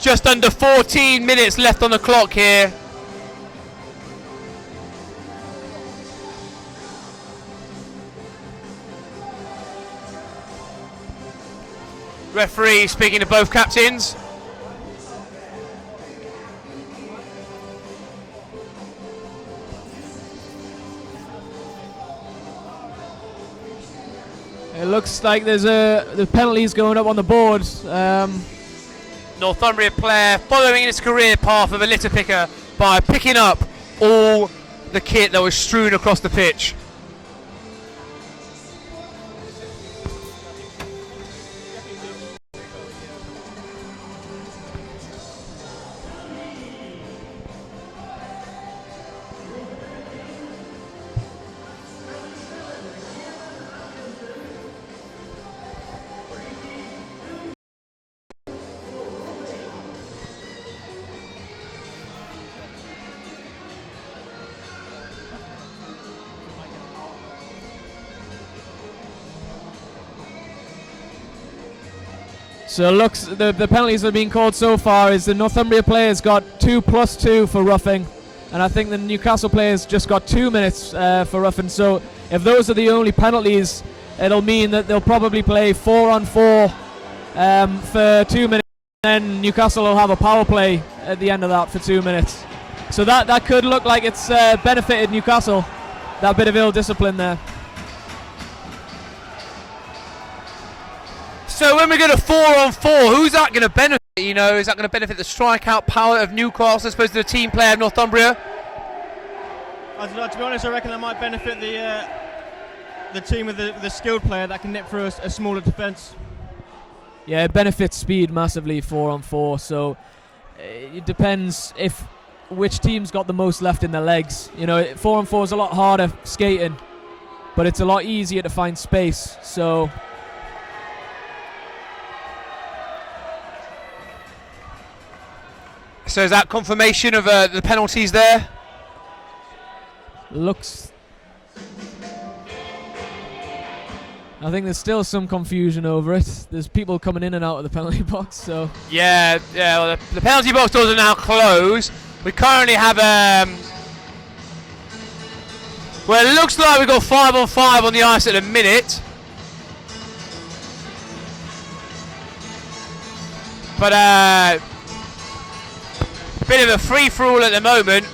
Just under 14 minutes left on the clock here. Referee speaking to both captains. It looks like there's the penalties going up on the board. Northumbria player following his career path of a litter picker by picking up all the kit that was strewn across the pitch. So it looks the penalties that have been called so far is the Northumbria players got 2+2 for roughing, and I think the Newcastle players just got 2 minutes for roughing. So if those are the only penalties, it'll mean that they'll probably play 4-on-4 for 2 minutes, and then Newcastle will have a power play at the end of that for 2 minutes. So that could look like it's benefited Newcastle, that bit of ill discipline there. So when we go to 4-on-4, who's that going to benefit? Is that going to benefit the strikeout power of Newcastle as opposed to the team player of Northumbria? To be honest, I reckon that might benefit the team with the skilled player that can nip through a smaller defence. Yeah, it benefits speed massively 4-on-4. So it depends which team's got the most left in their legs. 4-on-4 is a lot harder skating, but it's a lot easier to find space. So is that confirmation of the penalties there? Looks. I think there's still some confusion over it. There's people coming in and out of the penalty box. So yeah. Well, the penalty box doors are now closed. We currently have well, it looks like we've got 5-on-5 on the ice at the minute. But bit of a free-for-all at the moment.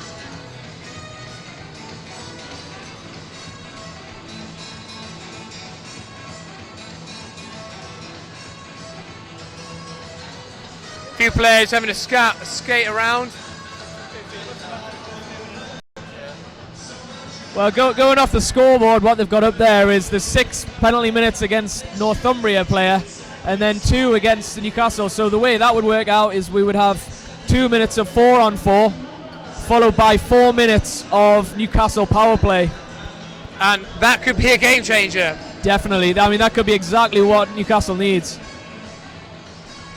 A few players having a skate around. Well, going off the scoreboard, what they've got up there is the 6 penalty minutes against Northumbria player, and then 2 against Newcastle. So the way that would work out is we would have 2 minutes of 4-on-4, followed by 4 minutes of Newcastle power play. And that could be a game changer. Definitely. I mean, that could be exactly what Newcastle needs.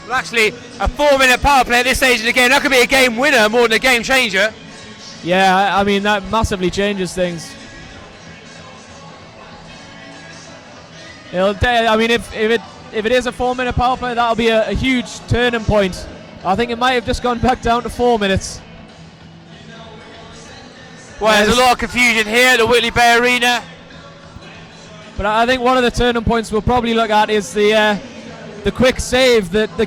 Well, actually, a 4-minute power play at this stage of the game, that could be a game winner more than a game changer. Yeah, I mean, that massively changes things. I mean, if it is a 4-minute power play, that'll be a huge turning point. I think it might have just gone back down to 4 minutes. Well, there's a lot of confusion here at the Whitley Bay Arena. But I think one of the turning points we'll probably look at is the quick save that the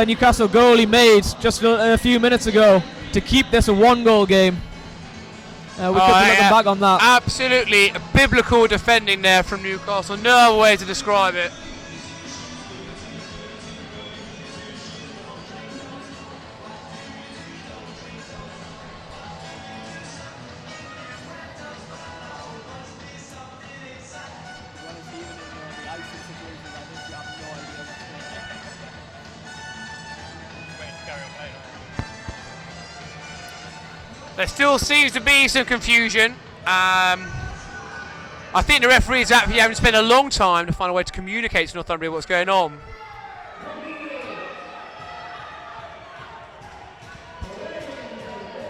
Newcastle goalie made just a few minutes ago to keep this a 1-goal game. We could be looking back on that. Absolutely biblical defending there from Newcastle. No other way to describe it. There still seems to be some confusion. I think the referees actually having spent a long time to find a way to communicate to Northumbria what's going on.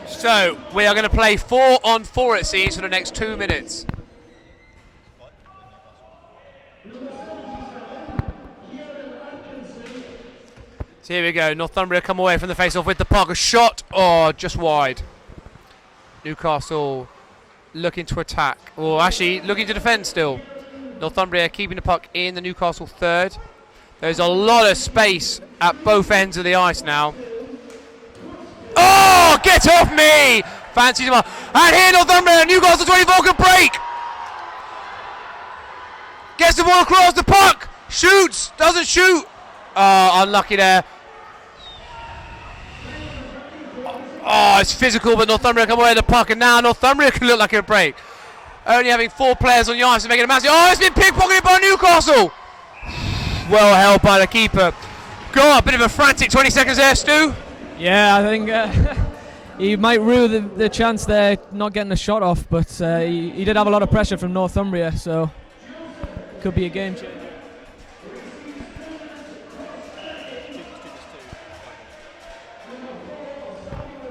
So we are going to play 4-on-4 it seems for the next 2 minutes. So here we go, Northumbria come away from the face-off with the puck. A shot, just wide. Newcastle looking to attack, or actually looking to defend still. Northumbria keeping the puck in the Newcastle third. There's a lot of space at both ends of the ice now. Oh, get off me! Fancies him up. And here Northumbria, Newcastle 24 can break! Gets the ball across the puck! Shoots! Doesn't shoot! Oh, unlucky there. Oh, it's physical, but Northumbria come away with the puck, and now Northumbria can look like a break. Only having 4 players on the ice and making a massive. Oh, it's been pickpocketed by Newcastle! Well held by the keeper. God, a bit of a frantic 20 seconds there, Stu. Yeah, I think he might rue the chance there, not getting a shot off, but he did have a lot of pressure from Northumbria, so could be a game changer.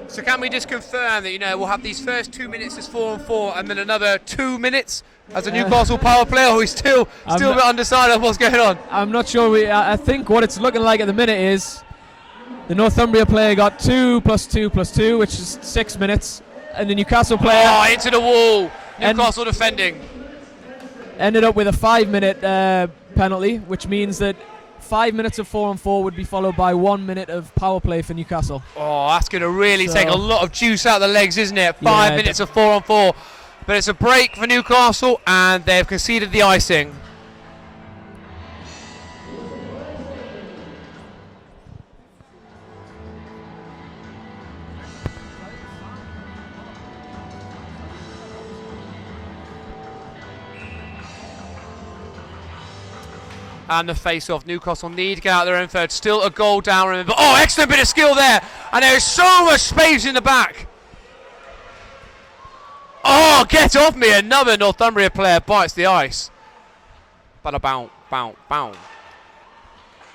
So can we just confirm that we'll have these first 2 minutes as 4-on-4 and then another 2 minutes as a Newcastle power play, or we still a bit undecided on what's going on? I'm not sure. I think what it's looking like at the minute is the Northumbria player got 2 + 2 + 2, which is 6 minutes, and the Newcastle player into the wall. Newcastle defending. Ended up with a 5-minute penalty, which means that 5 minutes of 4-on-4 would be followed by 1 minute of power play for Newcastle. Oh, that's going to really take a lot of juice out of the legs, isn't it? 5 minutes of 4-on-4. But it's a break for Newcastle, and they've conceded the icing. And the face-off, Newcastle need to get out their own third. Still a goal down, remember. Oh, excellent bit of skill there. And there is so much space in the back. Oh, get off me. Another Northumbria player bites the ice. Bada bounce, bounce, bounce.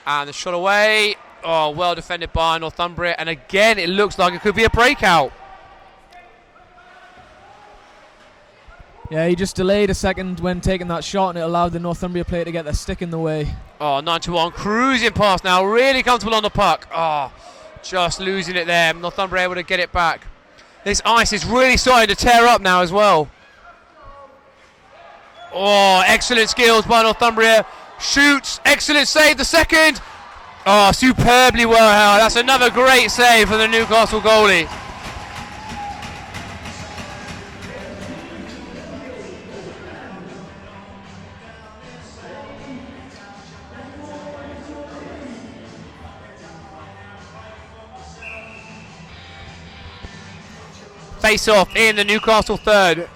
And the shot away. Oh, well defended by Northumbria. And again, it looks like it could be a breakout. Yeah, he just delayed a second when taking that shot, and it allowed the Northumbria player to get their stick in the way. Oh, 9-1, cruising past now, really comfortable on the puck. Oh, just losing it there. Northumbria able to get it back. This ice is really starting to tear up now as well. Oh, excellent skills by Northumbria. Shoots, excellent save, the second. Oh, superbly well held. That's another great save for the Newcastle goalie. Face off in the Newcastle third.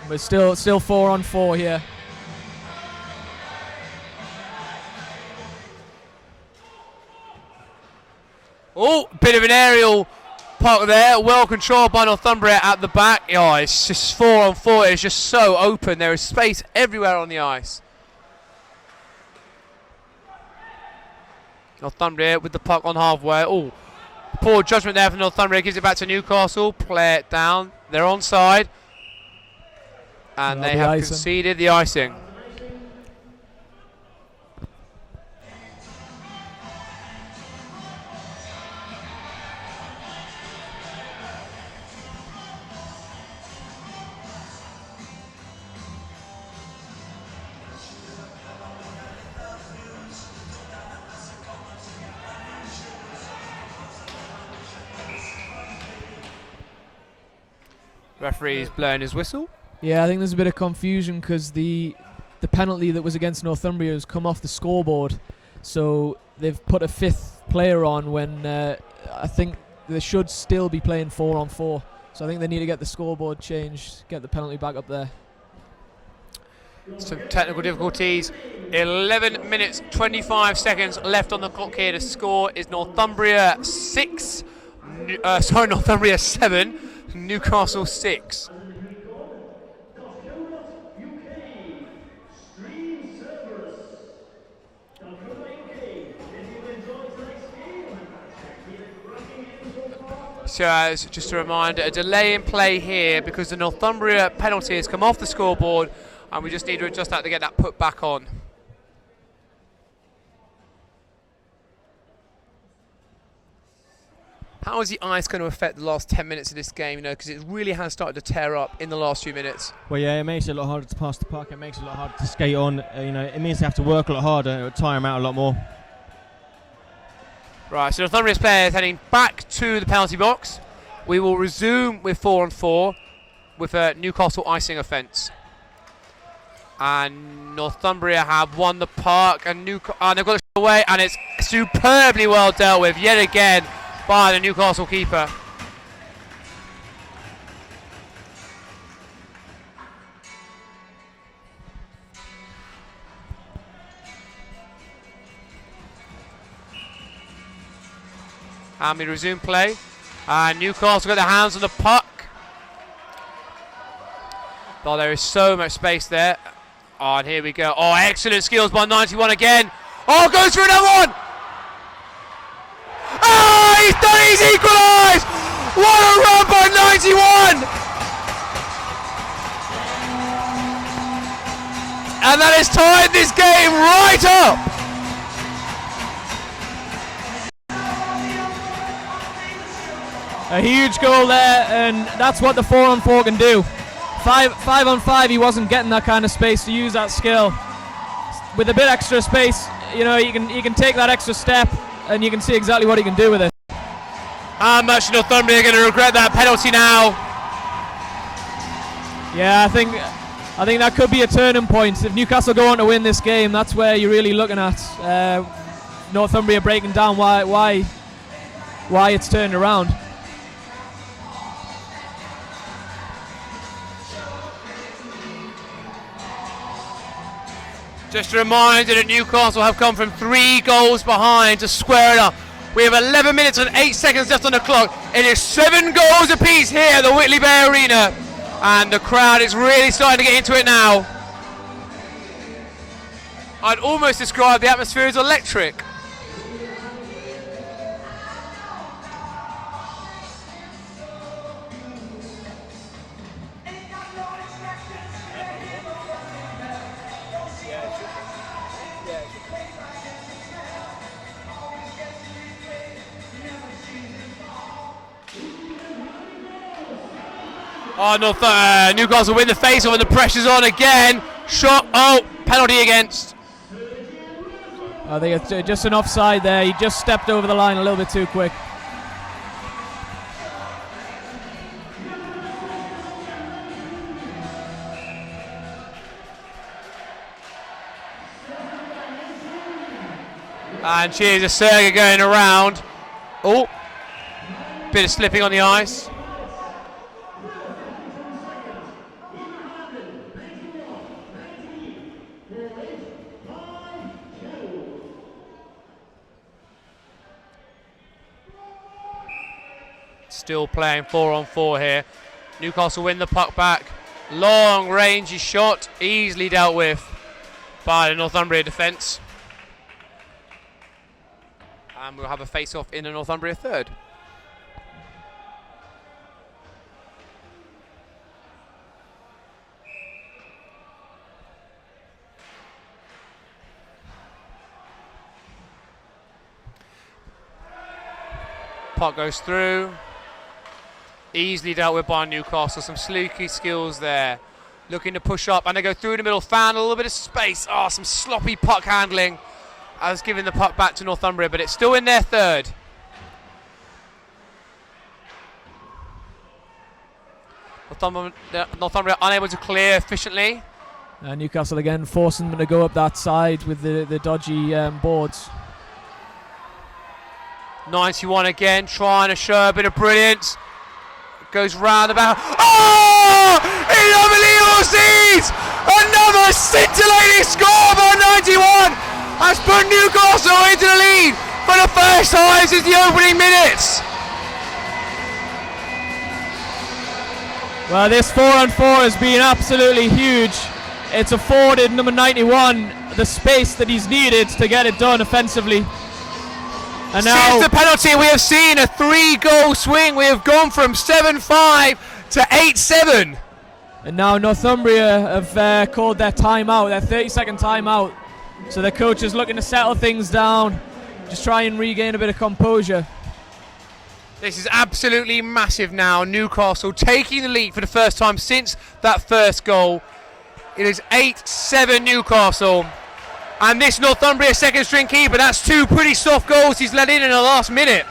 But still 4-on-4 here. Oh, bit of an aerial puck there. Well controlled by Northumbria at the back. Oh, it's just 4-on-4. It's just so open. There is space everywhere on the ice. Northumbria with the puck on halfway. Oh, poor judgment there from Northumbria. Gives it back to Newcastle. Play it down. They're onside. And they have conceded the icing. Referee's blowing his whistle. Yeah, I think there's a bit of confusion because the penalty that was against Northumbria has come off the scoreboard. So they've put a 5th player on when I think they should still be playing 4-on-4. So I think they need to get the scoreboard changed, get the penalty back up there. Some technical difficulties. 11 minutes 25 seconds left on the clock here. The score is Northumbria 7, Newcastle 6. So as just a reminder, a delay in play here because the Northumbria penalty has come off the scoreboard and we just need to adjust that to get that put back on. How is the ice going to affect the last 10 minutes of this game, you know, because it really has started to tear up in the last few minutes? Well, yeah, it makes it a lot harder to pass the puck. It makes it a lot harder to skate on. You know, it means they have to work a lot harder. It will tire them out a lot more. Right, so Northumbria's players heading back to the penalty box. We will resume with 4-on-4 with a Newcastle icing offence. And Northumbria have won the puck, and they've got it away, and it's superbly well dealt with yet again by the Newcastle keeper. And we resume play. And Newcastle got their hands on the puck. Oh, there is so much space there. Oh, and here we go. Oh, excellent skills by 91 again. Oh, goes for another one. Oh, he's done it. He's equalised. What a run by 91. And that has tied this game right up. A huge goal there, and that's what the 4-on-4 can do. 5-on-5, he wasn't getting that kind of space to use that skill. With a bit extra space, you know, you can take that extra step, and you can see exactly what he can do with it. How much Northumbria are going to regret that penalty now? Yeah, I think that could be a turning point. If Newcastle go on to win this game, that's where you're really looking at Northumbria breaking down why it's turned around. Just a reminder that Newcastle have come from 3 goals behind to square it up. We have 11 minutes and 8 seconds left on the clock. It is 7 goals apiece here at the Whitley Bay Arena. And the crowd is really starting to get into it now. I'd almost describe the atmosphere as electric. Oh, Newcastle win the face-off and the pressure's on again. Shot, oh, penalty against. I think it's just an offside there. He just stepped over the line a little bit too quick. And cheers, a Serga going around. Oh, bit of slipping on the ice. Still playing 4-on-4 here. Newcastle win the puck back. Long rangy shot, easily dealt with by the Northumbria defence. And we'll have a face-off in the Northumbria third. Puck goes through. Easily dealt with by Newcastle. Some sleeky skills there. Looking to push up, and they go through the middle. Found a little bit of space. Oh, some sloppy puck handling. I was giving the puck back to Northumbria, but it's still in their third. Northumbria unable to clear efficiently. Newcastle again forcing them to go up that side with the dodgy boards. 91 again, trying to show a bit of brilliance. Goes round about. Oh! In unbelievable scenes! Another scintillating score by 91 has put Newcastle into the lead for the first time since the opening minutes. Well, this 4-on-4 has been absolutely huge. It's afforded number 91 the space that he's needed to get it done offensively. And now, since the penalty, we have seen a 3-goal swing. We have gone from 7-5 to 8-7. And now Northumbria have called their timeout, their 30-second timeout. So the coach is looking to settle things down, just try and regain a bit of composure. This is absolutely massive now. Newcastle taking the lead for the first time since that first goal. It is 8-7 Newcastle. And this Northumbria second string keeper, that's 2 pretty soft goals he's let in the last minute.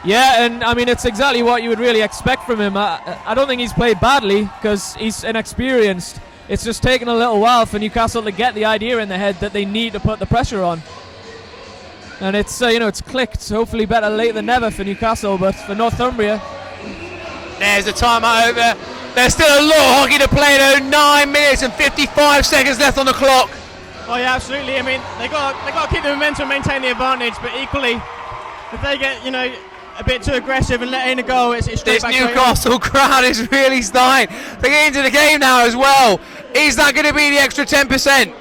Yeah, and I mean, it's exactly what you would really expect from him. I don't think he's played badly because he's inexperienced. It's just taken a little while for Newcastle to get the idea in their head that they need to put the pressure on. And it's, it's clicked. Hopefully better late than never for Newcastle, but for Northumbria. There's the timeout over. There's still a lot of hockey to play though. 9 minutes and 55 seconds left on the clock. Oh yeah, absolutely. I mean, they got to keep the momentum, maintain the advantage. But equally, if they get a bit too aggressive and let in a goal, it's straight this back. This Newcastle crowd is really starting to get into the game now as well. Is that going to be the extra 10%?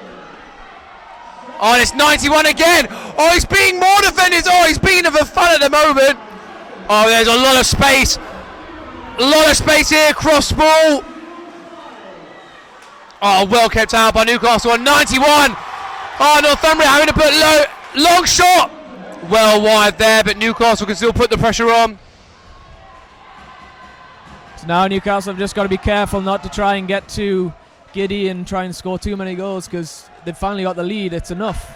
Oh, and it's 91 again. Oh, he's being more defenders. Oh, he's being for fun at the moment. Oh, there's a lot of space. A lot of space here. Cross ball. Oh, well kept out by Newcastle on 91. Oh, Northumbria having to put low. Long shot. Well wide there, but Newcastle can still put the pressure on. So now Newcastle have just got to be careful not to try and get too giddy and try and score too many goals because they've finally got the lead. It's enough.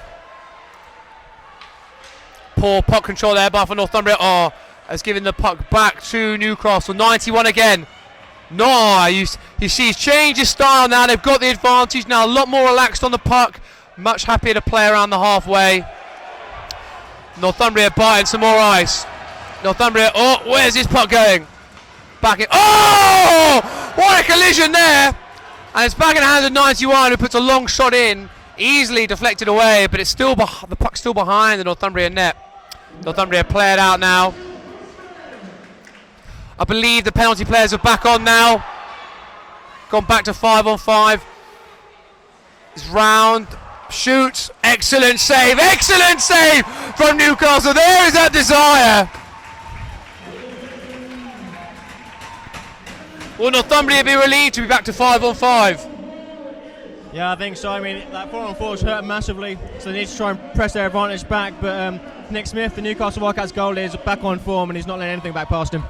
Poor puck control there by for Northumbria. Oh, has given the puck back to Newcastle. 91 again. No, you see he's changed his style now. They've got the advantage now. A lot more relaxed on the puck. Much happier to play around the halfway. Northumbria buying some more ice. Northumbria, oh, where's this puck going? Back in. Oh! What a collision there! And it's back in the hands of 91 who puts a long shot in. Easily deflected away, but it's still the puck's still behind the Northumbria net. Northumbria play it out now. I believe the penalty players are back on now. Gone back to 5-on-5. It's round. Shoots. Excellent save. Excellent save from Newcastle. There is that desire. Will Northumbria be relieved to be back to 5-on-5? Yeah, I think so. I mean, that 4-on-4 has hurt them massively, so they need to try and press their advantage back. But Nick Smith, the Newcastle Wildcats goalie, is back on form and he's not letting anything back past him.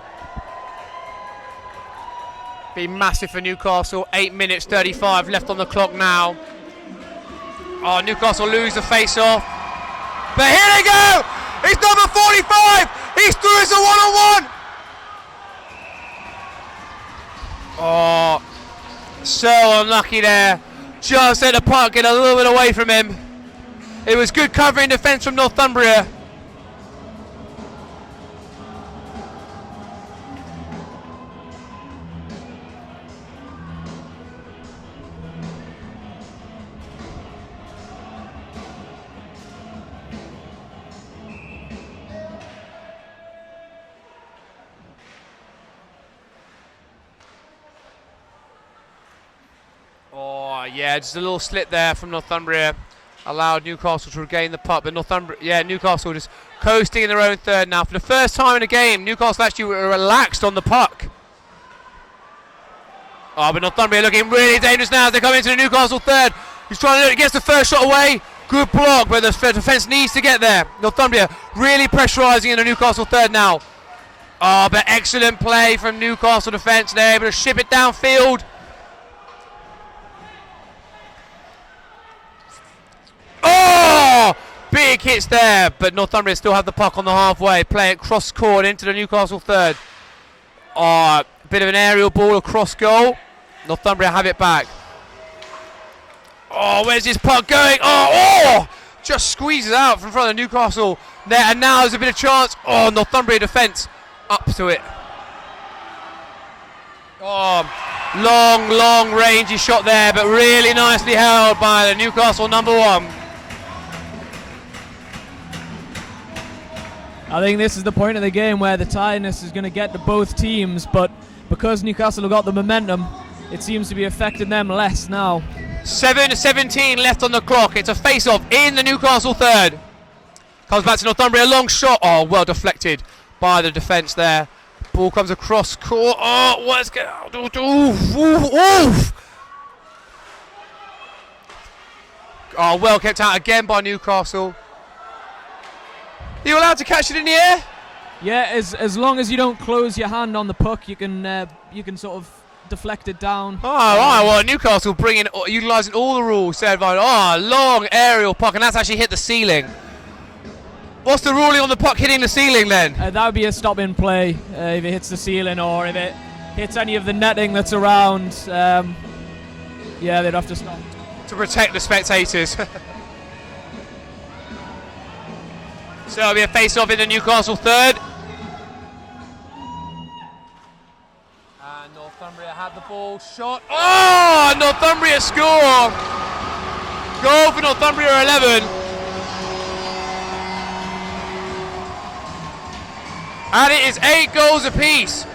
Be massive for Newcastle. 8 minutes 35 left on the clock now. Oh, Newcastle lose the face-off. But here they go! It's number 45! He's through as a one-on-one! Oh, so unlucky there. Just let the puck get a little bit away from him. It was good covering defence from Northumbria. Oh, yeah, just a little slip there from Northumbria. Allowed Newcastle to regain the puck, but Newcastle just coasting in their own third now. For the first time in the game, Newcastle actually were relaxed on the puck. Oh, but Northumbria looking really dangerous now as they come into the Newcastle third. He's trying to look, gets the first shot away. Good block, but the defence needs to get there. Northumbria really pressurising in the Newcastle third now. Oh, but excellent play from Newcastle defence. They're able to ship it downfield. Oh! Big hits there, but Northumbria still have the puck on the halfway. Play it cross court into the Newcastle third. Oh, bit of an aerial ball across goal. Northumbria have it back. Oh, where's this puck going? Oh! Just squeezes out from front of Newcastle net, and now there's a bit of chance. Oh, Northumbria defence up to it. Oh, Long rangy shot there, but really nicely held by the Newcastle number 1. I think this is the point of the game where the tiredness is going to get to both teams, but because Newcastle have got the momentum, it seems to be affecting them less now. 7:17 left on the clock. It's a face-off in the Newcastle third. Comes back to Northumbria, long shot. Oh, well deflected by the defence there. Ball comes across court. Oh, what's going on? Oof. Oh, well kept out again by Newcastle. Are you allowed to catch it in the air? Yeah, as long as you don't close your hand on the puck, you can sort of deflect it down. Oh, right. Well, Newcastle utilising all the rules. Said by long aerial puck, and that's actually hit the ceiling. What's the ruling on the puck hitting the ceiling then? That would be a stop in play if it hits the ceiling or if it hits any of the netting that's around. Yeah, they'd have to stop. To protect the spectators. So it'll be a face-off in the Newcastle third. And Northumbria had the ball shot. Oh, Northumbria score! Goal for Northumbria 11. And it is 8 goals apiece.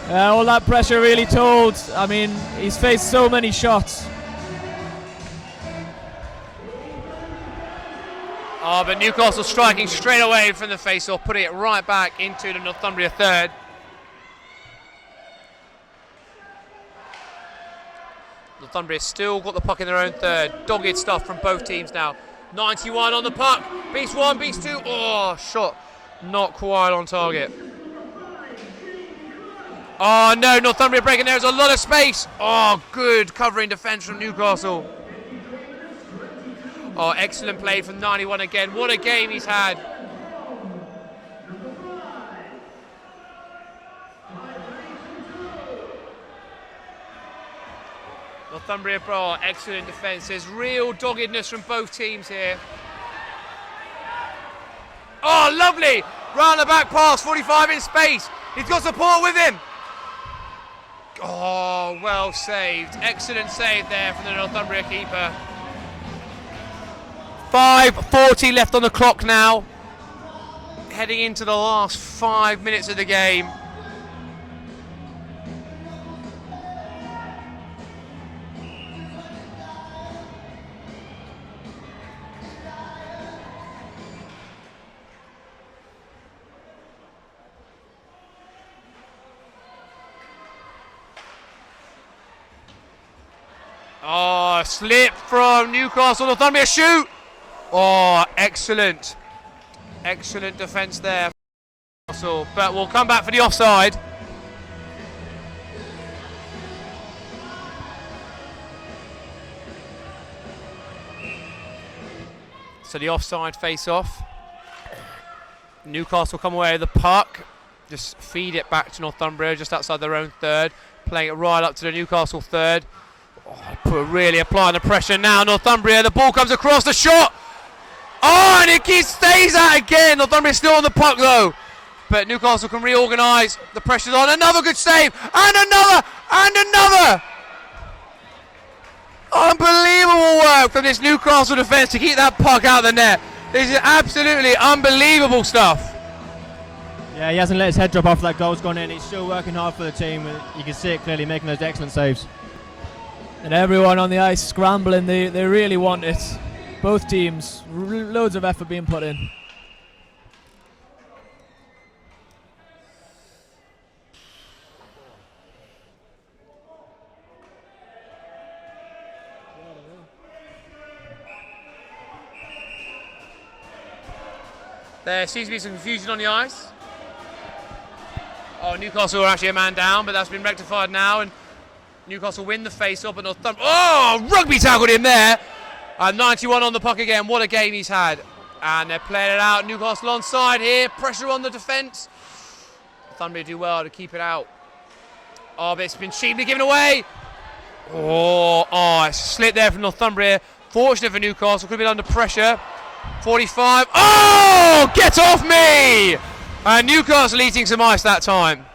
All that pressure really told. I mean, he's faced so many shots. Oh, but Newcastle striking straight away from the face-off, putting it right back into the Northumbria third. Northumbria still got the puck in their own third. Dogged stuff from both teams now. 91 on the puck. Beats 1, beats 2. Oh, shot not quite on target. Oh no, Northumbria breaking. There's a lot of space. Oh, good covering defence from Newcastle. Oh, excellent play from 91 again. What a game he's had. Northumbria, excellent defence. There's real doggedness from both teams here. Oh, lovely. Round the back pass, 45 in space. He's got support with him. Oh, well saved. Excellent save there from the Northumbria keeper. 5:40 left on the clock now. Heading into the last 5 minutes of the game. Oh, slip from Newcastle. Northumbria shoot. Oh, excellent. Excellent defence there. But we'll come back for the offside. So the offside face-off. Newcastle come away with the puck. Just feed it back to Northumbria just outside their own third. Playing it right up to the Newcastle third. Oh, really applying the pressure now. Northumbria, the ball comes across, the shot. Oh, and it stays out again. Northumbria's still on the puck though. But Newcastle can reorganise. The pressure's on. Another good save. And another. And another. Unbelievable work from this Newcastle defence to keep that puck out of the net. This is absolutely unbelievable stuff. Yeah, he hasn't let his head drop after that goal's gone in. He's still working hard for the team. You can see it clearly, making those excellent saves. And everyone on the ice scrambling, they really want it. Both teams, loads of effort being put in. There seems to be some confusion on the ice. Oh, Newcastle are actually a man down, but that's been rectified now, and Newcastle win the face-off, but Northumbria. Oh, rugby tackled him there. 91 on the puck again. What a game he's had. And they're playing it out. Newcastle onside here. Pressure on the defence. Northumbria do well to keep it out. Oh, but it's been cheaply given away. Oh, it's slipped there from Northumbria. Fortunate for Newcastle. Could have been under pressure. 45. Oh, get off me! And Newcastle eating some ice that time.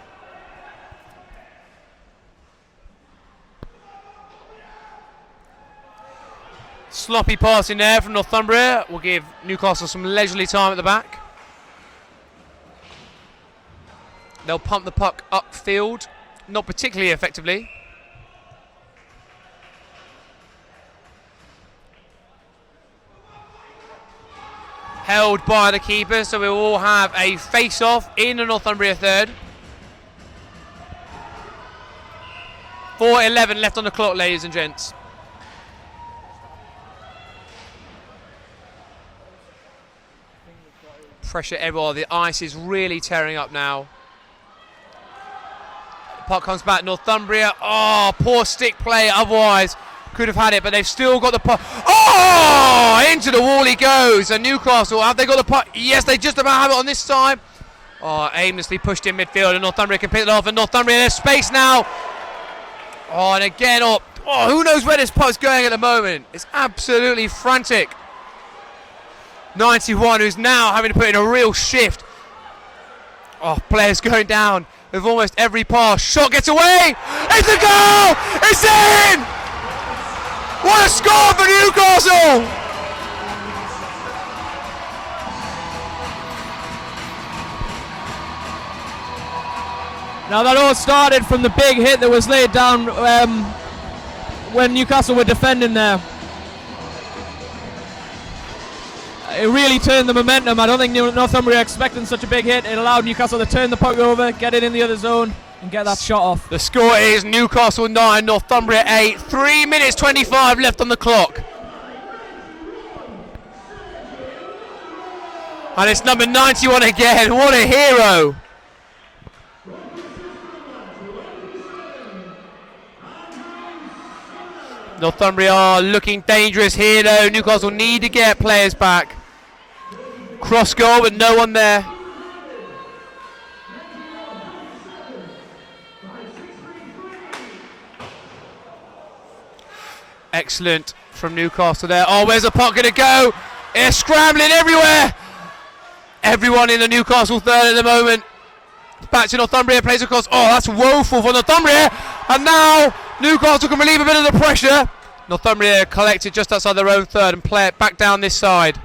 Sloppy passing there from Northumbria will give Newcastle some leisurely time at the back. They'll pump the puck upfield, not particularly effectively. Held by the keeper, so we will have a face-off in the Northumbria third. 4:11 left on the clock, ladies and gents. Pressure everywhere. The ice is really tearing up now. The puck comes back. Northumbria. Oh, poor stick play. Otherwise, could have had it, but they've still got the puck. Oh, into the wall he goes. And Newcastle, have they got the puck? Yes, they just about have it on this side. Oh, aimlessly pushed in midfield, and Northumbria can pick it off. And Northumbria, there's space now. Oh, and again, who knows where this puck's going at the moment? It's absolutely frantic. 91, who's now having to put in a real shift. Oh, players going down with almost every pass. Shot gets away. It's a goal! It's in! What a score for Newcastle! Now that all started from the big hit that was laid down when Newcastle were defending there. It really turned the momentum. I don't think Northumbria were expecting such a big hit. It allowed Newcastle to turn the puck over, get it in the other zone, and get that shot off. The score is Newcastle 9, Northumbria 8. 3 minutes 25 left on the clock. And it's number 91 again. What a hero. Northumbria are looking dangerous here though. Newcastle need to get players back. Cross goal, but no one there. Excellent from Newcastle there. Oh, where's the puck going to go? It's scrambling everywhere. Everyone in the Newcastle third at the moment. Back to Northumbria, plays across. Oh, that's woeful for Northumbria. And now Newcastle can relieve a bit of the pressure. Northumbria collected just outside their own third and play it back down this side.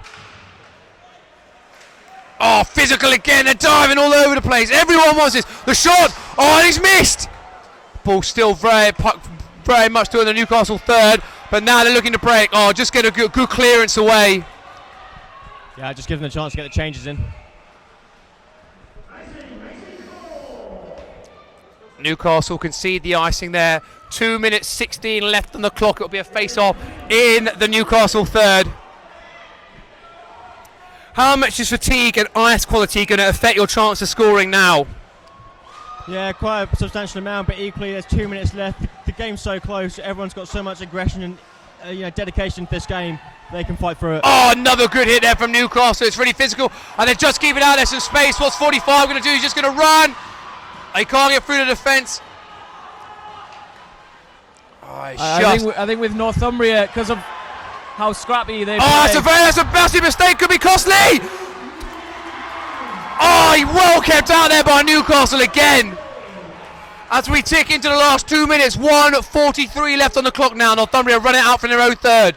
Oh, physical again. They're diving all over the place. Everyone wants this. The shot. Oh, and he's missed. Ball still very much doing the Newcastle third. But now they're looking to break. Oh, just get a good clearance away. Yeah, just give them a chance to get the changes in. Newcastle concede the icing there. 2 minutes 16 left on the clock. It'll be a face-off in the Newcastle third. How much is fatigue and ice quality going to affect your chance of scoring now? Yeah, quite a substantial amount, but equally there's 2 minutes left. The game's so close. Everyone's got so much aggression and dedication to this game. They can fight for it. Oh, another good hit there from Newcastle. It's really physical, and they're just keeping out. There's some space. What's 45 going to do? He's just going to run. They can't get through the defence. Oh, I think with Northumbria, because of how scrappy they play. That's a massive mistake. Could be costly. Oh, he well kept out there by Newcastle again. As we tick into the last 2 minutes, 1:43 left on the clock now. Northumbria run it out from their own third.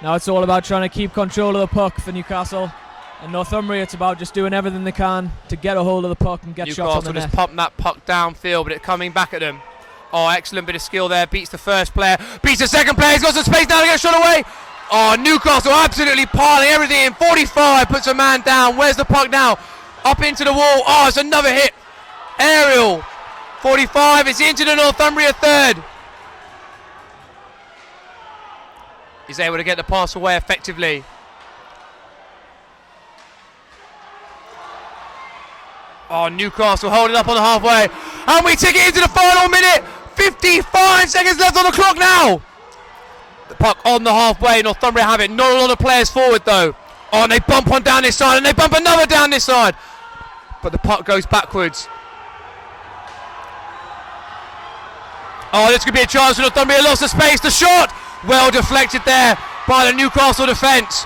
Now it's all about trying to keep control of the puck for Newcastle. And Northumbria, it's about just doing everything they can to get a hold of the puck and get shots on the net. Newcastle just pumped that puck downfield, but it's coming back at them. Oh, excellent bit of skill there. Beats the first player, beats the second player. He's got some space now to get a shot away. Oh, Newcastle absolutely piling everything in. 45 puts a man down. Where's the puck now? Up into the wall. Oh, it's another hit. Aerial. 45 is into the Northumbria third. He's able to get the pass away effectively. Oh, Newcastle holding up on the halfway. And we take it into the final minute. 55 seconds left on the clock now. The puck on the halfway. Northumbria have it. Not a lot of players forward though. Oh, and they bump on down this side, and they bump another down this side. But the puck goes backwards. Oh, this could be a chance for Northumbria. Lost the space. The shot. Well deflected there by the Newcastle defence.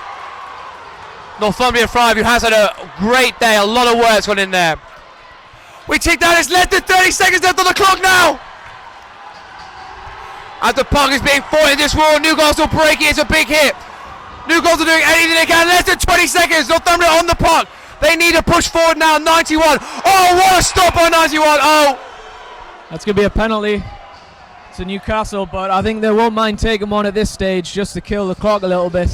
Northumbria 5, who has had a great day, a lot of work's gone in there. We tick down, it's less than 30 seconds left on the clock now. As the puck is being fought in this war, Newcastle breaking, it's a big hit. Newcastle doing anything they can, less than 20 seconds, Northumbria on the puck. They need to push forward now, 91. Oh, what a stop on 91, oh. That's going to be a penalty to Newcastle, but I think they won't mind taking one at this stage just to kill the clock a little bit.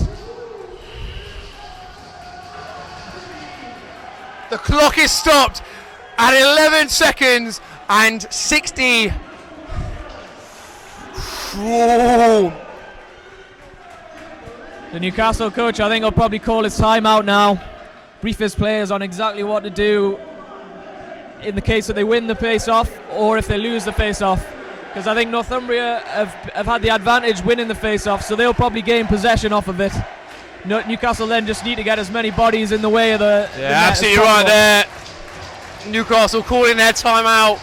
The clock is stopped at 11 seconds and 60. Whoa. The Newcastle coach, I think, will probably call his timeout now. Brief his players on exactly what to do in the case that they win the face-off or if they lose the face-off. Because I think Northumbria have had the advantage winning the face-off, so they'll probably gain possession off of it. Newcastle then just need to get as many bodies in the way of the net Absolutely right there. Newcastle calling their timeout.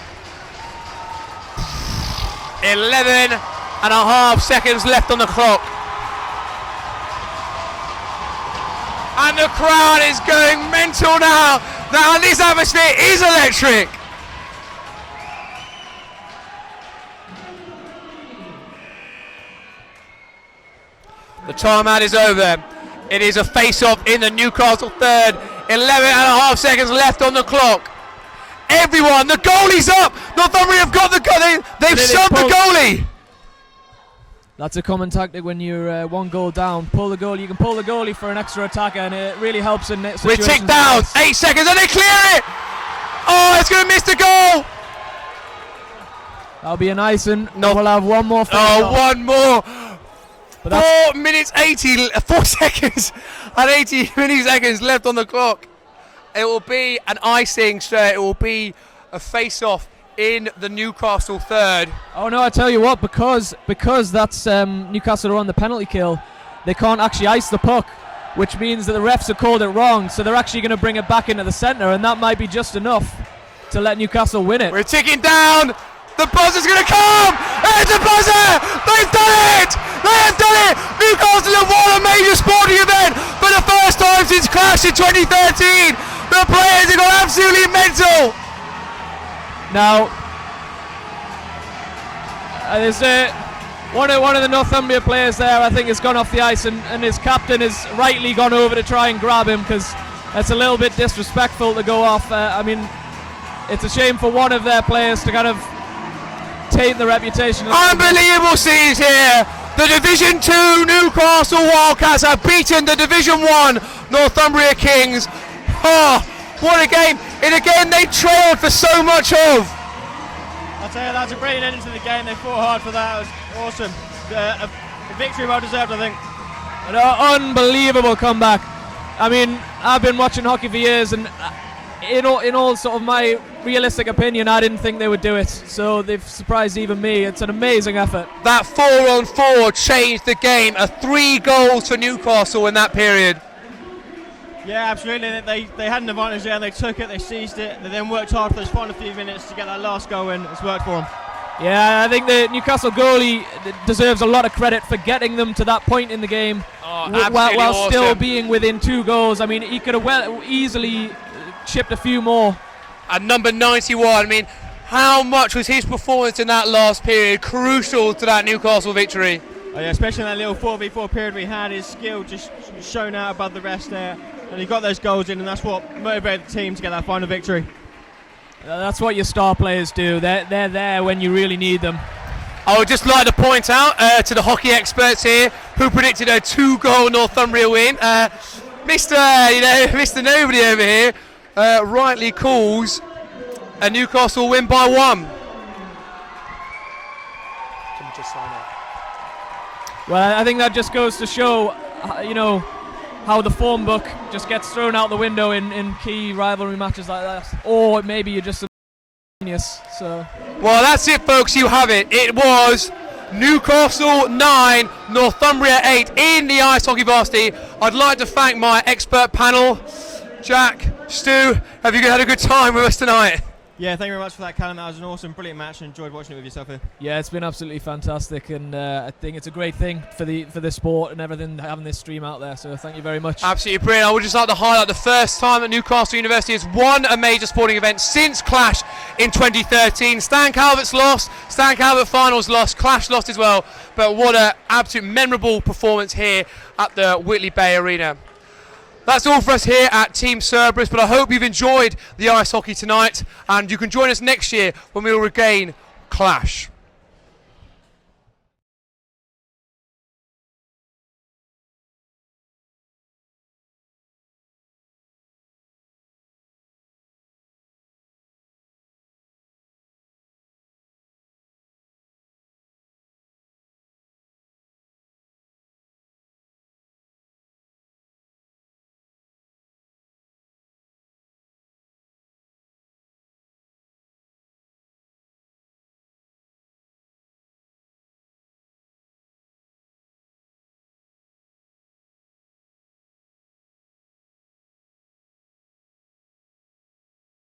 11.5 seconds left on the clock. And the crowd is going mental now. Now this atmosphere is electric. The timeout is over. It is a face-off in the Newcastle third. 11.5 seconds left on the clock. Everyone, the goalie's up. Northumbria have got the goal. They've subbed the goalie. That's a common tactic when you're 1 goal down. Pull the goalie. You can pull the goalie for an extra attacker, and it really helps in situations. We're ticked down. 8 seconds, and they clear it. Oh, it's going to miss the goal. That'll be an icing. No, we'll have one more. One more. But 4 minutes 4 seconds and 80 milliseconds left on the clock. It will be an icing, sir. It will be a face-off in the Newcastle third. Oh no, I tell you what, because that's Newcastle are on the penalty kill, they can't actually ice the puck, which means that the refs have called it wrong, so they're actually going to bring it back into the centre, and that might be just enough to let Newcastle win it. We're ticking down. The buzzer's going to come. It's a buzzer. They've done it. They have done it. Newcastle have won a major sporting event for the first time since Clash in 2013. The players have gone absolutely mental. Now, there's one of the Northumbria players there, I think, has gone off the ice, and his captain has rightly gone over to try and grab him, because that's a little bit disrespectful to go off. I mean, it's a shame for one of their players to kind of taint the reputation. Unbelievable scenes here. The Division 2 Newcastle Wildcats have beaten the Division 1 Northumbria Kings. Oh, what a game. And again, they trailed for so much of. I'll tell you, that's a brilliant ending to the game. They fought hard for that. It was awesome. A victory well deserved, I think. An unbelievable comeback. I mean, I've been watching hockey for years, and in all sort of my realistic opinion, I didn't think they would do it. So they've surprised even me. It's an amazing effort. That 4-on-4 changed the game. 3 goals for Newcastle in that period. Yeah, absolutely. They had an advantage there, and they took it, they seized it. They then worked hard for those final few minutes to get that last goal in. It's worked for them. Yeah, I think the Newcastle goalie deserves a lot of credit for getting them to that point in the game, while still being within 2 goals. I mean, he could have easily chipped a few more. And number 91, I mean, how much was his performance in that last period crucial to that Newcastle victory? Oh yeah, especially in that little 4v4 period we had, his skill just shown out above the rest there, and he got those goals in, and that's what motivated the team to get that final victory. That's what your star players do. They're there when you really need them. I would just like to point out to the hockey experts here who predicted a 2-goal Northumbria win. Mr. Nobody over here rightly calls a Newcastle win by 1. Well, I think that just goes to show, how the form book just gets thrown out the window in key rivalry matches like that. Or maybe you're just a genius. So. Well, that's it, folks. You have it. It was Newcastle 9, Northumbria 8 in the Ice Hockey Varsity. I'd like to thank my expert panel. Jack, Stu, have you had a good time with us tonight? Yeah, thank you very much for that, Callum. That was an awesome, brilliant match, and enjoyed watching it with yourself here. Yeah, it's been absolutely fantastic, and I think it's a great thing for the sport and everything, having this stream out there. So thank you very much. Absolutely brilliant. I would just like to highlight the first time that Newcastle University has won a major sporting event since Clash in 2013. Stan Calvert's lost, Stan Calvert finals lost, Clash lost as well. But what an absolute memorable performance here at the Whitley Bay Arena. That's all for us here at Team Cerberus, but I hope you've enjoyed the ice hockey tonight, and you can join us next year when we will regain Clash.